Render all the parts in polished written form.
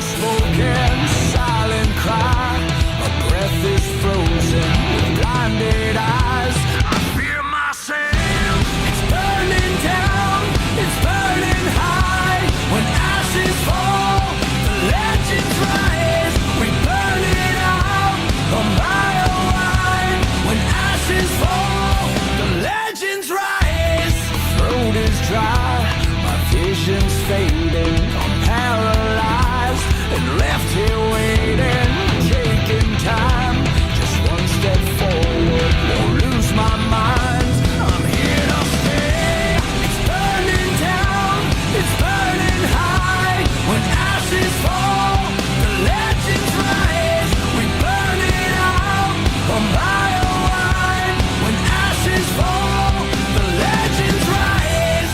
unspoken, silent cry. My breath is frozen with blinded eyes. I fear myself. It's burning down, it's burning high. When ashes fall, the legends rise. We burn it out a mile wide. When ashes fall, the legends rise. Throat is dry, my vision's fading. I'm paralyzed and left here waiting, taking time. Just one step forward, won't lose my mind. I'm here to stay. It's burning down, it's burning high. When ashes fall, the legends rise. We burn it out a mile wide. When ashes fall, the legends rise.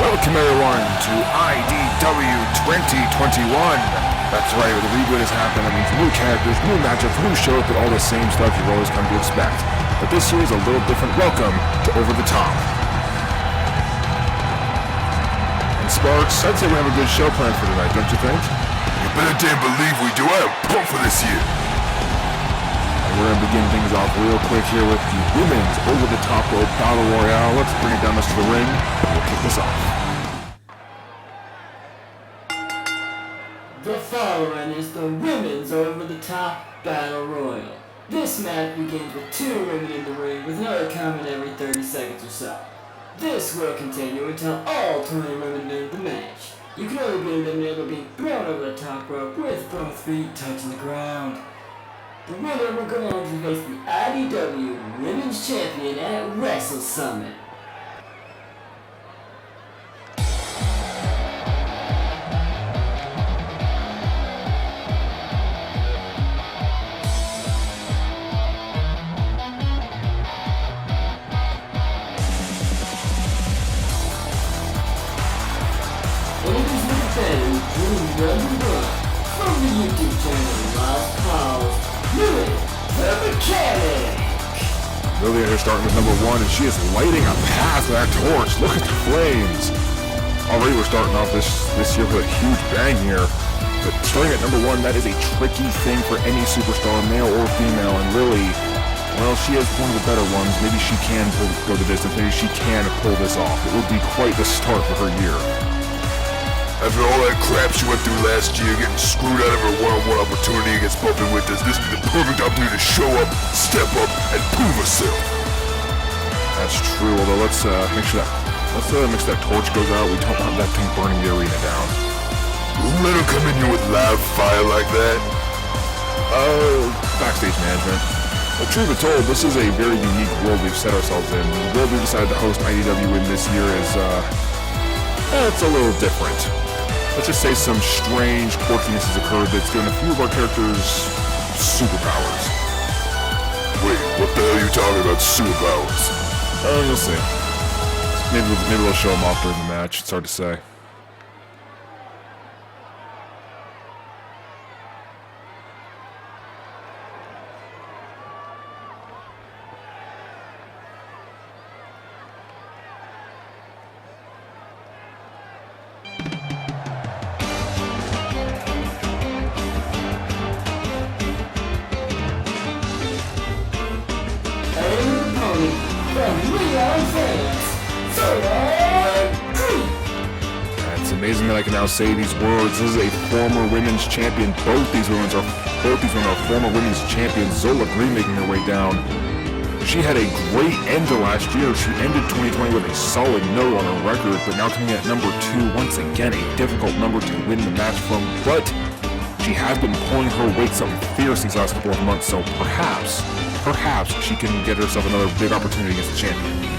Welcome everyone to IDW 2021. That's right, the reboot has happened. That means new characters, new matchups, new shows, but all the same stuff you've always come to expect. But this year is a little different. Welcome to Over the Top. And Sparks, I'd say we have a good show planned for tonight, don't you think? You better damn believe we do. I am pumped for this year. And we're going to begin things off real quick here with the Women's Over the Top Rope Battle Royale. Let's bring it down to the ring, and we'll kick this off. The following is the Women's Over the Top Battle Royal. This match begins with 2 women in the ring with another comment every 30 seconds or so. This will continue until all 20 women enter the match. You can only be eliminated by being thrown over the top rope with both feet touching the ground. The winner will go on to face the IDW Women's Champion at Wrestle Summit. Ladies and fans, number 1 from the YouTube channel Lost Cause, Lily the Mechanic. Lily here starting with number 1, and she is lighting a path with that torch. Look at the flames. Already we're starting off this year with a huge bang here. But starting at number 1, that is a tricky thing for any superstar, male or female. And Lily, well, she is one of the better ones. Maybe she can go the distance. Maybe she can pull this off. It would be quite the start for her year. After all that crap she went through last year, getting screwed out of her one-on-one opportunity against Bumpin' Winters, this would be the perfect opportunity to show up, step up, and prove herself. That's true, although let's make sure that torch goes out. We don't want that thing burning the arena down. Don't let her come in here with live fire like that. Backstage management. But truth be told, this is a very unique world we've set ourselves in. The world we decided to host IDW in this year is, it's a little different. Let's just say some strange quirkiness has occurred that's given a few of our characters superpowers. Wait, what the hell are you talking about, superpowers? You'll see. Maybe we'll show them off during the match. It's hard to say. It's amazing that I can now say these words. This is a former women's champion. Both these women are former women's champions. Zola Green making her way down. She had a great end to last year. She ended 2020 with a solid note on her record, but now coming in at number 2, once again a difficult number to win the match from. But she has been pulling her weight something fierce these last couple of months, so perhaps she can get herself another big opportunity against the champion.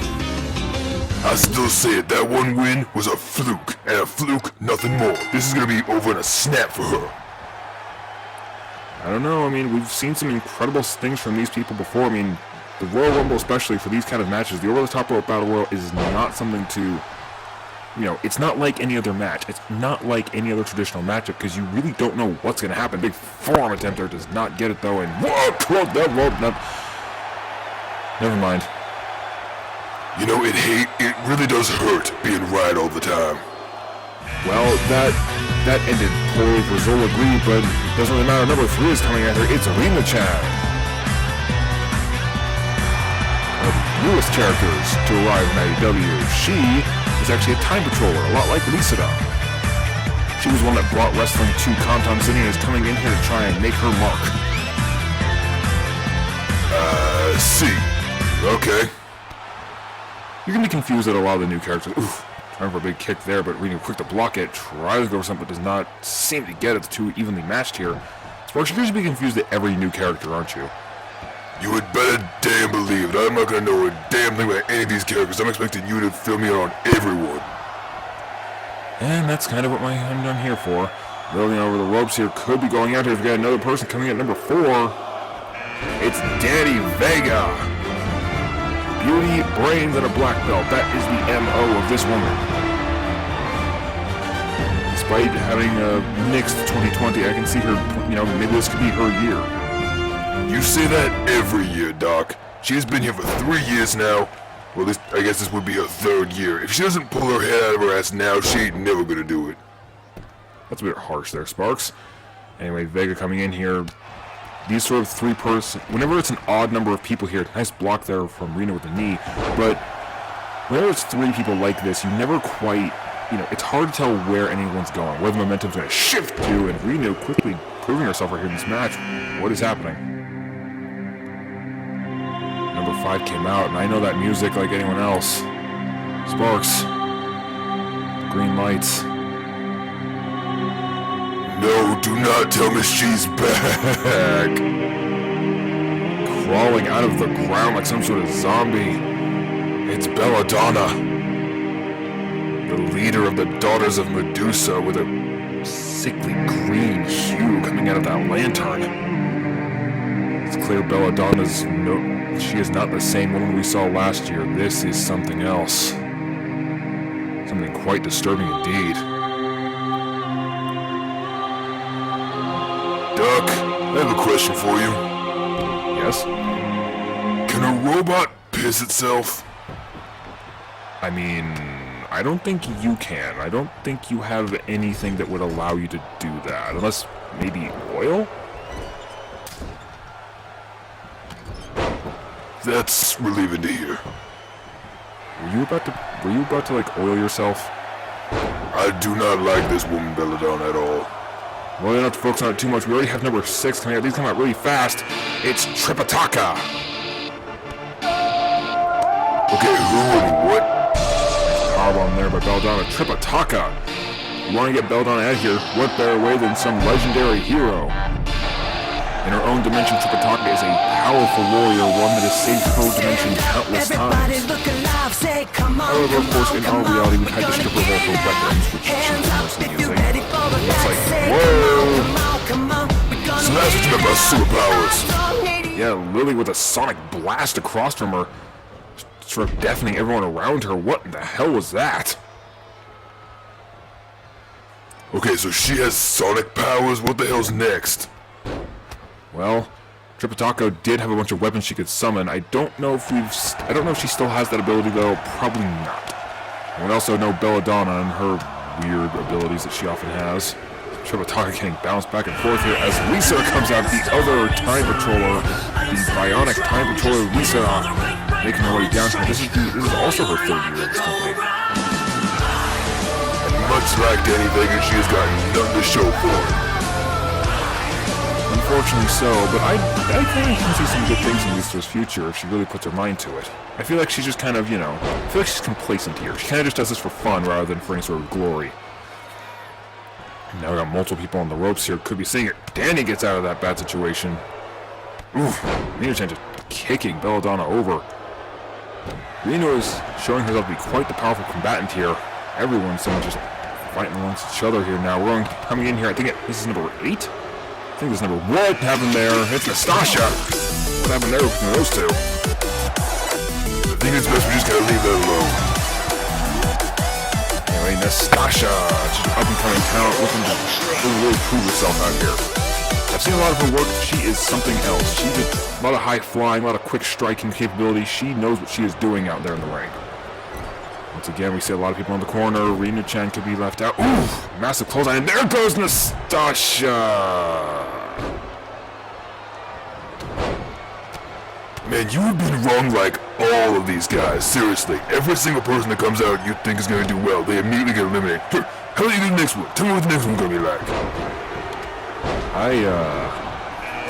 I still say it, that one win was a fluke, and a fluke, nothing more. This is gonna be over in a snap for her. I don't know, I mean, we've seen some incredible things from these people before. I mean, the Royal Rumble, especially for these kind of matches, the over-the-top rope battle royal is not something to, it's not like any other match. It's not like any other traditional matchup, because you really don't know what's going to happen. Big forearm attempt there does not get it, though, and whoa, that rope, never mind. You know, it really does hurt being right all the time. Well, that ended poorly for Zola Green, but doesn't really matter. Number 3 is coming at her. It's Rima-chan. One of the newest characters to arrive in IDW. She is actually a time patroller, a lot like Lisa. She was one that brought wrestling to Compton City and is coming in here to try and make her mark. See. Okay. You're gonna be confused at a lot of the new characters. Oof. Trying for a big kick there, but Reno quick to block it. Tries to go for something, but does not seem to get it. It's too evenly matched here. Sparks, you're going to be confused at every new character, aren't you? You would better damn believe it. I'm not gonna know a damn thing about any of these characters. I'm expecting you to fill me in on everyone. And that's kind of what I'm done here for. Building over the ropes here. Could be going out here. We've got another person coming at number 4. It's Danny Vega. Beauty, brains, and a black belt. That is the MO of this woman. Despite having a mixed 2020, I can see her, maybe this could be her year. You say that every year, Doc. She's been here for 3 years now. Well, I guess this would be her 3rd year. If she doesn't pull her head out of her ass now, she ain't never gonna do it. That's a bit harsh there, Sparks. Anyway, Vega coming in here. These sort of 3-person, whenever it's an odd number of people here, nice block there from Reno with the knee, but whenever it's 3 people like this, you never quite, it's hard to tell where anyone's going, where the momentum's going to shift to, and Reno quickly proving herself right here in this match. What is happening? Number 5 came out, and I know that music like anyone else. Sparks. Green lights. No, do not tell me she's back. Crawling out of the ground like some sort of zombie. It's Belladonna. The leader of the Daughters of Medusa with a sickly green hue coming out of that lantern. It's clear Belladonna's she is not the same woman we saw last year. This is something else. Something quite disturbing indeed. Doc, I have a question for you. Yes? Can a robot piss itself? I mean, I don't think you can. I don't think you have anything that would allow you to do that. Unless, maybe oil? That's relieving to hear. Were you about to like oil yourself? I do not like this woman Belladonna at all. Well, you don't have to focus on it too much. We already have number 6 coming out. These come out really fast. It's Tripitaka. Okay, who and what? Powerbomb there by Belladonna. Tripitaka. You want to get Belladonna out of here, what better way than some legendary hero? In her own dimension, Tripitaka is a powerful warrior, one that has saved her dimension countless times. However, of course, in our reality, we've had to strip her of all her weapons, which she's mostly using. It's like, whoa! So that's what you meant by superpowers. Yeah, Lily with a sonic blast across from her, sort of deafening everyone around her. What in the hell was that? Okay, so she has sonic powers. What the hell's next? Well, Tripitaka did have a bunch of weapons she could summon. I don't know if she still has that ability though. Probably not. And we also know Belladonna and her weird abilities that she often has. Tripitaka getting bounced back and forth here as Lisa comes out, the other time patroller, the bionic time patroller Lisa, making her way down here. This is also her 3rd year in this company. And much like Danny Vega, she has got nothing to show for it. Unfortunately so, but I think I can see some good things in Lisa's future if she really puts her mind to it. I feel like she's just kind of, I feel like she's complacent here. She kind of just does this for fun rather than for any sort of glory. Now we got multiple people on the ropes here. Could be seeing it. Danny gets out of that bad situation. Oof. Reno-chan just kicking Belladonna over. Reno is showing herself to be quite the powerful combatant here. Everyone's just fighting amongst each other here now. We're coming in here. I think this is number 8? I think this is number... What happened there? It's Nastasha. What happened there between those two? I think it's best we just gotta leave that alone. Anyway, Nastasha, she's an up-and-coming talent looking to really prove herself out here. I've seen a lot of her work. She is something else. She just A lot of high flying, a lot of quick striking capability. She knows what she is doing out there in the ring. Once again, we see a lot of people in the corner. Rina Chan could be left out. Ooh, massive clothesline, and there goes Nastasha. Man, you have been wrong like all of these guys. Seriously, every single person that comes out you think is going to do well, they immediately get eliminated. How do you do the next one? Tell me what the next one's going to be like.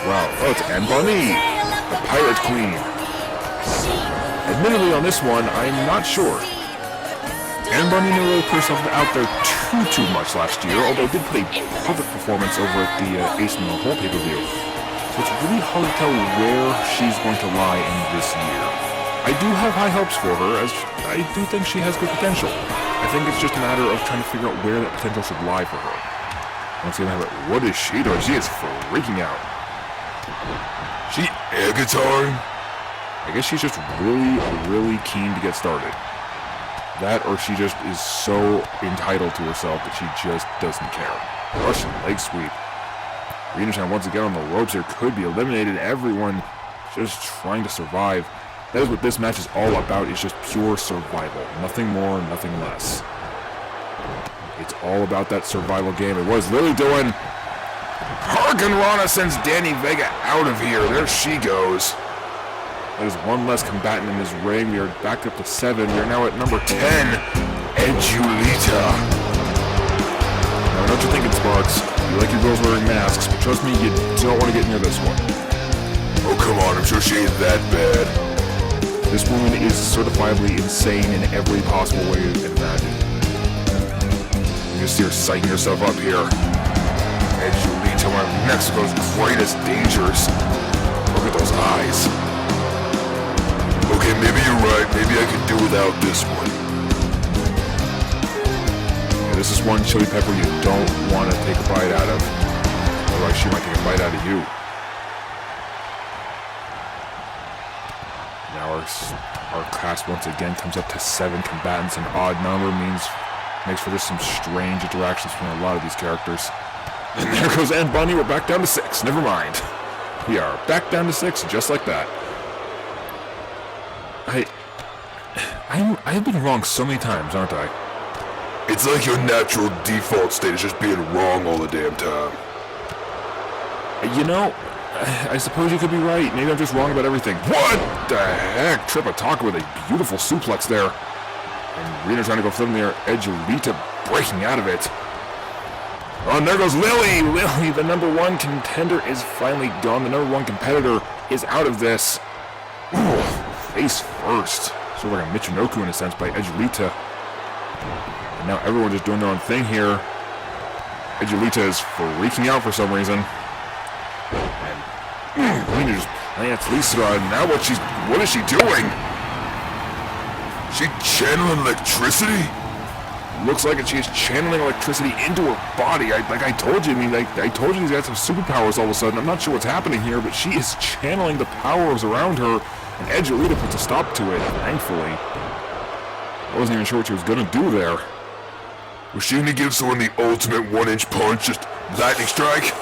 Wow. Oh, it's Anne Bonny, the Pirate Queen. Admittedly, on this one, I'm not sure. Anne Bonny never really put herself out there too much last year, although did put a perfect performance over at the Ace in the Hole pay-per-view. So it's really hard to tell where she's going to lie in this year. I do have high hopes for her, as I do think she has good potential. I think it's just a matter of trying to figure out where that potential should lie for her. Once again, what is she doing? She is freaking out. She air guitaring? I guess she's just really keen to get started. That, or she just is so entitled to herself that she just doesn't care. Russian leg sweep. Rina Chan once again on the ropes here, could be eliminated. Everyone just trying to survive. That is what this match is all about, is just pure survival. Nothing more, nothing less. It's all about that survival game. It was Lily doing. Hurricane Rana sends Danny Vega out of here. There she goes. That is one less combatant in this ring. We are back up to 7. We are now at number 10. Edulita. Now, I know what you're thinking, Sparks. You like your girls wearing masks, but trust me, you don't want to get near this one. Oh, come on. I'm sure she ain't that bad. This woman is certifiably insane in every possible way you can imagine. You just see her psyching herself up here. Edulita, one of Mexico's greatest dangers. Look at those eyes. Okay, maybe you're right. Maybe I can do without this one. Yeah, this is one chili pepper you don't want to take a bite out of. Otherwise, she might take a bite out of you. Now our class once again comes up to 7 combatants. An odd number makes for just some strange interactions between a lot of these characters. And there goes Anne Bonny. We're back down to 6. Never mind. We are back down to 6, just like that. I've been wrong so many times, aren't I? It's like your natural default state is just being wrong all the damn time. You know, I suppose you could be right. Maybe I'm just wrong about everything. What the heck? Trip Ataka with a beautiful suplex there. And Rina trying to go flip in the air. Edulita breaking out of it. Oh, and there goes Lily. Lily, the number 1 contender, is finally gone. The number 1 competitor is out of this. Ooh, face first. Sort of like a Michinoku in a sense by Edulita. And now everyone's just doing their own thing here. Edulita is freaking out for some reason. And Rina just plants Lisa. And now what is she doing? She channeling electricity? Looks like she is channeling electricity into her body. Like I told you, I told you these guys have superpowers all of a sudden. I'm not sure what's happening here, but she is channeling the powers around her. And Edulita puts a stop to it, thankfully. I wasn't even sure what she was gonna do there. Was she gonna give someone the ultimate 1-inch punch, just lightning strike?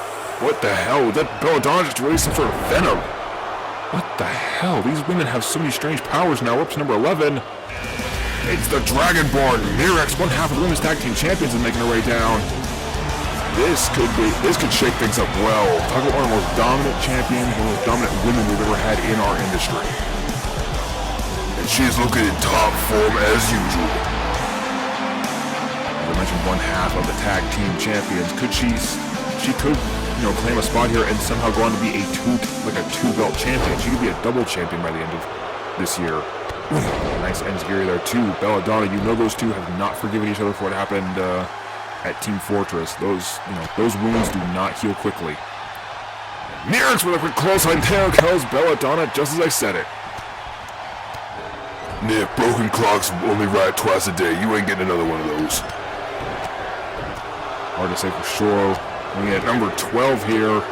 What the hell? Did that Belladonna just release some sort of venom? What the hell? These women have so many strange powers now. We're up to number 11. It's the Dragonborn. Mirex, one half of the Women's Tag Team Champions, is making her way down. This could shake things up well. Talk about one of the most dominant champions, one of the most dominant women we've ever had in our industry. And she's looking in top form as usual. As I mentioned, one half of the tag team champions. She could, claim a spot here and somehow go on to be a 2-belt champion. She could be a double champion by the end of this year. Nice enziguri there too. Belladonna, those two have not forgiven each other for what happened at Team Fortress. Those wounds do not heal quickly. Mirex with a quick clothesline. There goes Belladonna, just as I said it. Nick, broken clocks only ride twice a day. You ain't getting another one of those. Hard to say for sure. Looking at number 12 here.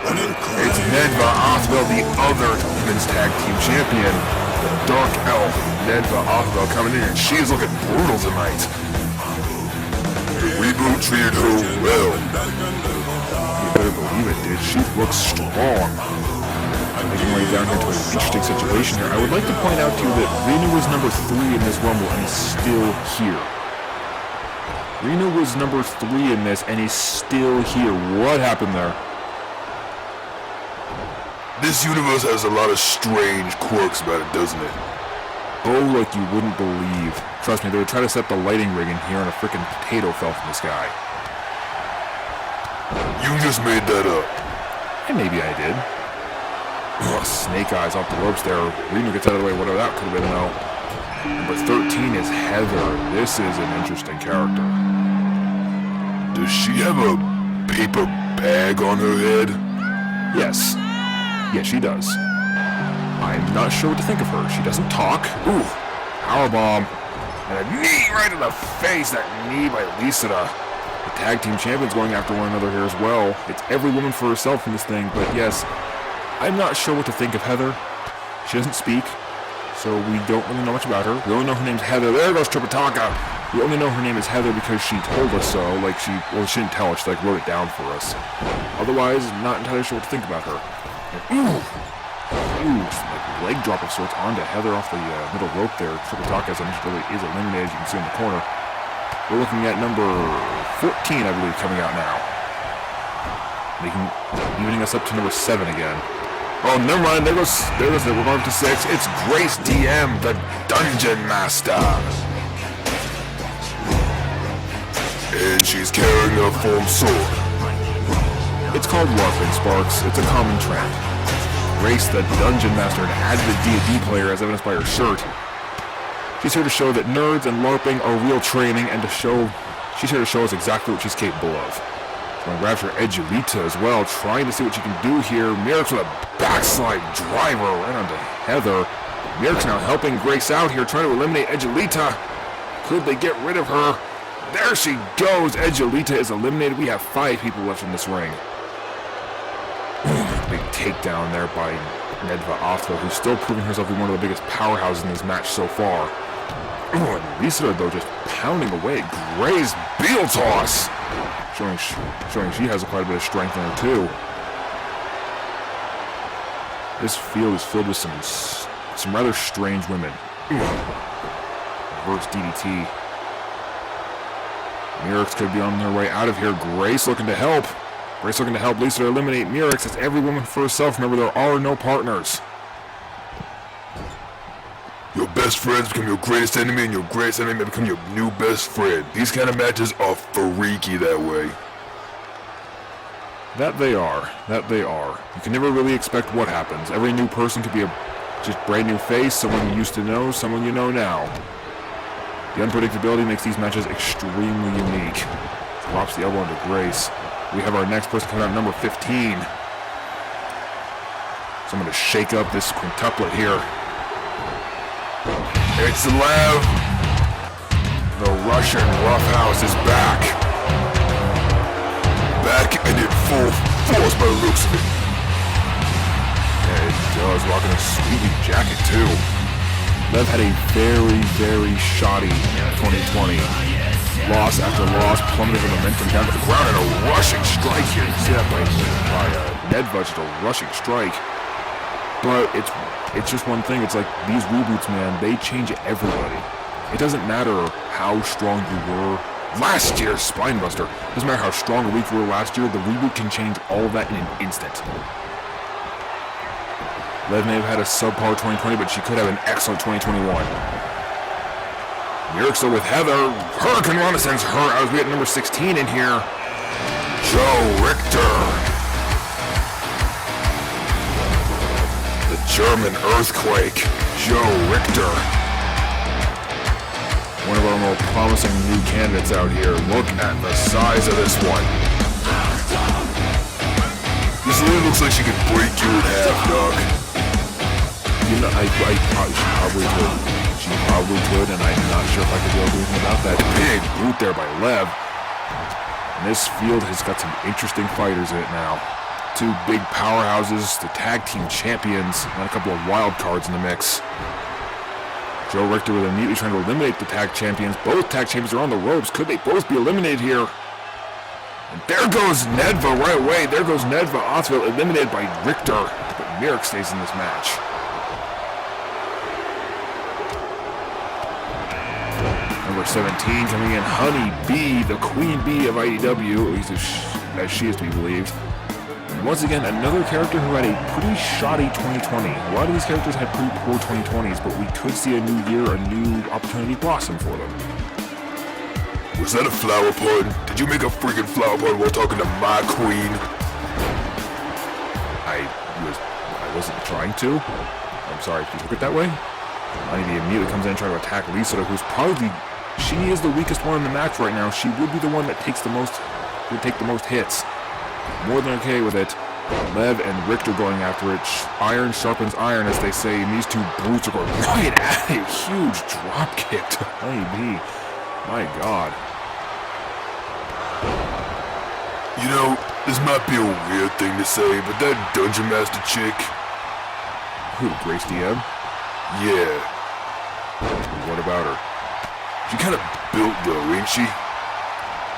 It's Nedva Othwell, the other Women's Tag Team Champion. The Dark Elf, Nedva Othwell, coming in, and she's looking brutal tonight. The reboot treated her well. You better believe it, dude. She looks strong. down here to an interesting situation here. I would like to point out to you that Rena was number 3 in this Rumble and is still here. Rena was number 3 in this and he's still here. What happened there? This universe has a lot of strange quirks about it, doesn't it? Oh, like you wouldn't believe. Trust me, they would try to set the lighting rig in here and a freaking potato fell from the sky. You just made that up. And maybe I did. Oh, snake eyes off the ropes there. Rena gets out of the way, whatever that could have been, though. Number 13 is Heather. This is an interesting character. Does she have a paper bag on her head? Yes. Yes, she does. I'm not sure what to think of her. She doesn't talk. Ooh, powerbomb. And a knee right in the face. That knee by Lisa. The tag team champions going after one another here as well. It's every woman for herself in this thing. But yes, I'm not sure what to think of Heather. She doesn't speak, so we don't really know much about her. We only know her name's Heather. There goes Tripitaka. We only know her name is Heather because she told us so. Like she didn't tell us. She wrote it down for us. Otherwise, not entirely sure what to think about her. Ooh, huge leg drop of sorts onto Heather off the middle rope there. Tripitaka, as I mentioned earlier, is eliminated, as you can see in the corner. We're looking at number 14, I believe, coming out now. Evening us up to number 7 again. Oh, never mind. There goes we're going up to 6. It's Grace DM, the Dungeon Master. And she's carrying a foam sword. It's called LARPing, Sparks. It's a common trend. Grace, the Dungeon Master, an avid D&D player, as evidenced by her shirt. She's here to show that nerds and LARPing are real training, and she's here to show us exactly what she's capable of. She's going to grab her Edgelita as well, trying to see what she can do here. Myrix with a backslide driver right onto Heather. Myrix now helping Grace out here, trying to eliminate Edgelita. Could they get rid of her? There she goes. Edgelita is eliminated. We have 5 people left in this ring. Big takedown there by Nedva Othwell, who's still proving herself to be one of the biggest powerhouses in this match so far. Oh, and Lisa, though, just pounding away at Gray's Beetle Toss. Showing she has quite a bit of strength in her, too. This field is filled with some rather strange women. Reverse DDT. Myrix could be on their way out of here. Grace looking to help. Grace looking to help Lisa to eliminate Myrix. It's every woman for herself. Remember, there are no partners. Your best friends become your greatest enemy, and your greatest enemy become your new best friend. These kind of matches are freaky that way. That they are. You can never really expect what happens. Every new person could be a just brand new face, someone you used to know, someone you know now. The unpredictability makes these matches extremely unique. Drops the elbow into Grace. We have our next person coming out, number 15. So I'm going to shake up this quintuplet here. It's Lev. The Russian roughhouse is back. Back and in full force by the looks of it. Yeah, it does. Rocking a sweeping jacket, too. Lev had a very, very shoddy 2020. Loss after loss, plummeted the momentum down to the ground, and a rushing strike here. You see that by Nedva, just a rushing strike. But it's just one thing. It's like these reboots, man, they change everybody. It doesn't matter how strong you were last year's Spinebuster. It doesn't matter how strong or weak you were last year. The reboot can change all of that in an instant. Lev may have had a subpar 2020, but she could have an excellent 2021. Myrix with Heather. Hurricane Rana sends her out as we get number 16 in here. Joe Richter. The German earthquake. Joe Richter. One of our more promising new candidates out here. Look at the size of this one. This really looks like she could break you in half, Doc. You know, she probably could. She probably could, and I'm not sure if I could be able to do anything about that. Big boot there by Lev. And this field has got some interesting fighters in it now. 2 big powerhouses, the tag team champions, and a couple of wild cards in the mix. Joe Richter with immediately trying to eliminate the tag champions. Both tag champions are on the ropes. Could they both be eliminated here? And there goes Nedva right away. There goes Nedva Othwell eliminated by Richter. But Mirek stays in this match. Number 17 coming in, Honey Bee, the queen bee of IDW, at least as she is to be believed. And once again, another character who had a pretty shoddy 2020. A lot of these characters had pretty poor 2020s, but we could see a new year, a new opportunity blossom for them. Was that a flower pun? Did you make a freaking flower pun while talking to my queen? I wasn't trying to. I'm sorry if you took it that way. Honeybee immediately comes in and tries to attack Lisa, who's probably she is the weakest one in the match right now. She would be the one that would take the most hits. More than okay with it. Lev and Richter going after it. Iron sharpens iron, as they say, and these two brutes are going right at a huge drop kick to Honeybee. My God. You know, this might be a weird thing to say, but that Dungeon Master chick... Who, Grace DM? Yeah. What about her? She kind of built though, ain't she?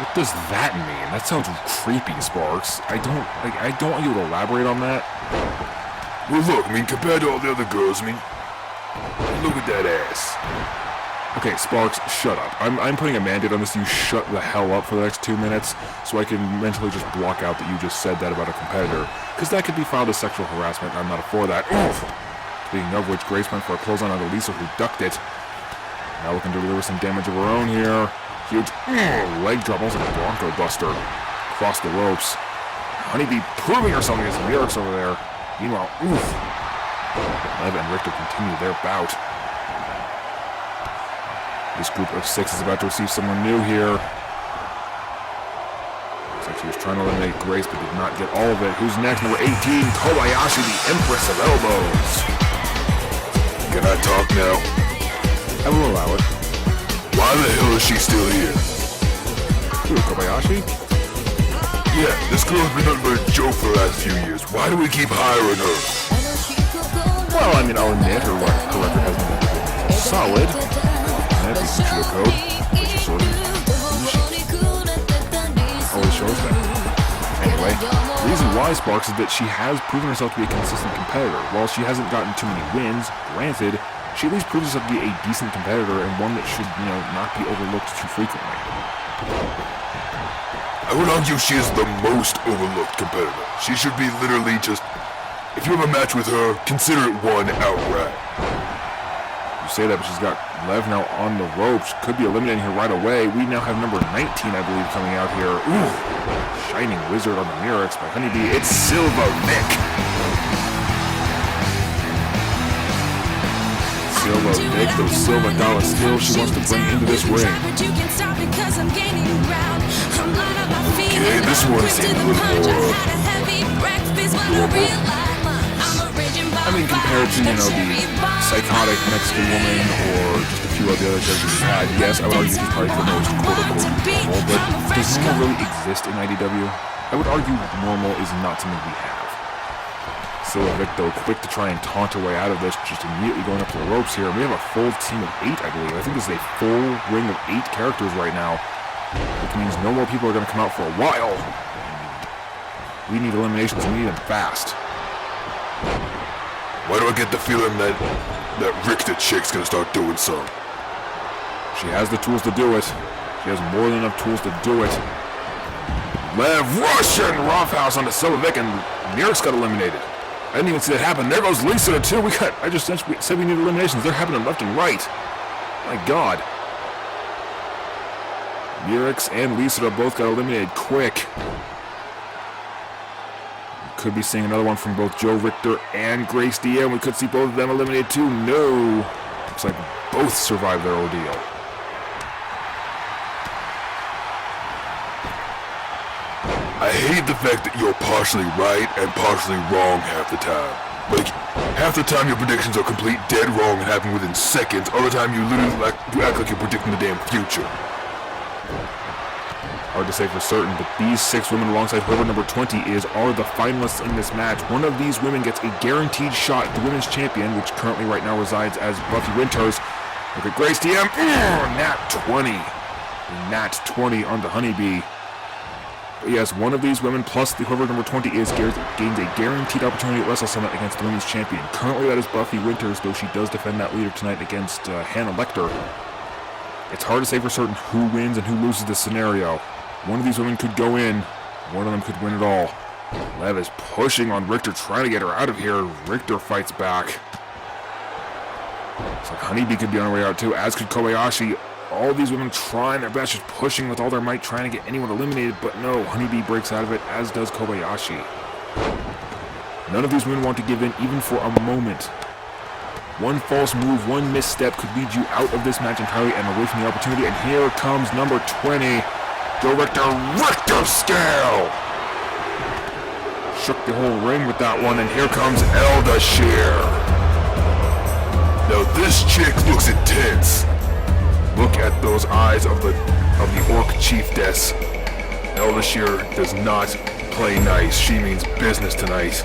What does that mean? That sounds creepy, Sparks. I don't want you to elaborate on that. Well look, I mean, compared to all the other girls, I mean, look at that ass. Okay, Sparks, shut up. I'm putting a mandate on this. You shut the hell up for the next 2 minutes so I can mentally just block out that you just said that about a competitor. Because that could be filed as sexual harassment, and I'm not for that. Oof. Speaking of which, Grace went for a clothesline on Lisa, who ducked it. Now looking to deliver some damage of her own here. Huge leg drop, almost like a Bronco Buster. Across the ropes. Honeybee proving herself against Mirek over there. Meanwhile, oof. Lev and Richter continue their bout. This group of 6 is about to receive someone new here. Looks like she was trying to eliminate Grace, but did not get all of it. Who's next? Number 18, Kobayashi, the Empress of Elbows. Can I talk now? I will allow it. Why the hell is she still here? Who, Kobayashi? Yeah, this girl's been nothing but a joke for the last few years. Why do we keep hiring her? Well, I mean, I'll admit her record hasn't been solid. That'd be some sugarcoat. Which is sort of... always shows that. Anyway, the reason why, Sparks, is that she has proven herself to be a consistent competitor. While she hasn't gotten too many wins, granted, she at least proves herself to be a decent competitor and one that should, not be overlooked too frequently. I would argue she is the most overlooked competitor. She should be literally just... If you have a match with her, consider it won outright. You say that, but she's got Lev now on the ropes. Could be eliminating her right away. We now have number 19, I believe, coming out here. Ooh, Shining Wizard on the Mireks by Honeybee. It's Silva Vic. Silva Vic, those Silva dollar skills she wants to bring into this ring. Okay, this one seems a little more... I mean, compared to, the psychotic Mexican woman or just a few of the other characters we've had, yes, I would argue she's probably the most quote-unquote normal, but does normal really exist in IDW? I would argue normal is not something we have. Silva Vic, though, quick to try and taunt her way out of this, just immediately going up to the ropes here. We have a full team of 8, I believe. I think this is a full ring of 8 characters right now, which means no more people are going to come out for a while. We need eliminations, and we need them fast. Why do I get the feeling that Richter chick's gonna start doing some? She has the tools to do it. She has more than enough tools to do it. Lev Russian roughhouse onto Silva Vic, and Mirek's got eliminated. I didn't even see that happen. There goes Lisa too. I just said we need eliminations. They're happening left and right. My God. Mireks and Lisa both got eliminated quick. Could be seeing another one from both Joe Richter and Grace DM. We could see both of them eliminated too. No. Looks like both survived their ordeal. I hate the fact that you're partially right and partially wrong half the time. Like, half the time your predictions are complete dead wrong and happen within seconds. Other time you literally act like you're predicting the damn future. Hard to say for certain, but these 6 women alongside whoever number 20 is are the finalists in this match. One of these women gets a guaranteed shot at the women's champion, which currently right now resides as Buffy Winters. Look at Grace DM. Nat 20. Nat 20 on the Honeybee. But yes, one of these women plus the whoever number 20 is gains a guaranteed opportunity at Wrestle Summit against the women's champion. Currently that is Buffy Winters, though she does defend that leader tonight against Hannah Lecter. It's hard to say for certain who wins and who loses this scenario. One of these women could go in, one of them could win it all. Lev is pushing on Richter, trying to get her out of here. Richter fights back. Looks like Honeybee could be on her way out too, as could Kobayashi. All these women trying their best, just pushing with all their might, trying to get anyone eliminated, but no, Honeybee breaks out of it, as does Kobayashi. None of these women want to give in, even for a moment. One false move, one misstep could lead you out of this match entirely and away from the opportunity, and here comes number 20, Joe Richter scale! Shook the whole ring with that one, and here comes Elda Shear. Now this chick looks intense. Look at those eyes of the Orc Chiefess. Elda Shear does not play nice. She means business tonight.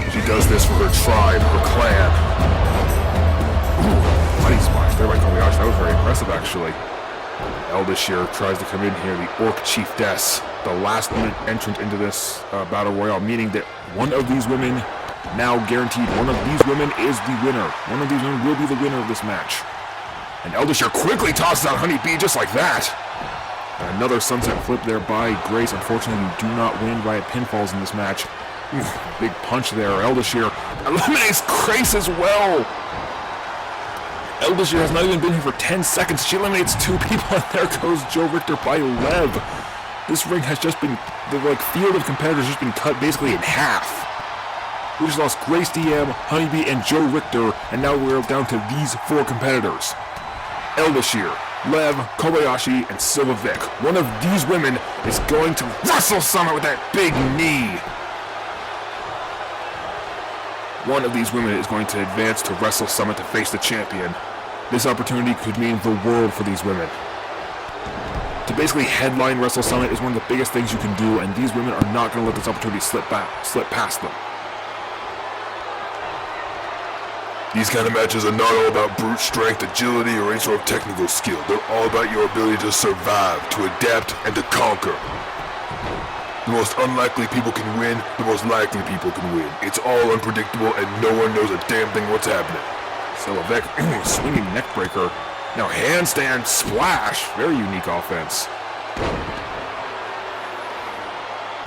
She does this for her tribe, her clan. Ooh, money splash there by Kobayashi. That was very impressive, actually. Elda Shear tries to come in here, the Orc Chiefess, the last minute entrant into this Battle Royale, meaning that one of these women, now guaranteed, one of these women is the winner. One of these women will be the winner of this match. And Elda Shear quickly tosses out Honeybee just like that. And another sunset flip there by Grace. Unfortunately, you do not win via pinfalls in this match. Ooh, big punch there. Elda Shear eliminates Grace as well. Elda Shear has not even been here for 10 seconds. She eliminates 2 people, and there goes Joe Richter by Lev. This ring has just been, the field of competitors has just been cut basically in half. We just lost Grace DM, Honeybee, and Joe Richter, and now we're down to these 4 competitors. Elda Shear, Lev, Kobayashi, and Silva Vic. One of these women is going to Wrestle Summit with that big knee. One of these women is going to advance to Wrestle Summit to face the champion. This opportunity could mean the world for these women. To basically headline Wrestle Summit is one of the biggest things you can do, and these women are not going to let this opportunity slip past them. These kind of matches are not all about brute strength, agility, or any sort of technical skill. They're all about your ability to survive, to adapt, and to conquer. The most unlikely people can win, the most likely people can win. It's all unpredictable, and no one knows a damn thing what's happening. Silvavec, swinging neckbreaker. Now handstand splash. Very unique offense.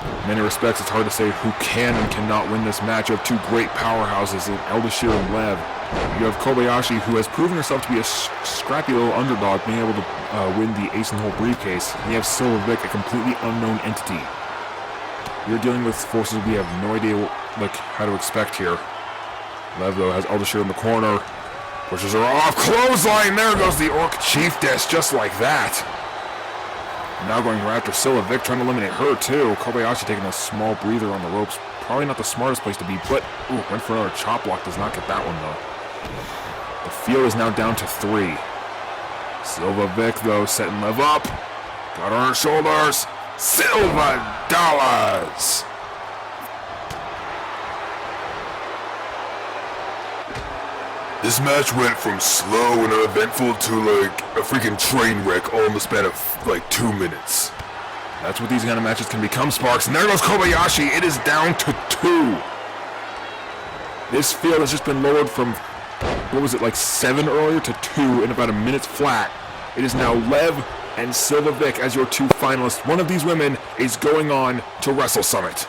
In many respects, it's hard to say who can and cannot win this match. You have 2 great powerhouses in Elda Shear and Lev. You have Kobayashi, who has proven herself to be a scrappy little underdog, being able to win the Ace in the Hole briefcase. And you have Silvavec, a completely unknown entity. You're dealing with forces we have no idea how to expect here. Lev, though, has Elda Shear in the corner. Pushes her off. Clothesline! There goes the Orc Chiefess, just like that. Now going right after Silvavec, trying to eliminate her too. Kobayashi taking a small breather on the ropes. Probably not the smartest place to be, but went for another chop block. Does not get that one though. The field is now down to 3. Silvavec though, setting Lev up. Got her on her shoulders. Silva Dollars! This match went from slow and uneventful to like a freaking train wreck all in the span of like 2 minutes. That's what these kind of matches can become, Sparks. And there goes Kobayashi. It is down to 2. This field has just been lowered from, what was it, like 7 earlier to 2 in about a minute flat. It is now Lev and Silvavec as your 2 finalists. One of these women is going on to Wrestle Summit.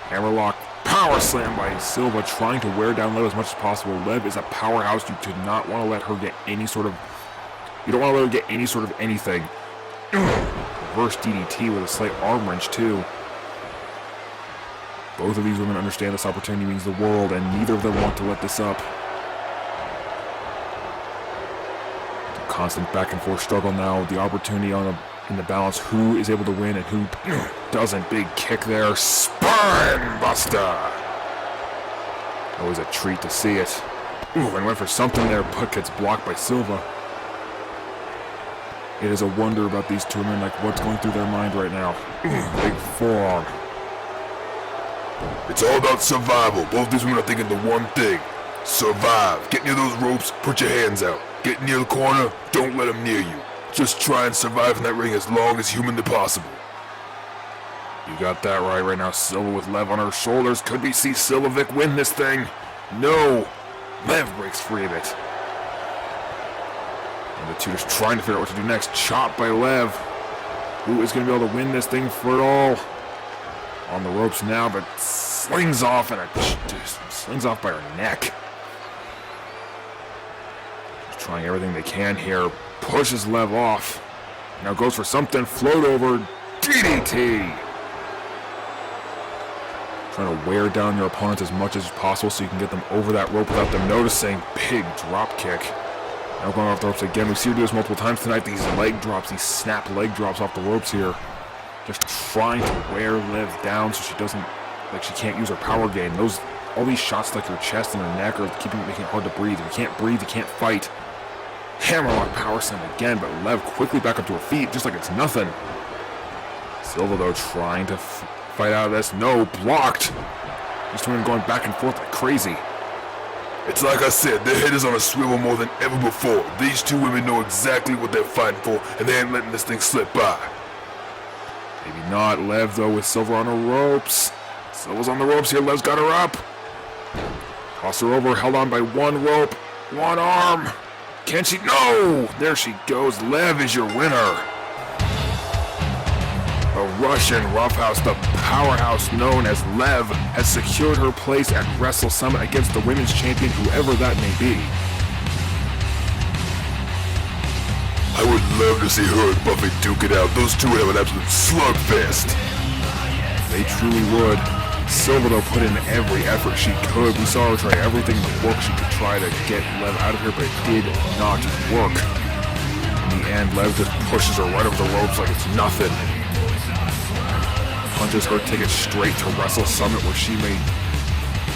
Hammerlock. Power slam by Silva, trying to wear down Lev as much as possible. Lev is a powerhouse. You do not want to let her get any sort of... You don't want to let her get any sort of anything. Reverse DDT with a slight arm wrench, too. Both of these women understand this opportunity means the world, and neither of them want to let this up. The constant back and forth struggle now. The opportunity in the balance. Who is able to win and who doesn't? Big kick there. Spine buster. Always a treat to see it. And went for something there, but gets blocked by Silva. It is a wonder about these 2 men, like what's going through their mind right now. Big forearm. It's all about survival. Both these women are thinking the one thing. Survive. Get near those ropes, put your hands out. Get near the corner, don't let them near you. Just try and survive in that ring as long as humanly possible. You got that right now. Silva with Lev on her shoulders. Could we see Silvovic win this thing? No. Lev breaks free of it. And the two just trying to figure out what to do next. Chop by Lev. Who is going to be able to win this thing for it all? On the ropes now, but slings off and just slings off by her neck. Just trying everything they can here. Pushes Lev off. Now goes for something. Float over. DDT. Trying to wear down your opponents as much as possible so you can get them over that rope without them noticing. Big drop kick. Now going off the ropes again. We've seen her do this multiple times tonight. These leg drops, these snap leg drops off the ropes here. Just trying to wear Liv down so she doesn't, she can't use her power gain. All these shots like your chest and her neck are making it hard to breathe. If you can't breathe, you can't fight. Hammerlock power slam again, but Lev quickly back up to her feet just like it's nothing. Silva though trying to fight out of this. No, blocked. These two women going back and forth like crazy. It's like I said, their head is on a swivel more than ever before. These two women know exactly what they're fighting for, and they ain't letting this thing slip by. Maybe not. Lev though with Silva on the ropes. Silva's on the ropes here. Lev's got her up. Toss her over, held on by one rope, one arm. Can she? No! There she goes. Lev is your winner. The Russian roughhouse, the powerhouse known as Lev, has secured her place at Wrestle Summit against the women's champion, whoever that may be. I would love to see her and Buffy duke it out. Those two would have an absolute slugfest. They truly would. Silva though put in every effort she could. We saw her try everything in the book she could try to get Lev out of here, but it did not work. In the end, Lev just pushes her right over the ropes like it's nothing. Punches her ticket straight to Wrestle Summit where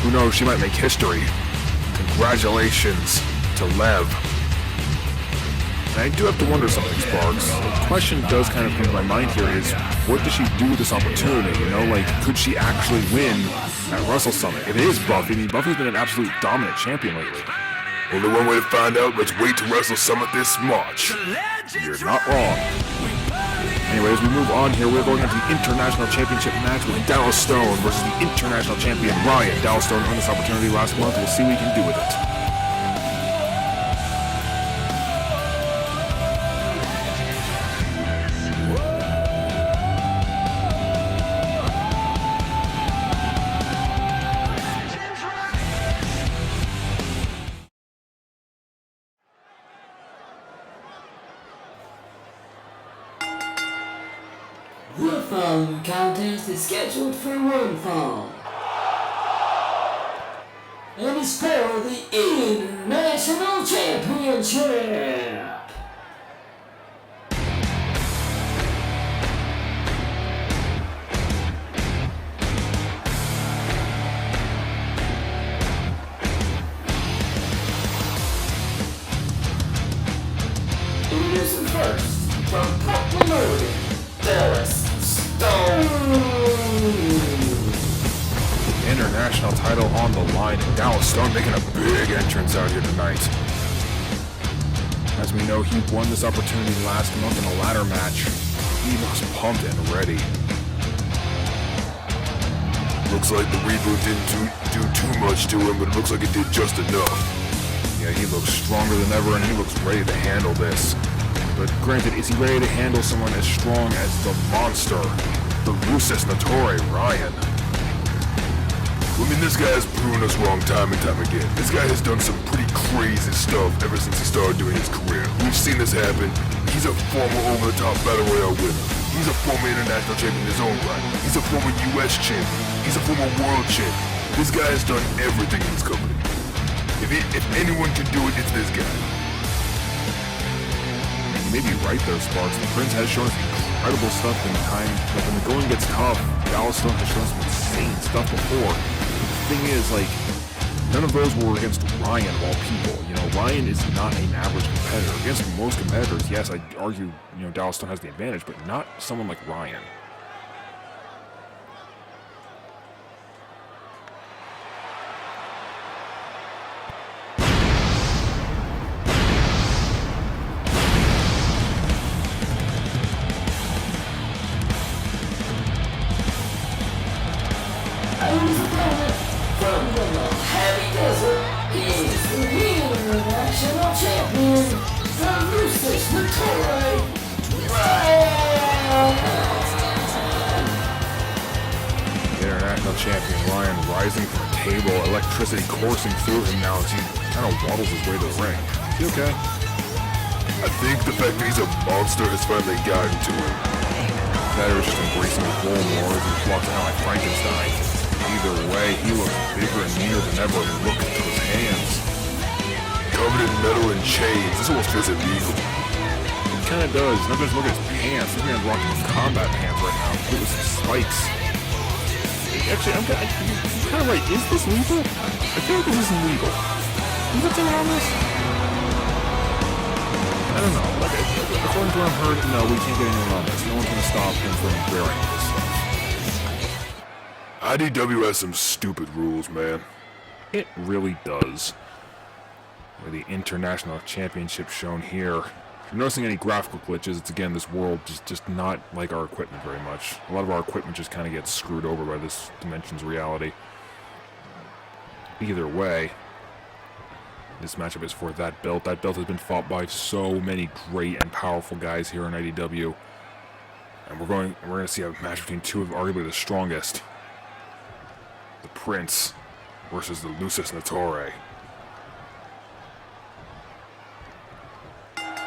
who knows, she might make history. Congratulations to Lev. And I do have to wonder something, Sparks. The question does kind of come to my mind here is, what does she do with this opportunity? Could she actually win at Wrestle Summit? If it is Buffy, Buffy's been an absolute dominant champion lately. Only one way to find out, let's wait to Wrestle Summit this March. You're not wrong. Anyway, as we move on here, we're going into the International Championship match with Dallas Stone versus the International Champion Ryan. Dallas Stone earned this opportunity last month. We'll see what he can do with it. The following contest is scheduled for one fall. And is for the International Championship. Introducing first, from Portland, Oregon, Dallas Stone. International title on the line, and Dallas Stone making a big entrance out here tonight. As we know, he won this opportunity last month in a ladder match. He looks pumped and ready. Looks like the reboot didn't do too much to him, but it looks like it did just enough. Yeah, he looks stronger than ever, and he looks ready to handle this. But granted, is he ready to handle someone as strong as the monster, the Lucis Notori, Ryan? I mean, this guy has proven us wrong time and time again. This guy has done some pretty crazy stuff ever since he started doing his career. We've seen this happen. He's a former over-the-top Battle Royale winner. He's a former international champion in his own right. He's a former US champion. He's a former world champion. This guy has done everything in this company. If anyone can do it, it's this guy. You may be right there, Sparks. The Prince has shown us incredible stuff in time, but when the going gets tough, Dallas Stone has shown us some insane stuff before. The thing is, none of those were against Ryan of all people. Ryan is not an average competitor. Against most competitors, yes, I'd argue, Dallas Stone has the advantage, but not someone like Ryan. Lucis Natore. International champion Ryan rising from a table, electricity coursing through him now as he kind of waddles his way to the ring. Is he okay? I think the fact that he's a monster has finally gotten to him. Better just embracing his role more as he walks out like Frankenstein. Either way, he looks bigger and meaner than ever. And look at his hands. Covered in metal and chains. This almost feels illegal. It kind of does. Now just look at his pants. This man's rocking combat pants right now. It was spikes. Actually, I'm kind of right. Is this legal? I feel like this isn't legal. Is that something on this? I don't know. Like, according to what I've heard, no, we can't get anyone on this. No one's going to stop him from wearing this stuff. IDW has some stupid rules, man. It really does. With the International Championship shown here. If you're noticing any graphical glitches, it's again this world just not like our equipment very much. A lot of our equipment just kind of gets screwed over by this dimension's reality. Either way, this matchup is for that belt. That belt has been fought by so many great and powerful guys here in IDW. And we're going to see a match between two of arguably the strongest. The Prince versus the Lucis Natore.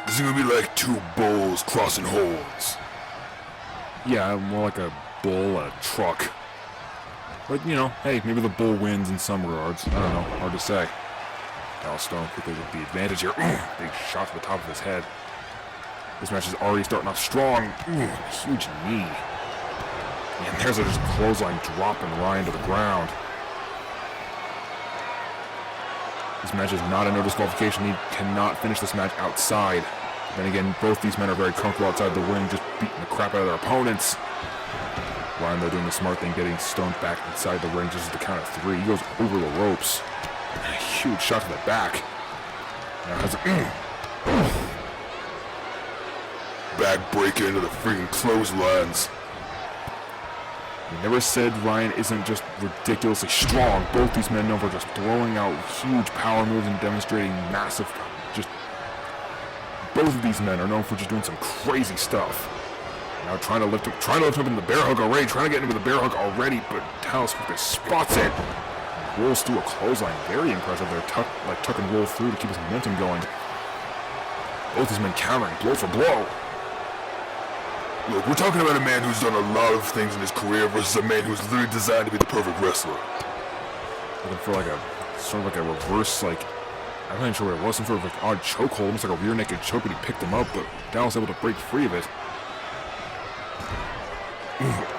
This is gonna be like two bulls crossing horns. Yeah, more like a bull and a truck. But, you know, hey, maybe the bull wins in some regards. I don't know, hard to say. Dallas Stone quickly with the advantage here. Big shot to the top of his head. This match is already starting off strong. Huge knee. And there's a just clothesline dropping Ryan to the ground. This match is not a no disqualification. He cannot finish this match outside. Then again, both these men are very comfortable outside the ring, just beating the crap out of their opponents. Ryan, though, doing the smart thing, getting Stone back inside the ring just at the count of 3. He goes over the ropes. A huge shot to the back. Now has a back breaker into the freaking clotheslines. We never said Ryan isn't just ridiculously strong. Both these men know for just throwing out huge power moves and demonstrating massive, both of these men are known for just doing some crazy stuff. Now trying to lift him in the bear hug already, trying to get into the bear hug already, but Dallas quickly spots it. Rolls through a clothesline. Very impressive there. Tuck and roll through to keep his momentum going. Both these men countering blow for blow. Look, we're talking about a man who's done a lot of things in his career versus a man who's literally designed to be the perfect wrestler. Looking for like a sort of like a reverse, like, I'm not even sure what it was, some sort of like odd chokehold, almost like a rear naked choke, and he picked him up, but Dallas able to break free of it.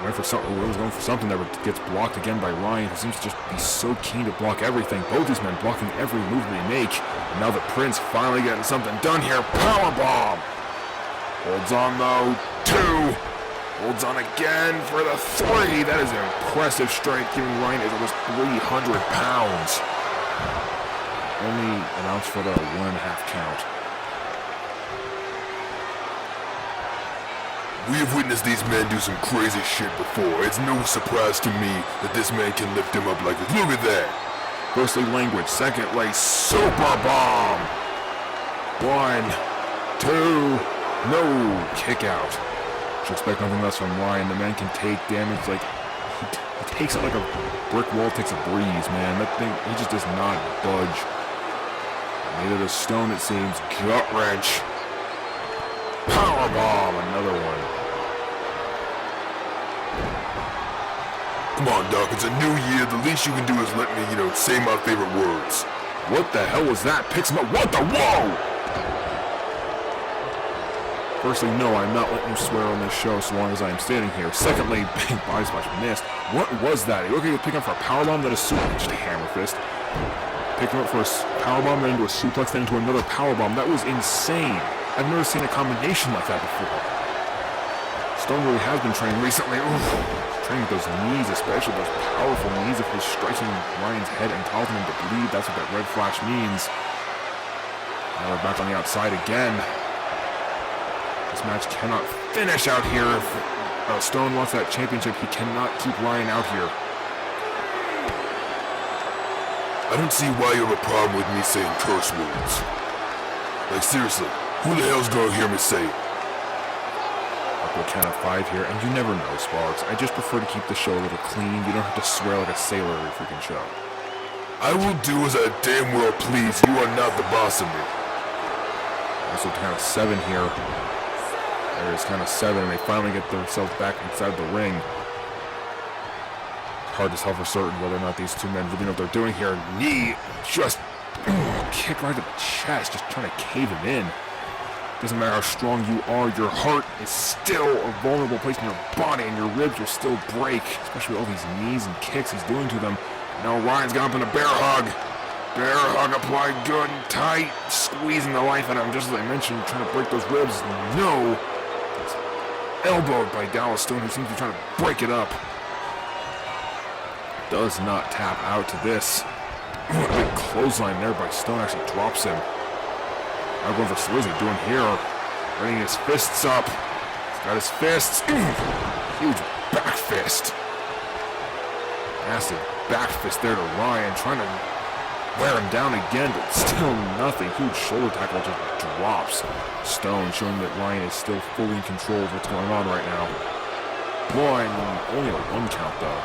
Went for something, was going for something that gets blocked again by Ryan, who seems to just be so keen to block everything. Both these men blocking every move they make. And now the Prince finally getting something done here. Powerbomb! Holds on though. 2. Holds on again for the 3. That is an impressive strength, giving Ryan is almost 300 pounds. Only announced for the 1.5 count. We have witnessed these men do some crazy shit before. It's no surprise to me that this man can lift him up like this. Look at that! Firstly, language. Secondly, super bomb. 1, 2, no kick out. Should expect nothing less from Ryan. The man can take damage like he takes it like a brick wall takes a breeze, man. That thing, he just does not budge. Made of a stone, it seems. Gut wrench. Powerbomb, another one. Come on, Doc, it's a new year. The least you can do is let me, say my favorite words. What the hell was that? Picks him up. What the? Whoa! Firstly, no, I'm not letting you swear on this show so long as I am standing here. Secondly, big body splash missed. What was that? He looked like he was picking up for a powerbomb, then a suplex. Just a hammer fist. Picked him up for a powerbomb, then into a suplex, then into another powerbomb. That was insane. I've never seen a combination like that before. Stone really has been training recently. Training with those knees, especially those powerful knees of his, striking Ryan's head and causing him to bleed. That's what that red flash means. Now we're back on the outside again. This match cannot finish out here. If Stone wants that championship, he cannot keep Ryan out here. I don't see why you have a problem with me saying curse words. Like, seriously, Who the hell's gonna hear me say it? Up to a count of 5 here, and you never know, Sparks. I just prefer to keep the show a little clean. You don't have to swear like a sailor every freaking show. I will do as I damn well please. You are not the boss of me. Also count of 7 here. There's count of 7, and they finally get themselves back inside the ring. Hard to tell for certain whether or not these two men really know what they're doing here. Knee just kick right to the chest, just trying to cave him in. Doesn't matter how strong you are, your heart is still a vulnerable place in your body, and your ribs will still break, especially with all these knees and kicks he's doing to them. Now Ryan's got up in a bear hug. Bear hug applied good and tight, squeezing the life out of him, just as I mentioned, trying to break those ribs. No! It's elbowed by Dallas Stone, who seems to be trying to break it up. Does not tap out to this. What a big clothesline there by Stone, actually drops him. Now going for what is he doing here? Bringing his fists up. He's got his fists. Huge back fist. Massive back fist there to Ryan, trying to wear him down again, but still nothing. Huge shoulder tackle just drops Stone, showing that Ryan is still fully in control of what's going on right now. Only a 1 count though.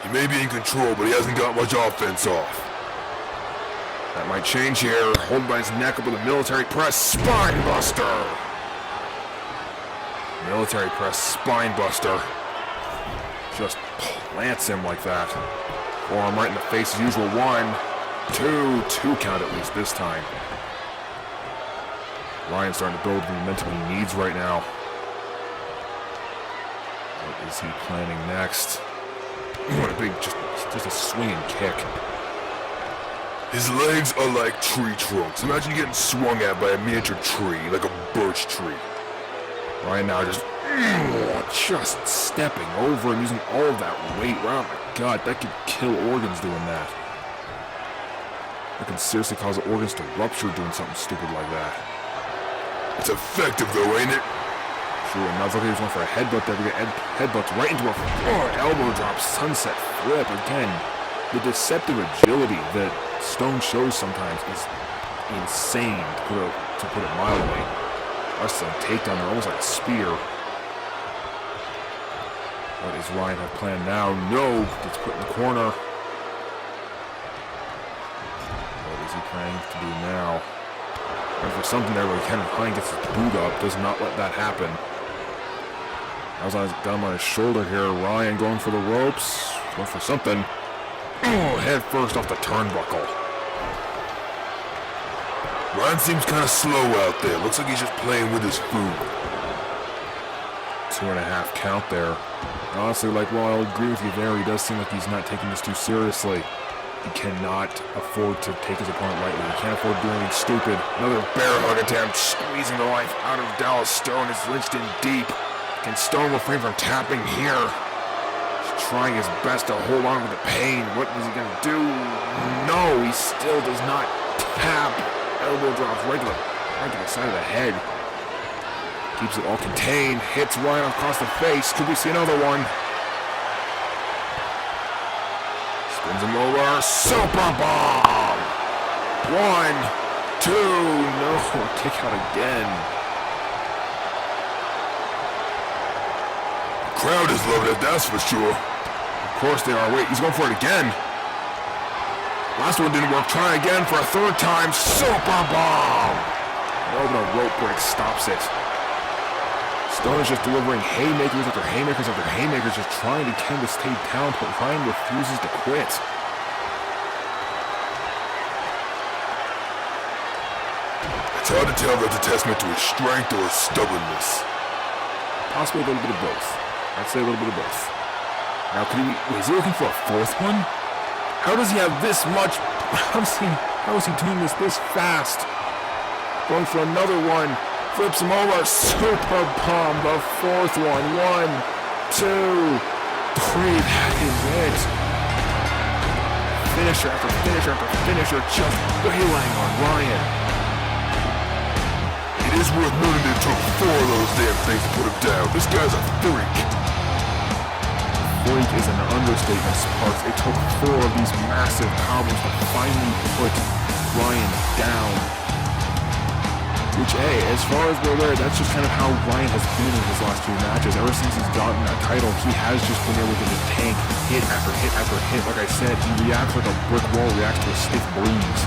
He may be in control, but he hasn't got much offense off. That might change here. Holding by his neck up with a military press spine buster. Military press spine buster. Just plants him like that. Forearm right in the face as usual. 1, 2 count at least this time. Ryan's starting to build the momentum he needs right now. What is he planning next? What a big, just a swinging kick. His legs are like tree trunks. Imagine getting swung at by a miniature tree, like a birch tree. Ryan now just stepping over and using all of that weight. Oh my god, that could kill organs doing that. That can seriously cause organs to rupture doing something stupid like that. It's effective though, ain't it? True enough. Look, he was going for a headbutt there. We get headbutts right into a elbow drop, sunset flip. Again, the deceptive agility that Stone shows sometimes is insane, to put it mildly. Wrestling takedown there, almost like a spear. What does Ryan have planned now? No! Gets put in the corner. What is he planning to do now? Going for something there where Ryan gets his boot up, does not let that happen. Got him on his shoulder here. Ryan going for the ropes. Going for something. Oh, head first off the turnbuckle. Ryan seems kind of slow out there. Looks like he's just playing with his food. 2.5 count there. Honestly, I'll agree with you there. He does seem like he's not taking this too seriously. He cannot afford to take his opponent lightly. He can't afford to do anything stupid. Another bear hug attempt, squeezing the life out of Dallas Stone. Is lynched in deep. Can Stone refrain from tapping here? He's trying his best to hold on to the pain. What is he going to do? No, he still does not tap. Elbow drops right to the side of the head. Keeps it all contained. Hits Ryan across the face. Could we see another one? Spins him over. Super bomb! 1, 2. No, kick out again. Crowd is loving it, that's for sure. Of course they are. Wait, he's going for it again. Last one didn't work. Try again for a 3rd time. Super bomb! Oh, but a rope break stops it. Stone is just delivering haymakers after haymakers after haymakers, just trying to get him to stay down, but Ryan refuses to quit. It's hard to tell if that's a testament to his strength or his stubbornness. Possibly a little bit of both. I'd say a little bit of both. Now, is he looking for a 4th one? How does he have this much? How is he doing this fast? Going for another one. Flips him over. Super bomb. The 4th one. 1, 2, 3. That is it. Finisher after finisher after finisher. Just bailing on Ryan. It is worth noting that it took 4 of those damn things to put him down. This guy's a freak. Freak is an understatement, Sparks. It took 4 of these massive combos to finally put Ryan down. Which, hey, as far as we're aware, that's just kind of how Ryan has been in his last few matches. Ever since he's gotten that title, he has just been able to just tank hit after hit after hit. Like I said, he reacts like a brick wall, reacts to a stiff breeze.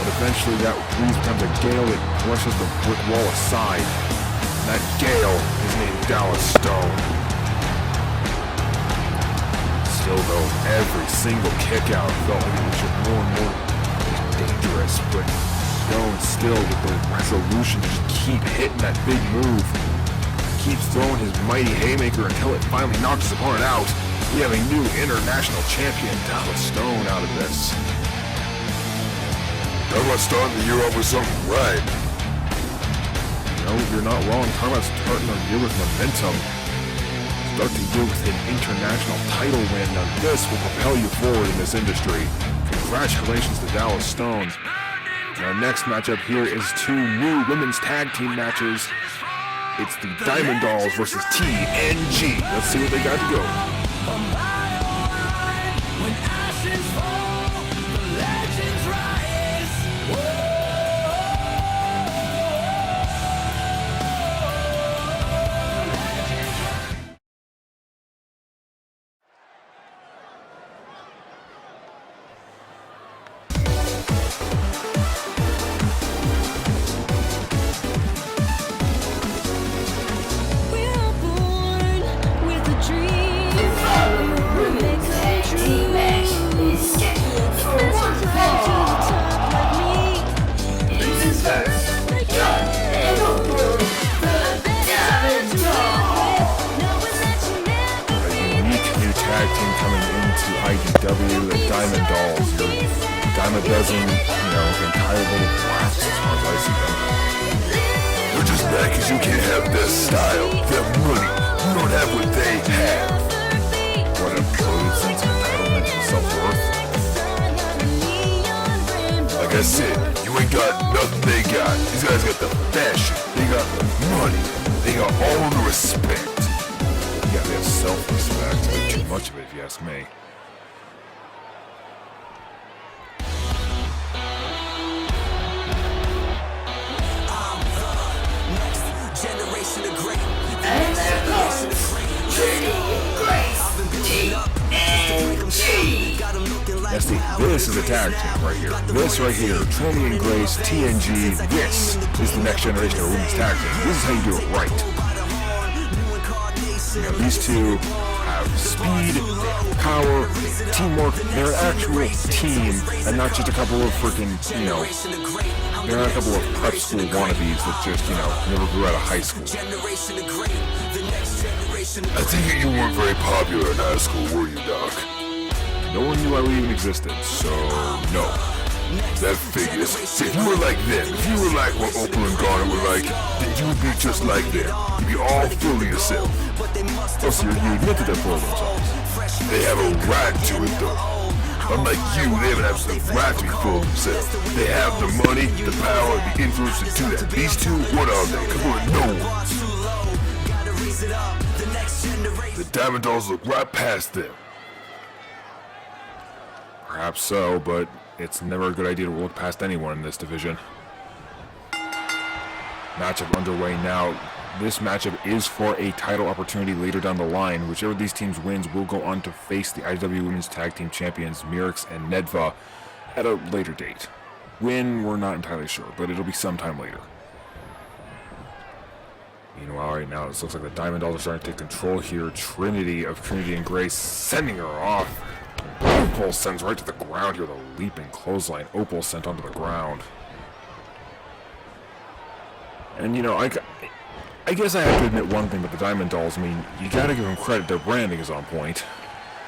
But eventually that breeze becomes a gale that brushes the brick wall aside. And that gale is named Dallas Stone. Still though, every single kick out felt like it was just more and more dangerous, but Stone still with the resolution to just keep hitting that big move. Keeps throwing his mighty haymaker until it finally knocks his opponent out. We have a new international champion, Dallas Stone, out of this. Talking about starting the year off with something right. No, you're not wrong. Talking about starting our year with momentum. Start the year with an international title win. Now this will propel you forward in this industry. Congratulations to Dallas Stone. And our next matchup here is two new women's tag team matches. It's the Diamond Dolls versus TNG. Let's see what they got to go. IDW, the Diamond Dolls, your dime a dozen, entire little blast as far as I see them. You're just mad because you can't have their style, their money. You don't have what they have. What a bloated sense of entitlement and self-worth. Like I said, you ain't got nothing they got. These guys got the fashion, they got the money, they got all the respect. Yeah, they have self-respect. Too much of it, if you ask me. And there comes Trinity Grace TNG. Now see, this is a tag team right here. This right here, Trinity and Grace, TNG, this is the next generation of women's tag team. This is how you do it right. These two have speed, power, teamwork. They're an actual team, and not just a couple of freaking, they're not a couple of prep school wannabes that just, never grew out of high school. I think you weren't very popular in high school, were you, Doc? No one knew I even existed, so no. That figures. See, if you were like them, if you were like what Opal and Garner were like, then you would be just like them. You'd be all full of yourself. Oh, so you admit that they're full of themselves. They have a right to it, though. Unlike you, they have an absolute right to be full of themselves. They have the money, the power, the influence to do that. These two, what are they? Come on, no one. The Diamond Dolls look right past them. Perhaps so, but it's never a good idea to look past anyone in this division. Matchup underway now. This matchup is for a title opportunity later down the line. Whichever of these teams wins will go on to face the IDW Women's Tag Team Champions Mirix and Nedva at a later date. When, we're not entirely sure, but it'll be sometime later. Meanwhile, right now, it looks like the Diamond Dolls are starting to take control here. Trinity and Grace sending her off. Opal sends right to the ground here with a leaping clothesline. Opal sent onto the ground. And, I guess I have to admit one thing about the Diamond Dolls. I mean, you gotta give them credit. Their branding is on point.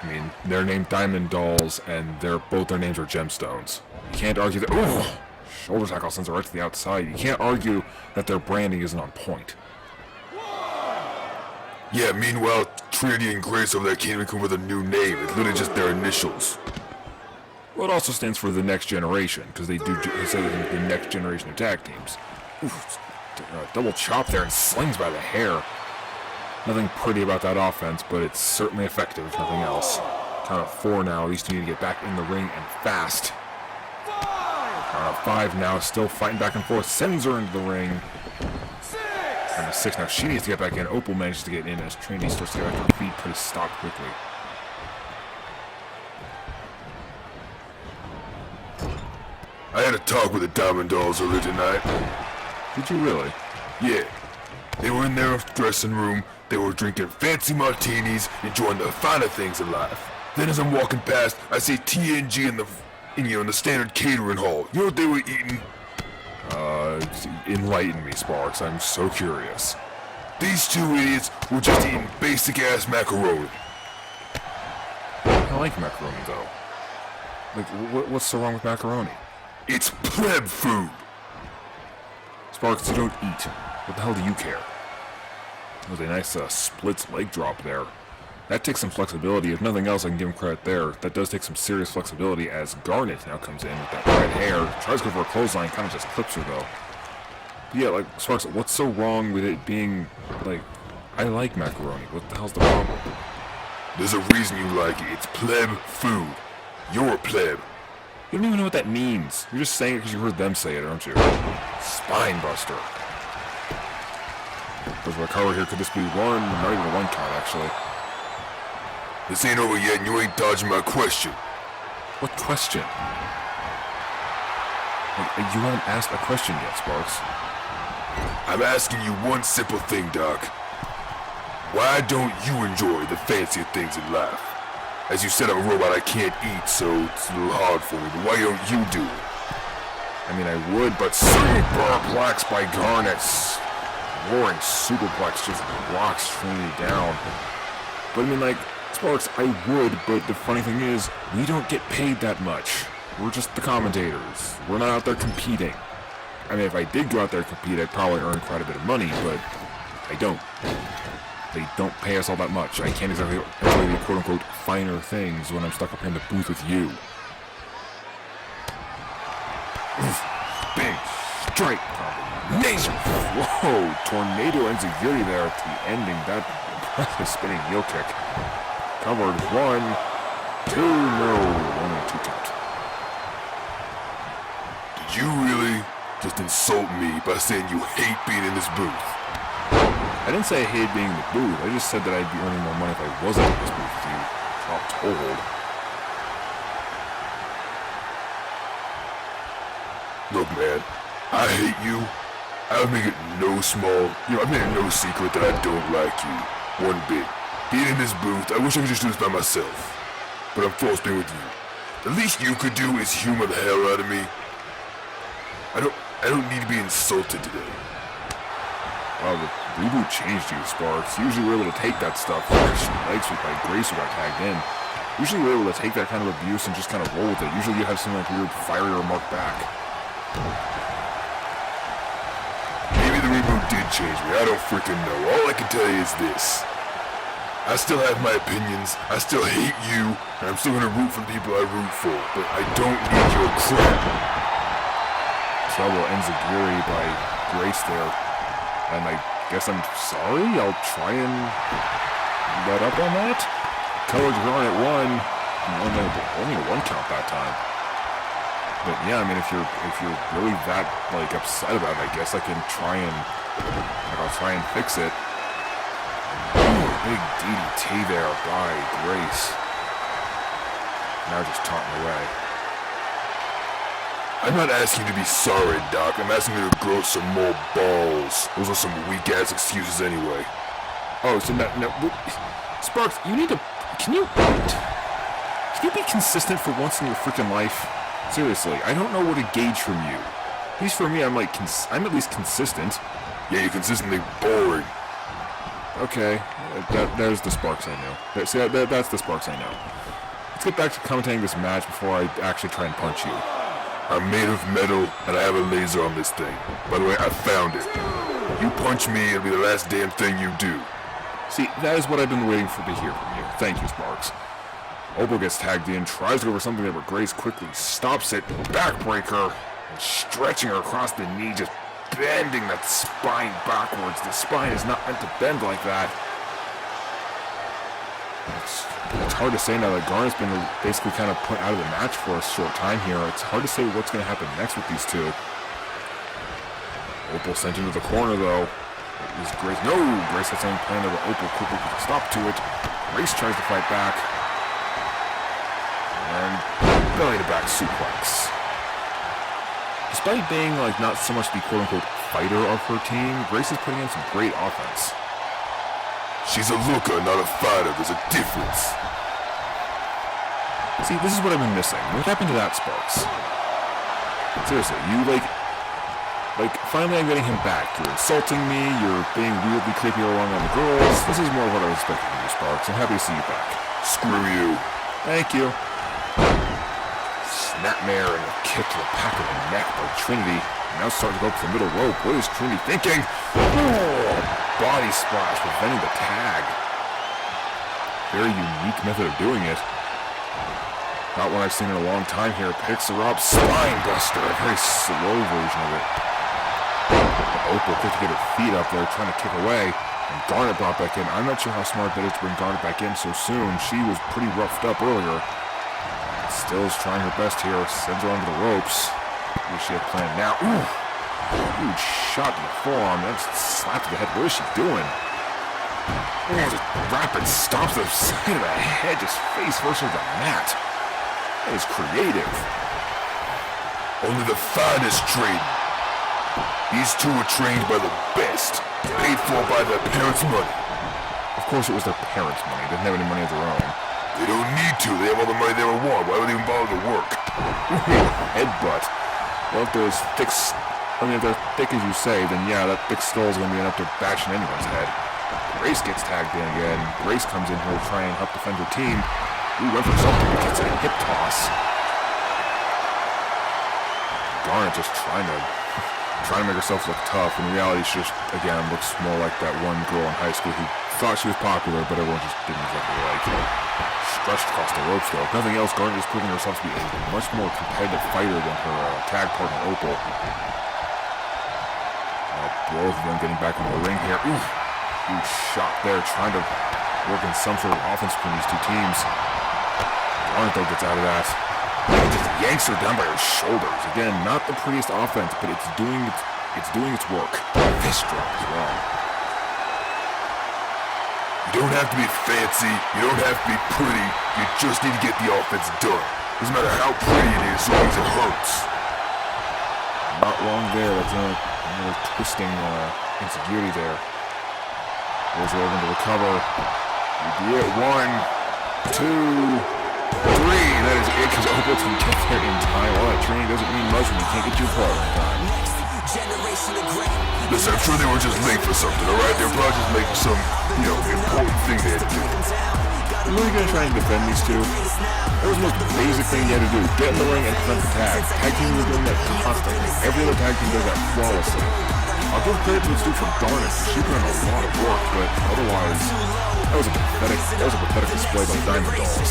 I mean, they're named Diamond Dolls, and both their names are gemstones. You can't argue that. Ooh! Shoulder tackle sends it right to the outside. You can't argue that their branding isn't on point. Yeah, meanwhile, Trinity and Grace over there can't even come with a new name. It's literally just their initials. Well, it also stands for the next generation, because they say the next generation of tag teams. Oof, double chop there and slings by the hair. Nothing pretty about that offense, but it's certainly effective, if nothing else. Count of 4 now. These two need to get back in the ring and fast. Count of 5 now, still fighting back and forth. Sends her into the ring. And a 6 now. She needs to get back in. Opal manages to get in as Trinity starts to get back to her feet. Put a stop quickly. I had a talk with the Diamond Dolls earlier tonight. Did you really? Yeah. They were in their dressing room. They were drinking fancy martinis, enjoying the finer things in life. Then as I'm walking past, I see TNG in the standard catering hall. You know what they were eating? Enlighten me, Sparks. I'm so curious. These two idiots were just eating basic-ass macaroni. I like macaroni, though. Like, what's so wrong with macaroni? It's pleb food. Sparks, you don't eat. What the hell do you care? That was a nice splits leg drop there. That takes some flexibility. If nothing else, I can give him credit there. That does take some serious flexibility as Garnet now comes in with that red hair. Tries to go for a clothesline, kind of just clips her though. But yeah, like, Sparks, what's so wrong with it being, like, I like macaroni. What the hell's the problem? There's a reason you like it. It's pleb food. You're a pleb. You don't even know what that means. You're just saying it because you heard them say it, aren't you? Spine buster. There's a recovery here. Could this be one? Not even a 1 count, actually. This ain't over yet and you ain't dodging my question. What question? Like, you haven't asked a question yet, Sparks. I'm asking you one simple thing, Doc. Why don't you enjoy the fancier things in life? As you said, I'm a robot I can't eat, so it's a little hard for me, but why don't you do it? I mean, I would, but superplex by Garnet's roaring superplex just rocks Trinity down. But I mean, like, Sparks, I would, but the funny thing is, we don't get paid that much. We're just the commentators. We're not out there competing. I mean, if I did go out there and compete, I'd probably earn quite a bit of money, but I don't. They don't pay us all that much. I can't exactly enjoy the quote-unquote finer things when I'm stuck up here in the booth with you. Big strike combination. Whoa, tornado enziguri there at the ending. That impressive spinning heel kick. Covered 1, 2, no, only 2 count. Did you really just insult me by saying you hate being in this booth? I didn't say I hated being in the booth. I just said that I'd be earning more money if I wasn't in this booth with you. All told. Look, man, I hate you. I would make it no small, I made it no secret that I don't like you. One bit. Being in this booth, I wish I could just do this by myself. But I'm forced being with you. The least you could do is humor the hell out of me. I don't need to be insulted today. Wow, the reboot changed you, Sparks. Usually we're able to take that stuff. Leg sweep by Grace who got tagged in. Usually we're able to take that kind of abuse and just kind of roll with it. Usually you have some like weird fiery remark back. Maybe the reboot did change me. I don't freaking know. All I can tell you is this. I still have my opinions, I still hate you, and I'm still gonna root for the people I root for, but I don't need your crap. Trouble enziguri by Grace there. And I guess I'm sorry, I'll try and let up on that. Colored Garnet 1, only a 1 count that time. But yeah, I mean, if you're really that like upset about it, I guess I can try and I'll try and fix it. Big DDT there by Grace. Now just taunting away. I'm not asking you to be sorry, Doc. I'm asking you to grow some more balls. Those are some weak-ass excuses anyway. Oh, so no, Sparks, you need to... Can you be consistent for once in your freaking life? Seriously, I don't know what to gauge from you. At least for me, I'm at least consistent. Yeah, you're consistently boring. Okay, there's the Sparks I know. See, that's the Sparks I know. Let's get back to commentating this match before I actually try and punch you. I'm made of metal, and I have a laser on this thing. By the way, I found it. You punch me, it'll be the last damn thing you do. See, that is what I've been waiting for to hear from you. Thank you, Sparks. Opal gets tagged in, tries to go for something there, but Grace quickly stops it, backbreaker, and stretching her across the knee, just bending that spine backwards. The spine is not meant to bend like that. It's hard to say now that Garnet's been basically kind of put out of the match for a short time here. It's hard to say what's going to happen next with these two. Opal sent into the corner, though. Is Grace? No! Grace has something planned over Opal. Quickly puts a stop to it. Grace tries to fight back. And belly to back suplex. Despite being like not so much the quote-unquote fighter of her team, Grace is putting in some great offense. She's a looker, not a fighter. There's a difference. See, this is what I've been missing. What happened to that, Sparks? Seriously, you like, finally I'm getting him back. You're insulting me, you're being weirdly creepy along on the girls. This is more of what I was expecting from you, Sparks. I'm happy to see you back. Screw you. Thank you. Snapmare and a kick to the back of the neck by Trinity. Now starting to go up to the middle rope. What is Trinity thinking? Oh, body splash, preventing the tag. Very unique method of doing it. Not one I've seen in a long time here. Picks her up. Spine buster. A very slow version of it. Opal quick to get her feet up there, trying to kick away. And Garnet brought back in. I'm not sure how smart that is to bring Garnet back in so soon. She was pretty roughed up earlier. Still is trying her best here. Sends her onto the ropes. What does she have planned now? Ooh! Huge shot to the forearm. That's a slap to the head. What is she doing? Oh, just rapid stomps to the side of the head. Just face first on the mat. That is creative. Only the finest train. These two were trained by the best, paid for by their parents' money. Of course it was their parents' money. They didn't have any money of their own. They don't need to. They have all the money they ever want. Why would they even bother to work? Headbutt. Well, if they're as thick, if they're thick as you say, then yeah, that thick skull is going to be enough to bash in anyone's head. Grace gets tagged in again. Grace comes in here to try and help defend her team. Ooh, went for something, but gets a hip toss. Garnet just trying to make herself look tough. In reality, she just, again, looks more like that one girl in high school who thought she was popular, but everyone just didn't exactly like her. Stretched across the ropes, though. If nothing else, Garnet is proving herself to be a much more competitive fighter than her tag partner, Opal. Both of them getting back into the ring here. Ooh, huge shot there, trying to work in some sort of offense between these two teams. Garnet, though, gets out of that. He just yanks her down by her shoulders. Again, not the prettiest offense, but it's doing its work. Fist drop as well. You don't have to be fancy. You don't have to be pretty. You just need to get the offense done. Doesn't matter how pretty it is, as long as it hurts. Not long there. That's another twisting insecurity there. Goes over to the cover. You get it. 1, 2, 3. That is it, because Opal can get there in time. All that training doesn't mean much when you can't get your part in time. Listen, I'm sure they were just late for something, alright? They were probably just making some, important thing they had to do. You're really going to try and defend these two? That was the most basic thing you had to do. Get in the ring and prevent the tag. Tag team was doing that constantly. Every other tag team does that flawlessly. I'll give credit to this dude for Garnet. She put in a lot of work, but otherwise, that was a pathetic display by Diamond Dolls.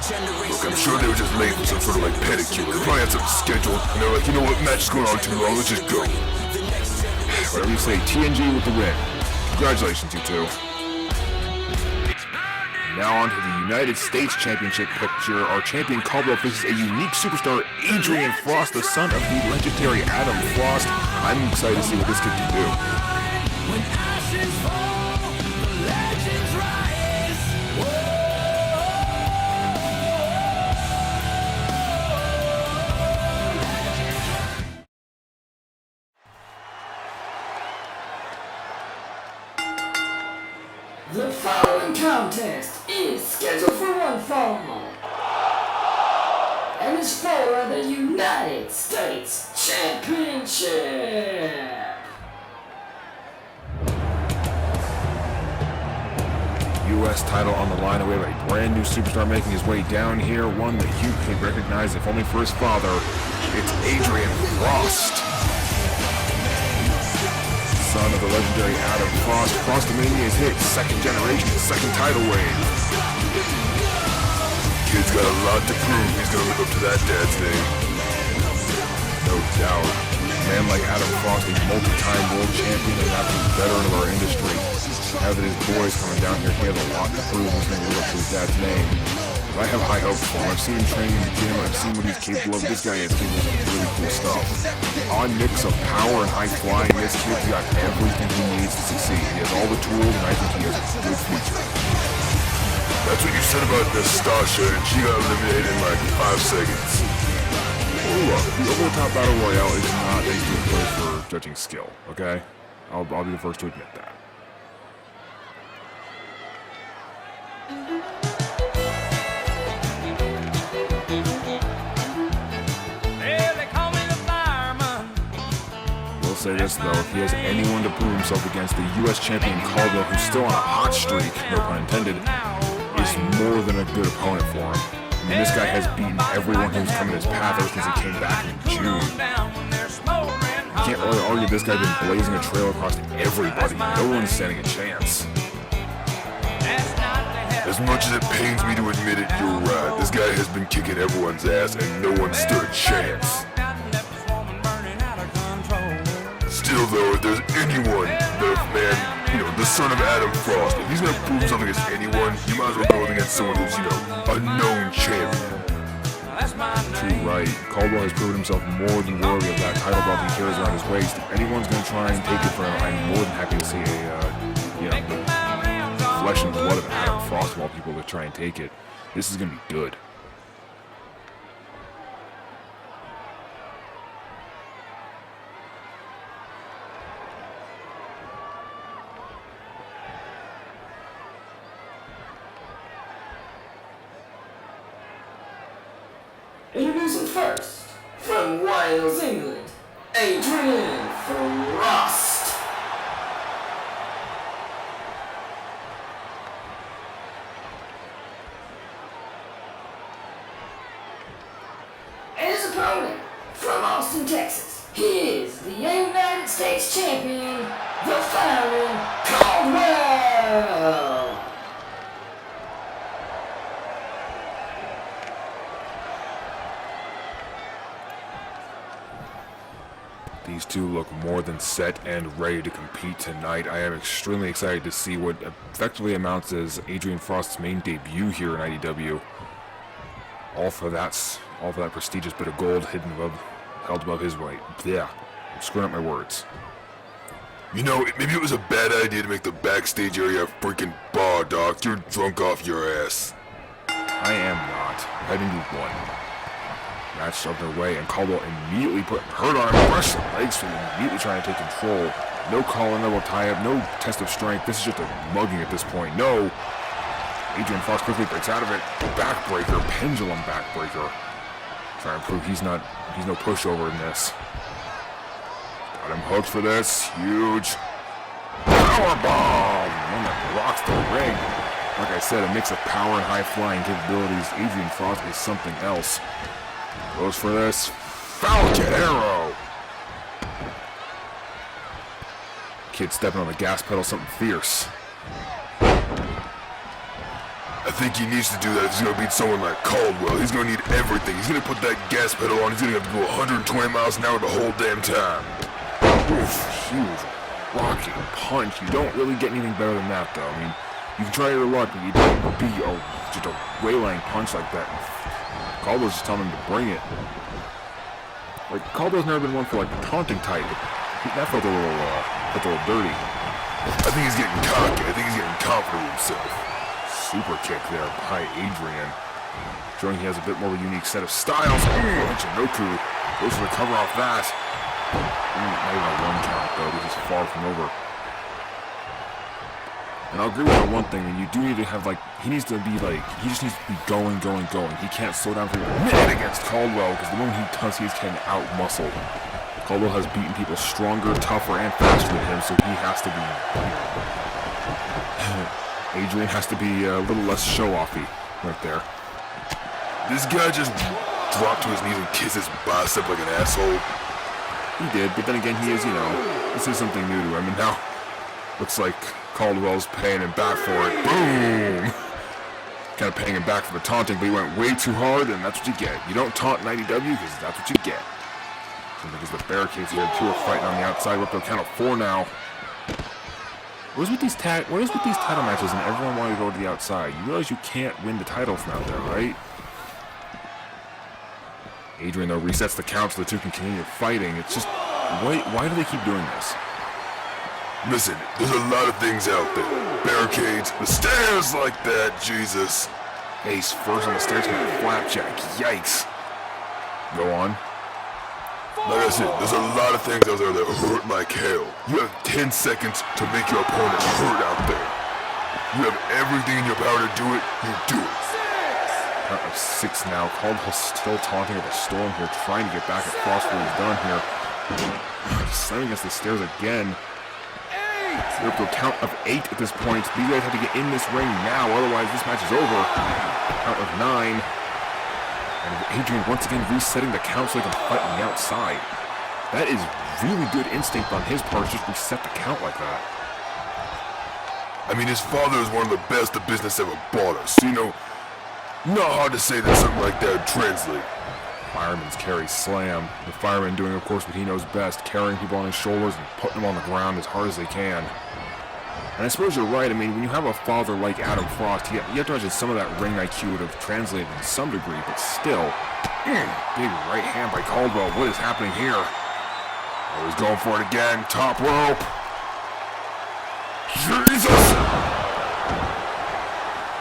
Look, I'm sure they were just late for some sort of pedicure. They probably had something scheduled, and they were like, you know what, match is going on too long, let's just go. Whatever you say, TNG with the win. Congratulations, you two. Now on to the United States Championship picture. Our champion Caldwell faces a unique superstar, Adrian Frost, the son of the legendary Adam Frost. I'm excited to see what this kid can do. When ashes fall, the legends rise. The following contest is scheduled for one fall and is for the United States Championship. U.S. title on the line. We have a brand new superstar making his way down here. One that you can recognize, if only for his father. It's Adrian Frost, son of the legendary Adam Frost. Frostomania is hit second generation, second title wave. Kid's got a lot to prove. He's gonna live up to that dad's name. No doubt. A man like Adam Frost, a multi-time world champion and an absolute veteran of our industry. Now that his boy's coming down here, he has a lot to prove. He's going to live up to his dad's name. But I have high hopes for him. I've seen him training in the gym. I've seen what he's capable of. This guy is capable of really cool stuff. Odd mix of power and high flying. This kid's got everything he needs to succeed. He has all the tools, and I think he has a good future. That's what you said about Nastasha, and she got eliminated in like 5 seconds. Oh, look, the over-the-top battle royale is not a good place for judging skill, okay? I'll be the first to admit that. We'll say this though, if he has anyone to prove himself against, the U.S. champion Caldwell, who's still on a hot streak, no pun intended, is more than a good opponent for him. I mean, this guy has beaten everyone who's come in his path ever since he came back in June. You can't really argue this guy's been blazing a trail across everybody. No one's standing a chance. As much as it pains me to admit it, you're right. This guy has been kicking everyone's ass and no one stood a chance. Still though, if there's anyone, the son of Adam Frost, if he's gonna prove himself against anyone, you might as well go against someone who's, a known champion. Too right. Caldwell has proven himself more than worthy of that title belt he carries around his waist. If anyone's gonna try and take it from him, I'm more than happy to see the flesh and blood of Adam Frost of all people to try and take it. This is gonna be good. Introducing first, from Wales, England, Adrian Frost. And his opponent, from Austin, Texas, he is the United States champion, the founding Caldwell. These two look more than set and ready to compete tonight. I am extremely excited to see what effectively amounts as Adrian Frost's main debut here in IDW. All for that prestigious bit of gold held above his weight. Yeah, I'm screwing up my words. Maybe it was a bad idea to make the backstage area a freaking bar, Doc. You're drunk off your ass. I am not. Heading to one. Match underway, and Caldwell immediately put hurt on him, brushed the legs from him, immediately trying to take control. No collar, no tie-up, no test of strength. This is just a mugging at this point. No. Adrian Frost quickly breaks out of it. Backbreaker, pendulum backbreaker. Trying to prove he's no pushover in this. Got him hooked for this. Huge powerbomb. One that rocks the ring. Like I said, a mix of power and high flying capabilities. Adrian Frost is something else. Goes for this Falcon Arrow. Kid stepping on the gas pedal, something fierce. I think he needs to do that if he's going to beat someone like Caldwell. He's going to need everything. He's going to put that gas pedal on. He's going to have to go 120 miles an hour the whole damn time. Oof, huge rocking punch. You don't really get anything better than that, though. I mean, you can try your luck, but you don't beat just a waylaying punch like that. Caldwell's just telling him to bring it. Like, Caldwell's never been one for, the taunting type. That felt a little dirty. I think he's getting cocky. I think he's getting confident with himself. Super kick there by Adrian. Showing he has a bit more of a unique set of styles. Michinoku goes for the cover off that. Not even a one count, though. This is far from over. And I'll agree with that one thing, and you do need to have, he just needs to be going. He can't slow down for a minute against Caldwell, because the moment he does, he's getting out-muscled. Caldwell has beaten people stronger, tougher, and faster than him, so he has to be... Adrian has to be a little less show-offy right there. This guy just dropped to his knees and kissed his bicep like an asshole. He did, but then again, he is, this is something new to him, and now looks like Caldwell's paying him back for it. Boom! Kind of paying him back for the taunting, but he went way too hard, and that's what you get. You don't taunt in IDW, because that's what you get. Because the barricades here, two are fighting on the outside. We're up to a count of 4 now. What is with these title matches and everyone wanting to go to the outside? You realize you can't win the title from out there, right? Adrian, though, resets the count so the two can continue fighting. It's just, why do they keep doing this? Listen, there's a lot of things out there. Barricades, the stairs like that, Jesus. Ace first on the stairs from that flapjack. Yikes. Go on. Like I said, there's a lot of things out there that hurt like hell. You have 10 seconds to make your opponent hurt out there. You have everything in your power to do it, you do it. Count of 6 now. Caldwell's still taunting with a storm here, trying to get back at Frost for what he's done here. Slamming against the stairs again. We're up to a count of 8 at this point. These guys have to get in this ring now, otherwise this match is over. Count of 9. And Adrian once again resetting the count so he can fight on the outside. That is really good instinct on his part, just reset the count like that. I mean, his father is one of the best the business ever bought us. So, not hard to say that something like that would translate. Fireman's carry slam. The fireman doing, of course, what he knows best, carrying people on his shoulders and putting them on the ground as hard as they can. And I suppose you're right. I mean, when you have a father like Adam Frost, you have to imagine some of that ring IQ would have translated in some degree, but still. Big right hand by Caldwell. What is happening here? Oh, he's going for it again. Top rope. Jesus!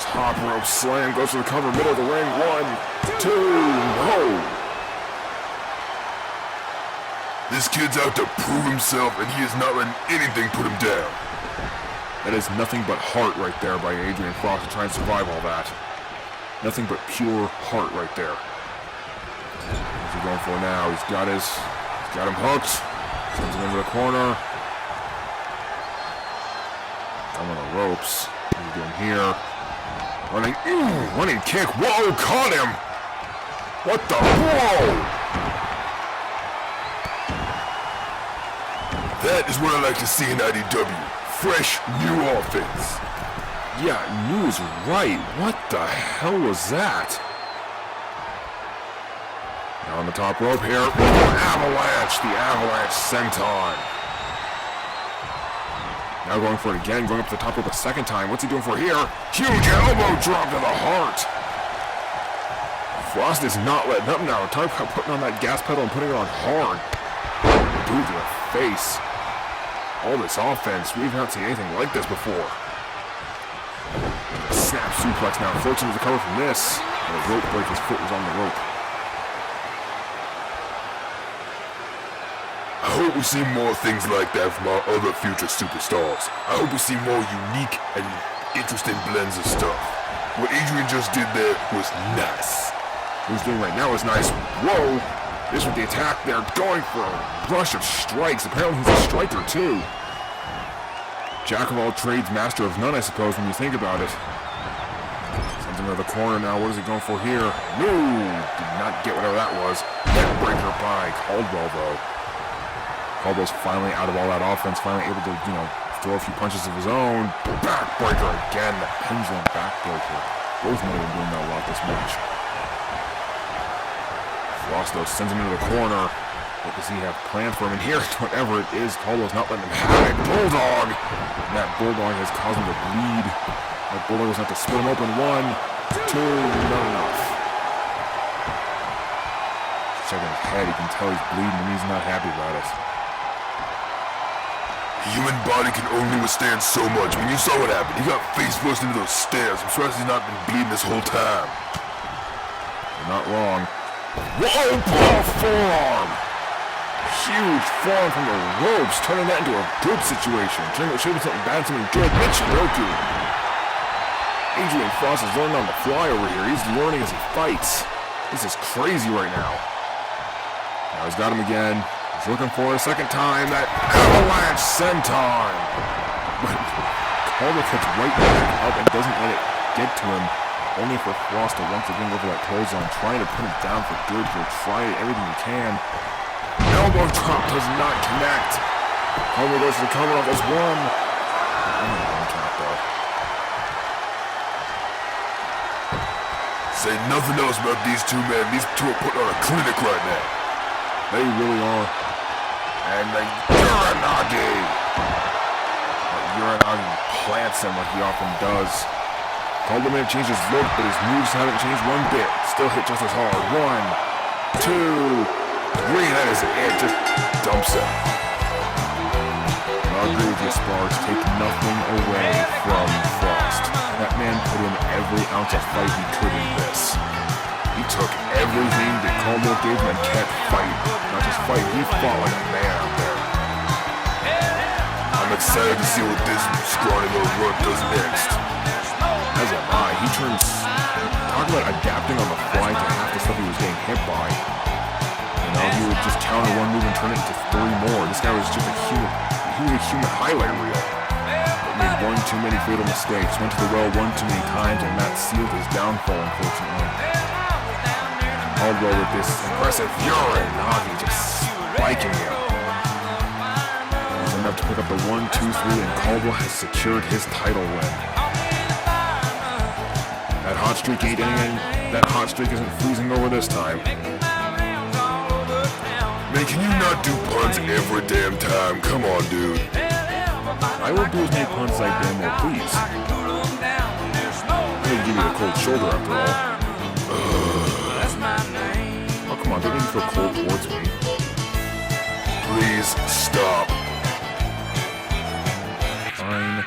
Top rope slam, goes for the cover, middle of the ring. 1, 2, no! This kid's out to prove himself, and he is not letting anything put him down. That is nothing but heart right there by Adrian Frost to try and survive all that. Nothing but pure heart right there. What's he going for now? He's got him hooked. Sends him into the corner. I'm on the ropes. What are you doing here? Running kick. Whoa, caught him. What the? Whoa! That is what I like to see in IDW. Fresh, new offense. Yeah, new is right. What the hell was that? Now on the top rope here. Avalanche, the Avalanche senton. Now going for it again, going up to the top rope a second time. What's he doing for here? Huge elbow drop to the heart. Frost is not letting up now. Time about putting on that gas pedal and putting it on hard. Boot to the face. All this offense, we've not seen anything like this before. Snap suplex now, floats into the cover from this. And a rope break, his foot was on the rope. I hope we see more things like that from our other future superstars. I hope we see more unique and interesting blends of stuff. What Adrian just did there was nice. What he's doing right now is nice. Whoa! This with the attack there, going for a rush of strikes. Apparently he's a striker too. Jack of all trades, master of none, I suppose, when you think about it. Sends him to the corner now. What is he going for here? No! Did not get whatever that was. Neckbreaker by Caldwell, though. Caldwell's finally out of all that offense, finally able to, throw a few punches of his own. Backbreaker again, the pendulum backbreaker. Both men have been doing that a lot this match. Frost, though, sends him into the corner. What does he have planned for him? And here's whatever it is, Caldwell's not letting him have it. Bulldog! And that Bulldog has caused him to bleed. That Bulldog was going to have to split him open. 1, 2, not enough. Checking his head, you can tell he's bleeding and he's not happy about it. The human body can only withstand so much. I mean, you saw what happened. He got face first into those stairs. I'm surprised he's not been bleeding this whole time. You're not wrong. Whoa, ball forearm! Huge forearm from the ropes, turning that into a good situation. Turning what should be something bad, something good. Michinoku. Adrian Frost is learning on the fly over here. He's learning as he fights. This is crazy right now. Now he's got him again. He's looking for it a second time. That avalanche senton. But Caldwell gets right back up and doesn't let it get to him. Only for Frost to once again go for that clothesline, trying to put him down for good here. Try everything he can. Elbow drop does not connect. Caldwell goes to the cover off as one. Only one count though. Say nothing else about these two men. These two are putting on a clinic right now. They really are. And the Uranagi. Uranagi plants him like he often does. Caldwell may have changed his look, but his moves haven't changed one bit. Still hit just as hard. 1, 2, 3. That is it. Just dumps him. I'll agree with you, Sparks. Take nothing away from Frost. That man put in every ounce of fight he could in this. He took everything that Caldwell gave him and kept fighting. Not just fight, he fought like a man out there. I'm excited to see what this scrawny little runt does next. As am I. He turns... Talk about adapting on the fly to half the stuff he was getting hit by. You know, he would just counter one move and turn it into 3 more. This guy was just a human highlight reel. But made one too many fatal mistakes, went to the well one too many times, and that sealed his downfall, unfortunately. Caldwell with this impressive Uranagi just spiking him. That was enough to pick up the 1, 2, 3, and Caldwell has secured his title win. That hot streak ain't ending. That hot streak isn't freezing over this time. Man, can you not do puns every damn time? Come on, dude. I won't do as many puns as I damn well please. I'm gonna give you the cold shoulder after all. Oh, come on, don't make me feel cold towards me. Please stop. Fine.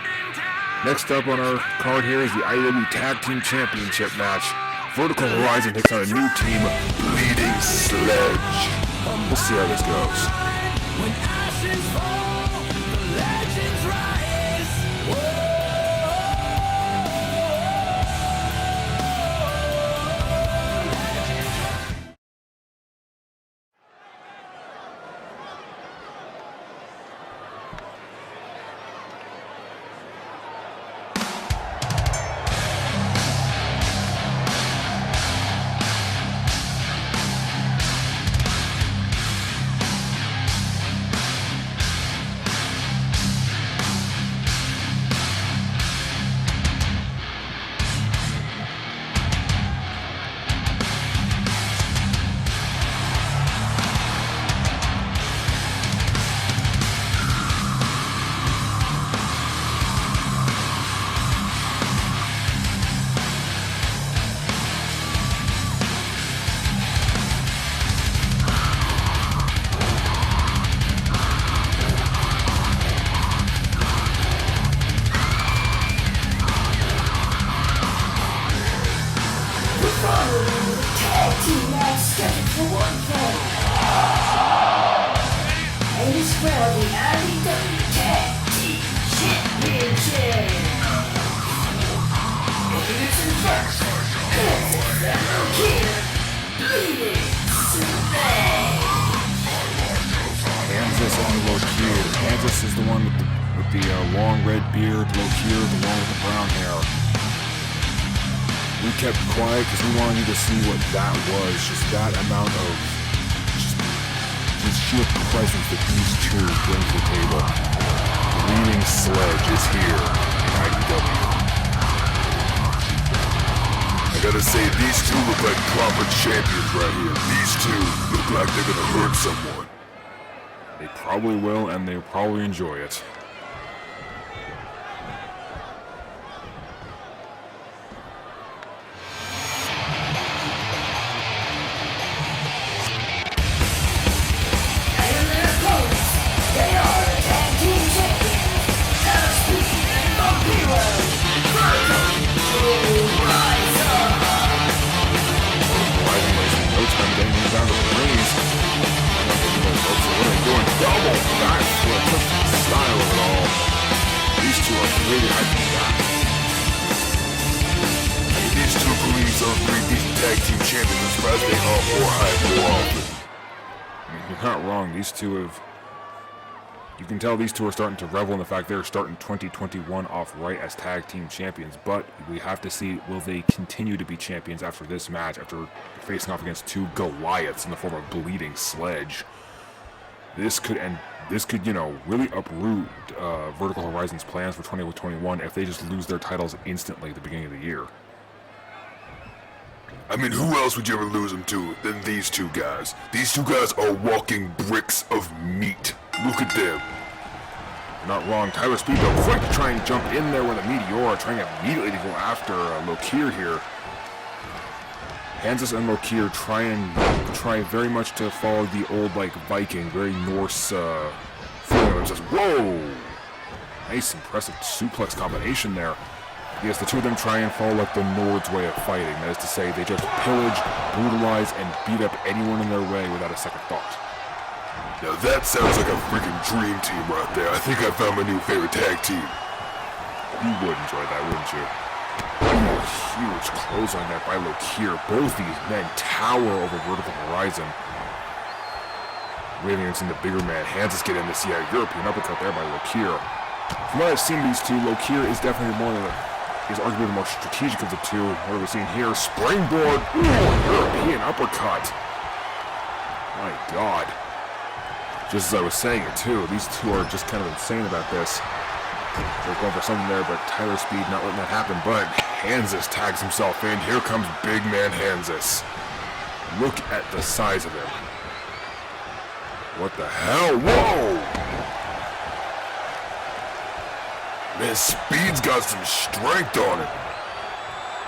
Next up on our card here is the IDW Tag Team Championship match. Vertical Horizon takes on a new team, Bleeding Sledge. We'll see how this goes. When ashes fall, the legends rise. Whoa. Tag team match scheduled for one fall. And it's for the IDW Tag Team Championship. And it's in first. It's a fellow kid. Bleeding Sledge. Kansas on Lokier. Kansas is the one with the long red beard. Lokier, the one with the brown hair. We kept quiet because we wanted you to see what that was. Just that amount of just sheer presence that these two bring to the table. Bleeding Sledge is here in IDW. I gotta say, these two look like proper champions right here. These two look like they're gonna hurt someone. They probably will, and they'll probably enjoy it. You're not wrong. These two have... You can tell these two are starting to revel in the fact they're starting 2021 off right as tag team champions, but we have to see, will they continue to be champions after this match, after facing off against two Goliaths in the form of Bleeding Sledge. This could, you know, really uproot Vertical Horizon's plans for 2021 if they just lose their titles instantly at the beginning of the year. I mean, who else would you ever lose them to than these two guys? These two guys are walking bricks of meat. Look at them. Not wrong. Tyler Speed, though, quick to try and jump in there with a Meteor, trying immediately to go after Lokier here. Kansas and Lokier try very much to follow the old, like, Viking, very Norse feeling of themselves. Whoa! Nice, impressive suplex combination there. Yes, the two of them try and follow like the Nords way of fighting. That is to say, they just pillage, brutalize, and beat up anyone in their way without a second thought. Now that sounds like a freaking dream team right there. I think I found my new favorite tag team. You would enjoy that, wouldn't you? Oh, huge clothesline there by Lokier. Both these men tower over vertical horizon. We haven't even seen the bigger man. Hansis get in to see a European uppercut there by Lokier. From what I've seen of these two, Lokier is definitely is arguably the more strategic of the two. What are we seeing here? Springboard. Ooh, European uppercut. My God. Just as I was saying it too, these two are just kind of insane about this. They're going for something there, but Tyler Speed not letting that happen. But Hansis tags himself in. Here comes big man Hansis. Look at the size of him. What the hell? Whoa! Man, Speed's got some strength on him.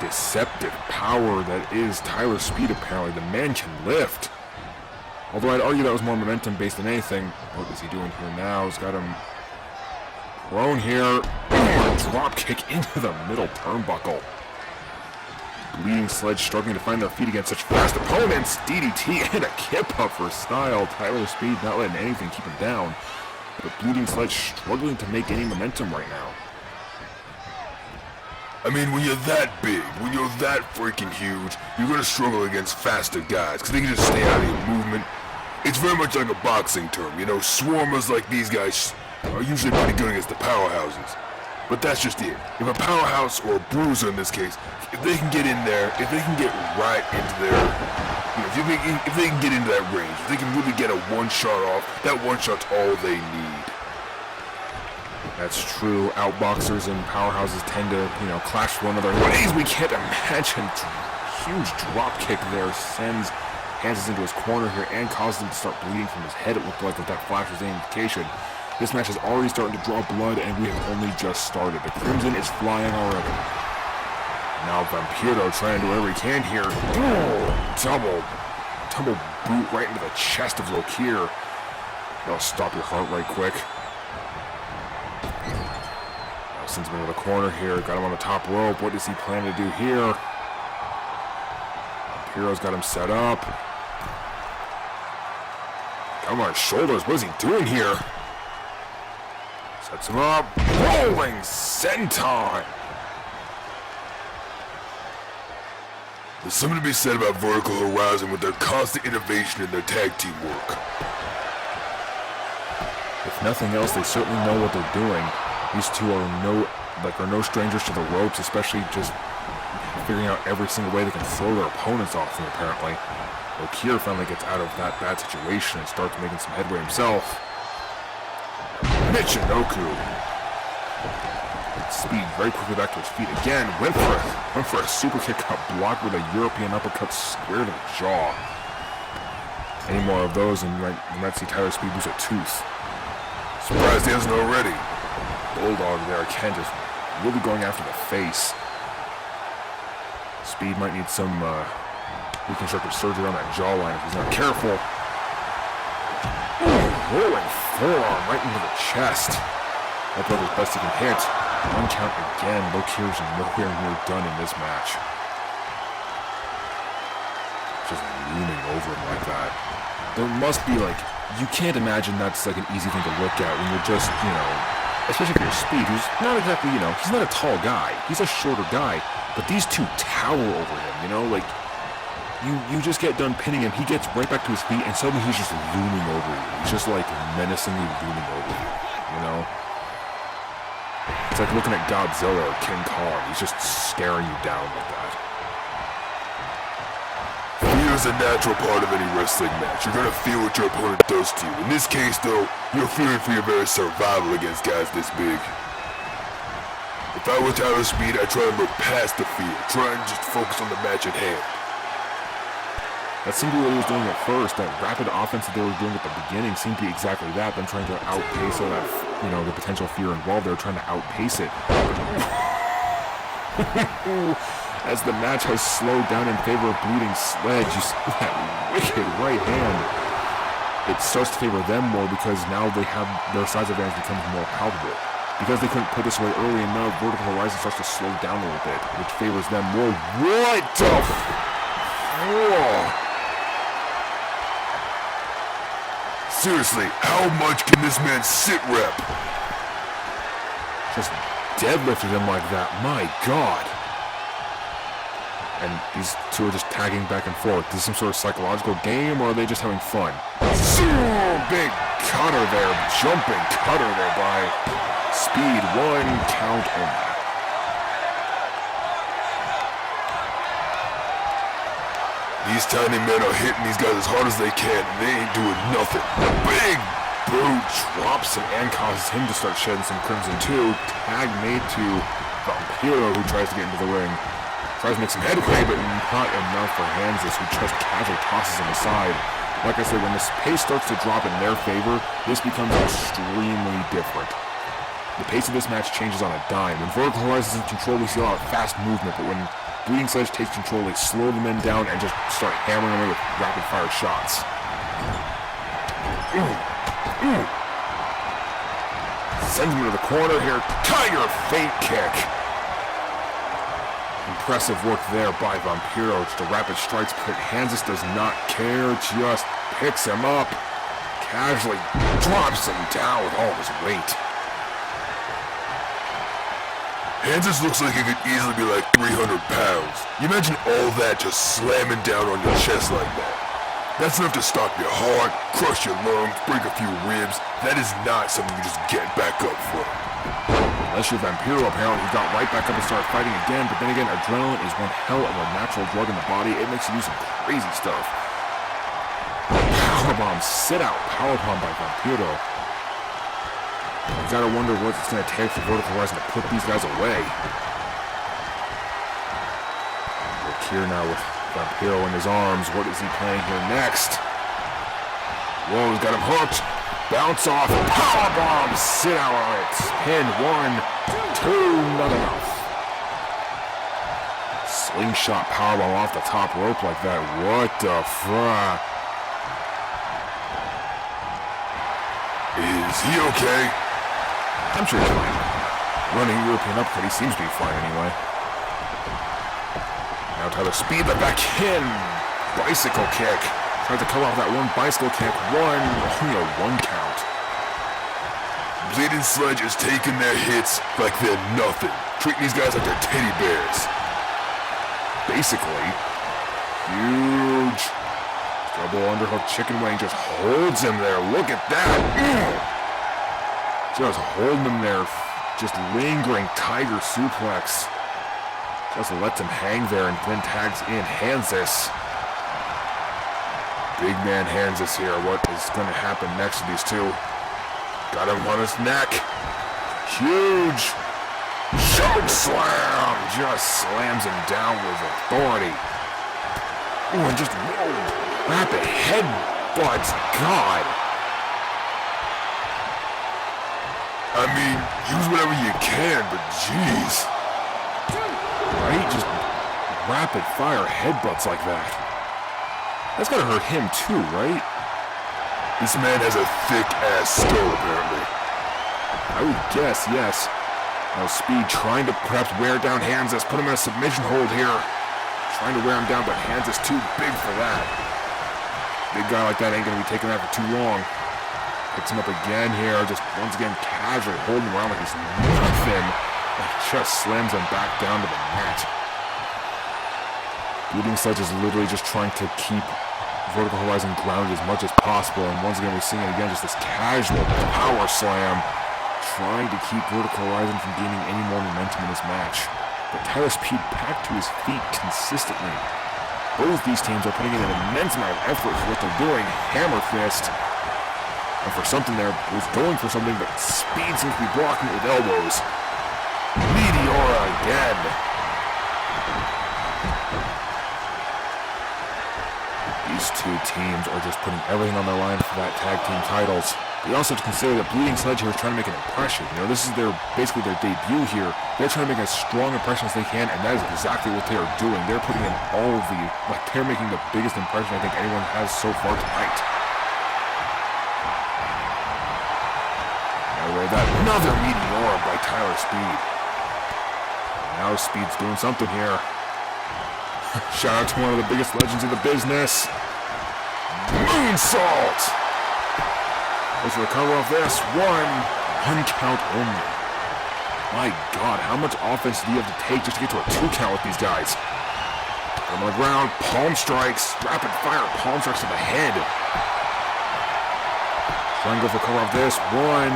Deceptive power that is Tyler Speed, apparently. The man can lift. Although I'd argue that was more momentum based than anything. What is he doing here now? He's got him prone here. Drop kick into the middle turnbuckle. Bleeding Sledge struggling to find their feet against such fast opponents. DDT and a kip up for style. Tyler Speed not letting anything keep him down. But Bleeding Sledge struggling to make any momentum right now. I mean, when you're that big, when you're that freaking huge, you're going to struggle against faster guys, because they can just stay out of your movement. It's very much like a boxing term, you know, swarmers like these guys are usually pretty good against the powerhouses. But that's just it. If a powerhouse, or a bruiser in this case, if they can get in there, if they can get right into their, you know, if they can get into that range, if they can really get a one-shot off, that one-shot's all they need. That's true. Outboxers and powerhouses tend to, you know, clash with one another in ways we can't imagine. Huge drop kick there sends Hansis into his corner here and causes him to start bleeding from his head. It looked like with that flash was the indication. This match is already starting to draw blood, and we have only just started. The Crimson is flying already. Now Vampiro trying to do whatever he can here. Double boot right into the chest of Lokier. That'll stop your heart right quick. Sends him into the corner here. Got him on the top rope. What does he plan to do here? Vampiro's got him set up. Come on, shoulders. What is he doing here? Sets him up. Rolling senton. There's something to be said about Vertical Horizon with their constant innovation in their tag team work. If nothing else, they certainly know what they're doing. These two are no strangers to the ropes, especially just figuring out every single way they can throw their opponents off them, apparently. Lokier finally gets out of that bad situation and starts making some headway himself. Michinoku. Speed very quickly back to his feet again. Went for a super kick, got blocked with a European uppercut square to the jaw. Any more of those and you might see Tyler Speed lose a tooth. Surprised he hasn't already. Bulldog there, Ken just really going after the face. Speed might need some reconstructive surgery on that jawline if he's not careful. Rolling forearm right into the chest. That brother's best he can hit. One count again. Lokier's nowhere near done in this match. Just looming over him like that. There must be you can't imagine that's like an easy thing to look at when you're just, especially if you're Speed, who's not exactly, he's not a tall guy. He's a shorter guy. But these two tower over him, You just get done pinning him, he gets right back to his feet, and suddenly he's just looming over you. He's just menacingly looming over you, It's like looking at Godzilla or King Kong. He's just staring you down like that. Fear is a natural part of any wrestling match. You're gonna feel what your opponent does to you. In this case, though, you're fearing for your very survival against guys this big. If I were Tyler Speed, I'd try and look past the fear. Try and just focus on the match at hand. That seemed to be what he was doing at first. That rapid offense that they were doing at the beginning seemed to be exactly that. Them trying to outpace all that, the potential fear involved. They were trying to outpace it. As the match has slowed down in favor of Bleeding Sledge, you see that wicked right hand. It starts to favor them more because now they have their size advantage becomes more palpable. Because they couldn't put this away early enough, Vertical Horizon starts to slow down a little bit, which favors them more. What the Whoa. Seriously, how much can this man sit rep? Just deadlifted him like that, my God. And these two are just tagging back and forth. Is this some sort of psychological game, or are they just having fun? Big cutter there, jumping cutter there by Speed. 1 count only. These tiny men are hitting these guys as hard as they can, and they ain't doing nothing. Big boot drops him and causes him to start shedding some crimson too. Tag made to Vampiro, who tries to get into the ring. Tries to make some headway, but not enough for Hansis, who just casually tosses him aside. Like I said, when this pace starts to drop in their favor, this becomes extremely different. The pace of this match changes on a dime. When Vertical Horizon is in control, we see a lot of fast movement, but when Bleeding Sledge takes control, they slow the men down and just start hammering away with rapid-fire shots. Sends him into the corner here. Tiger feint kick. Impressive work there by Vampiro. Just a rapid strikes, but Hansis does not care. Just picks him up. Casually drops him down with all of his weight. Hansis looks like he could easily be like 300 pounds. You imagine all that just slamming down on your chest like that. That's enough to stop your heart, crush your lungs, break a few ribs. That is not something you just get back up from. Unless you're Vampiro, apparently he got right back up and started fighting again, but then again, adrenaline is one hell of a natural drug in the body. It makes you do some crazy stuff. Powerbomb, sit out, powerbomb by Vampiro. You gotta wonder what it's gonna take for Vertical Horizon to put these guys away. Look here now with Vampiro in his arms. What is he playing here next? Whoa, he's got him hooked. Bounce off, powerbomb, sit out on it. Pin 1, 2, not enough. Slingshot powerbomb off the top rope like that. What the fuck? Is he okay? I'm sure he's fine. Running European uppercut, he seems to be fine anyway. Now Tyler Speed, the back in. Bicycle kick. Tries to cut off that one bicycle kick. Only a 1 count. Bleeding Sledge is taking their hits like they're nothing. Treating these guys like they're teddy bears. Basically, huge double underhook chicken wing just holds him there. Look at that. Just holding him there. Just lingering tiger suplex. Just lets him hang there and then tags in Hansis. Big man Hansis here. What is going to happen next to these two? Got him on his neck. Huge choke slam. Just slams him down with authority. Ooh, and just rapid headbutts. God. I mean, use whatever you can, but jeez. Right? Just rapid fire headbutts like that. That's gotta hurt him too, right? This man has a thick ass skull, apparently. I would guess, yes. Now Speed trying to perhaps wear down Hansis, put him in a submission hold here. Trying to wear him down, but Hansis too big for that. Big guy like that ain't gonna be taking that for too long. Picks him up again here, just once again casually holding him around like he's nothing. And just slams him back down to the mat. Bleeding Sledge is literally just trying to keep Vertical Horizon grounded as much as possible, and once again we're seeing it again, just this casual power slam, trying to keep Vertical Horizon from gaining any more momentum in this match. But Tyler Speed packed to his feet consistently. Both these teams are putting in an immense amount of effort for what they're doing. Hammer fist. And for something there, was going for something, but Speed seems to be blocking it with elbows. Meteora again. These These two teams are just putting everything on the line for that tag team titles. We also have to consider that Bleeding Sledge here is trying to make an impression. You know, this is basically their debut here. They're trying to make as strong impression as they can, and that is exactly what they are doing. They're putting in all of they're making the biggest impression I think anyone has so far tonight. Anyway, another meteor by Tyler Speed. Now Speed's doing something here. Shout out to one of the biggest legends in the business. Moonsault! Let's recover off this. One count only. My God, how much offense do you have to take just to get to a 2 count with these guys? I'm on the ground, palm strikes, rapid fire palm strikes to the head. Try and go for cover off this. 1,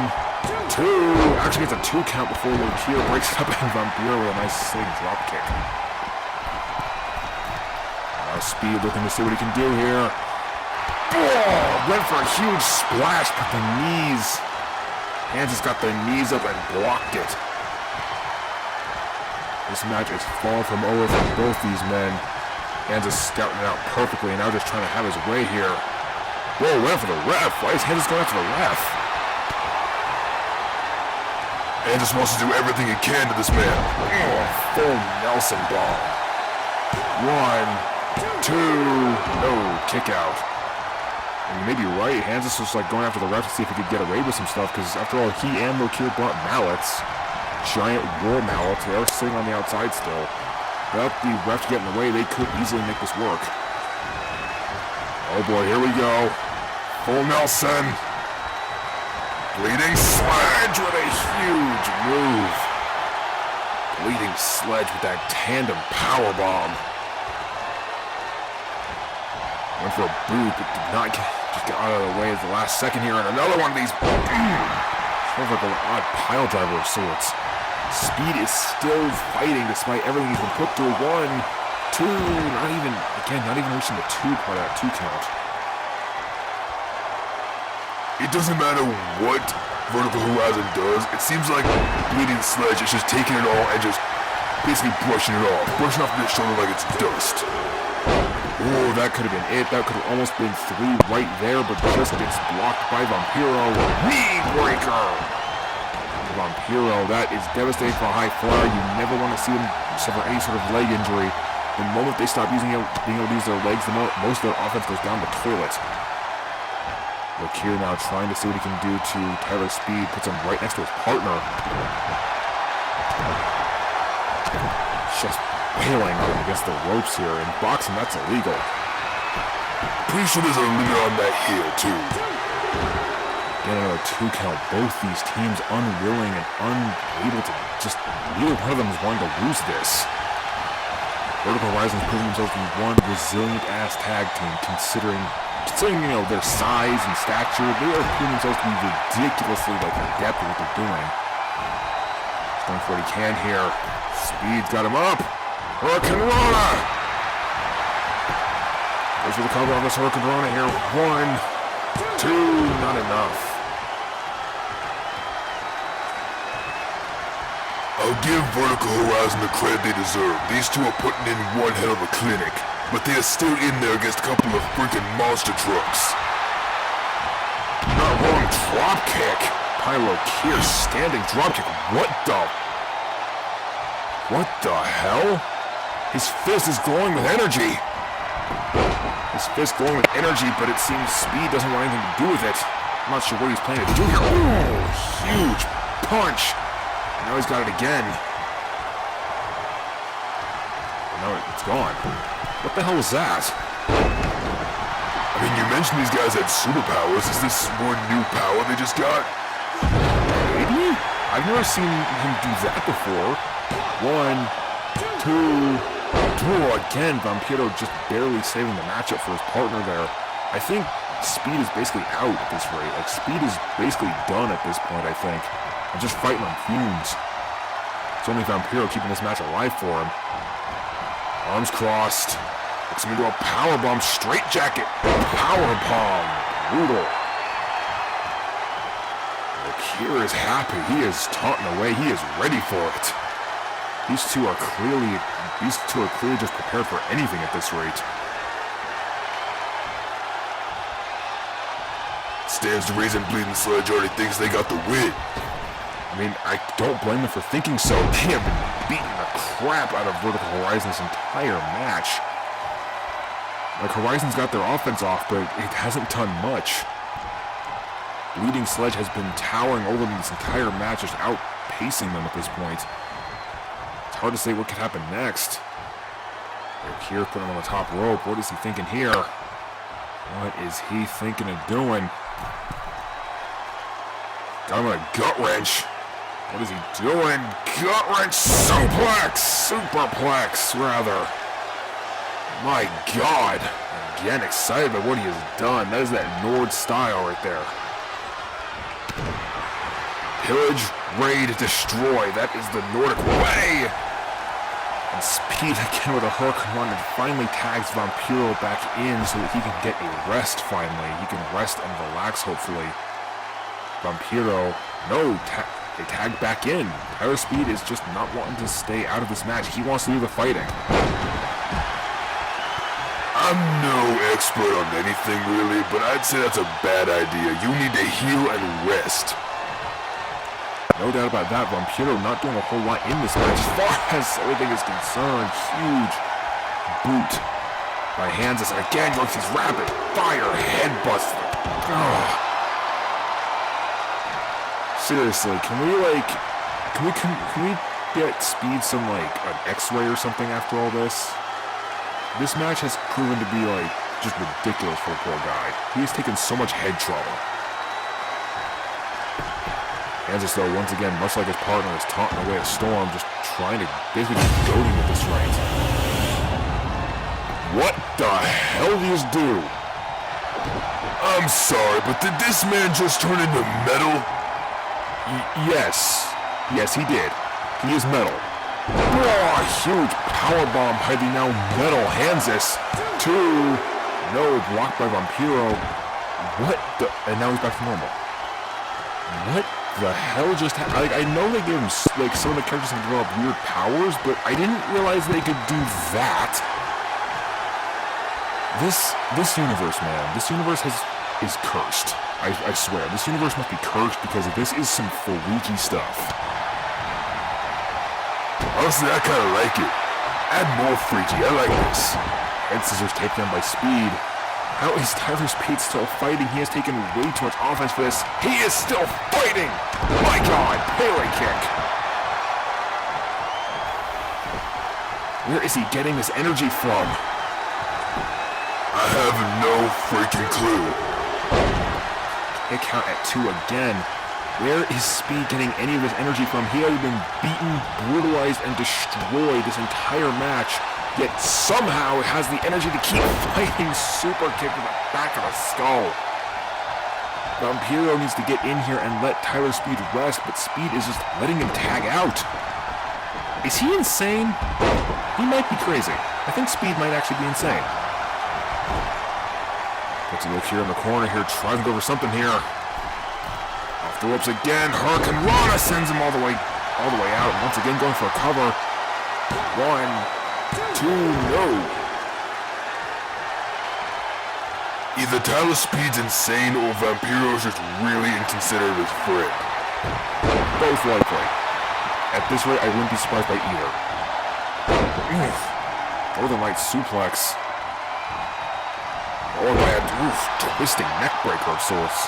2. Actually gets a 2 count before Lokier breaks it up and Vampiro with a nice sitting drop kick. Now Speed looking to see what he can do here. Oh, went for a huge splash, but the knees. Hands has got the knees up and blocked it. This match is far from over for both these men. Hands is scouting it out perfectly and now just trying to have his way here. Whoa, went for the ref. Why is Hands going after the ref? Hands wants to do everything he can to this man. Oh, full Nelson bomb. 1, 2, no, kick out. You may be right, Hands is just like going after the ref to see if he could get away with some stuff, because after all, he and Lokier brought mallets, giant war mallets. They are sitting on the outside still. Without the ref getting away, they could easily make this work. Oh boy, here we go. Full Nelson. Bleeding Sledge with a huge move. Bleeding Sledge with that tandem powerbomb. Went for a boot, but did not just get out of the way at the last second here. And another one of these. Sort of like an odd pile driver of sorts. Speed is still fighting despite everything he's been put through. 1, 2, not even reaching the 2 part of that 2 count. It doesn't matter what Vertical Horizon does. It seems like Bleeding Sledge is just taking it all and just basically brushing it off. Brushing off his shoulder like it's dust. Oh, that could have been it. That could have almost been 3 right there, but just gets blocked by Vampiro. Knee breaker! Vampiro, that is devastating for a high flyer. You never want to see them suffer any sort of leg injury. The moment they stop being able to use their legs, most of their offense goes down the toilet. Lokier now trying to see what he can do to Tyler Speed. Puts him right next to his partner. Just wailing on him against the ropes here. In boxing, that's illegal. Pretty sure there's a limit on that heel, too. Getting another 2 count. Both these teams unwilling and unable to just... Neither one of them is wanting to lose this. Vertical Horizon's proving themselves to be one resilient-ass tag team, considering their size and stature. They are proving themselves to be ridiculously adept at what they're doing. He's going for what he can here. Speed's got him up. Hurricane Rana! Goes for the cover on this Hurricane Rana here. 1, 2, not enough. I'll give Vertical Horizon the credit they deserve. These two are putting in one hell of a clinic, but they are still in there against a couple of freaking monster trucks. Not wrong, drop kick. Lokier standing drop kick. What the hell? His fist is glowing with energy. His fist glowing with energy, but it seems Speed doesn't want anything to do with it. I'm not sure what he's planning to do here. Ooh, huge punch. Now he's got it again. Now it's gone. What the hell was that? I mean, you mentioned these guys had superpowers. Is this more new power they just got? Maybe? I've never seen him do that before. 1, 2, draw again. Vampiro just barely saving the matchup for his partner there. I think Speed is basically out at this rate. Speed is basically done at this point, I think. And just fighting on fumes. It's only Vampiro keeping this match alive for him. Arms crossed. Looks him into a powerbomb straight jacket. Powerbomb. Brutal. Lokier is happy. He is taunting away. He is ready for it. These two are clearly just prepared for anything at this rate. Stands to reason Bleeding Sledge already thinks they got the win. I mean, I don't blame them for thinking so. They have been beating the crap out of Vertical Horizon this entire match. Like, Horizon's got their offense off, but it hasn't done much. Bleeding Sledge has been towering over them this entire match, just outpacing them at this point. It's hard to say what could happen next. They're here putting him on the top rope. What is he thinking here? What is he thinking of doing? Got him with a gut wrench. What is he doing? Gut wrench, superplex, rather. My God. Again, excited by what he has done. That is that Nord style right there. Pillage, raid, destroy. That is the Nordic way. And Speed again with a hook. London finally tags Vampiro back in so that he can get a rest finally. He can rest and relax, hopefully. Vampiro, no, they tag back in. Tyler Speed is just not wanting to stay out of this match. He wants to do the fighting. I'm no expert on anything really, but I'd say that's a bad idea. You need to heal and rest. No doubt about that. Vampiro not doing a whole lot in this match as far as everything is concerned. Huge boot by Hanses. Again, looks his rapid fire headbutts. Seriously, can we get Speed some like an X-ray or something after all this? This match has proven to be like just ridiculous for the poor guy. He has taken so much head trouble. Kansas, though, once again, much like his partner, is taunting away a Storm, just trying to basically get goading with this right. What the hell did he just do? I'm sorry, but did this man just turn into metal? Yes. Yes, he did. He is metal. Oh, huge powerbomb by the now metal Hanses. 2. No, blocked by Vampiro. What the... And now he's back to normal. What the hell just happened? Like, I know they gave him, like, some of the characters have developed weird powers, but I didn't realize they could do that. This universe, man, this universe is cursed. I swear, this universe must be cursed because this is some freaky stuff. Honestly, I kinda like it. Add more freaky, I like this. Head scissors taken down by Speed. How is Tyler Speed still fighting? He has taken way too much offense for this. He is still fighting! My God, Pele kick. Where is he getting this energy from? I have no freaking clue. Kick out at 2 again. Where is Speed getting any of his energy from? He has been beaten, brutalized, and destroyed this entire match, yet somehow has the energy to keep fighting. Super kick to the back of the skull. Vampiro needs to get in here and let Tyler Speed rest, but Speed is just letting him tag out. Is he insane? He might be crazy. I think Speed might actually be insane. Let's look here in the corner here, tries to go for something here. Off the ropes again, Hurricane Rana sends him all the way out. Once again going for a cover. 1, 2, no. Either Tyler Speed's insane or Vampiro's just really inconsiderate of his friend. Both likely. At this rate, I wouldn't be surprised by either. Northern Light suplex. Or by a twisting neck breaker of sorts.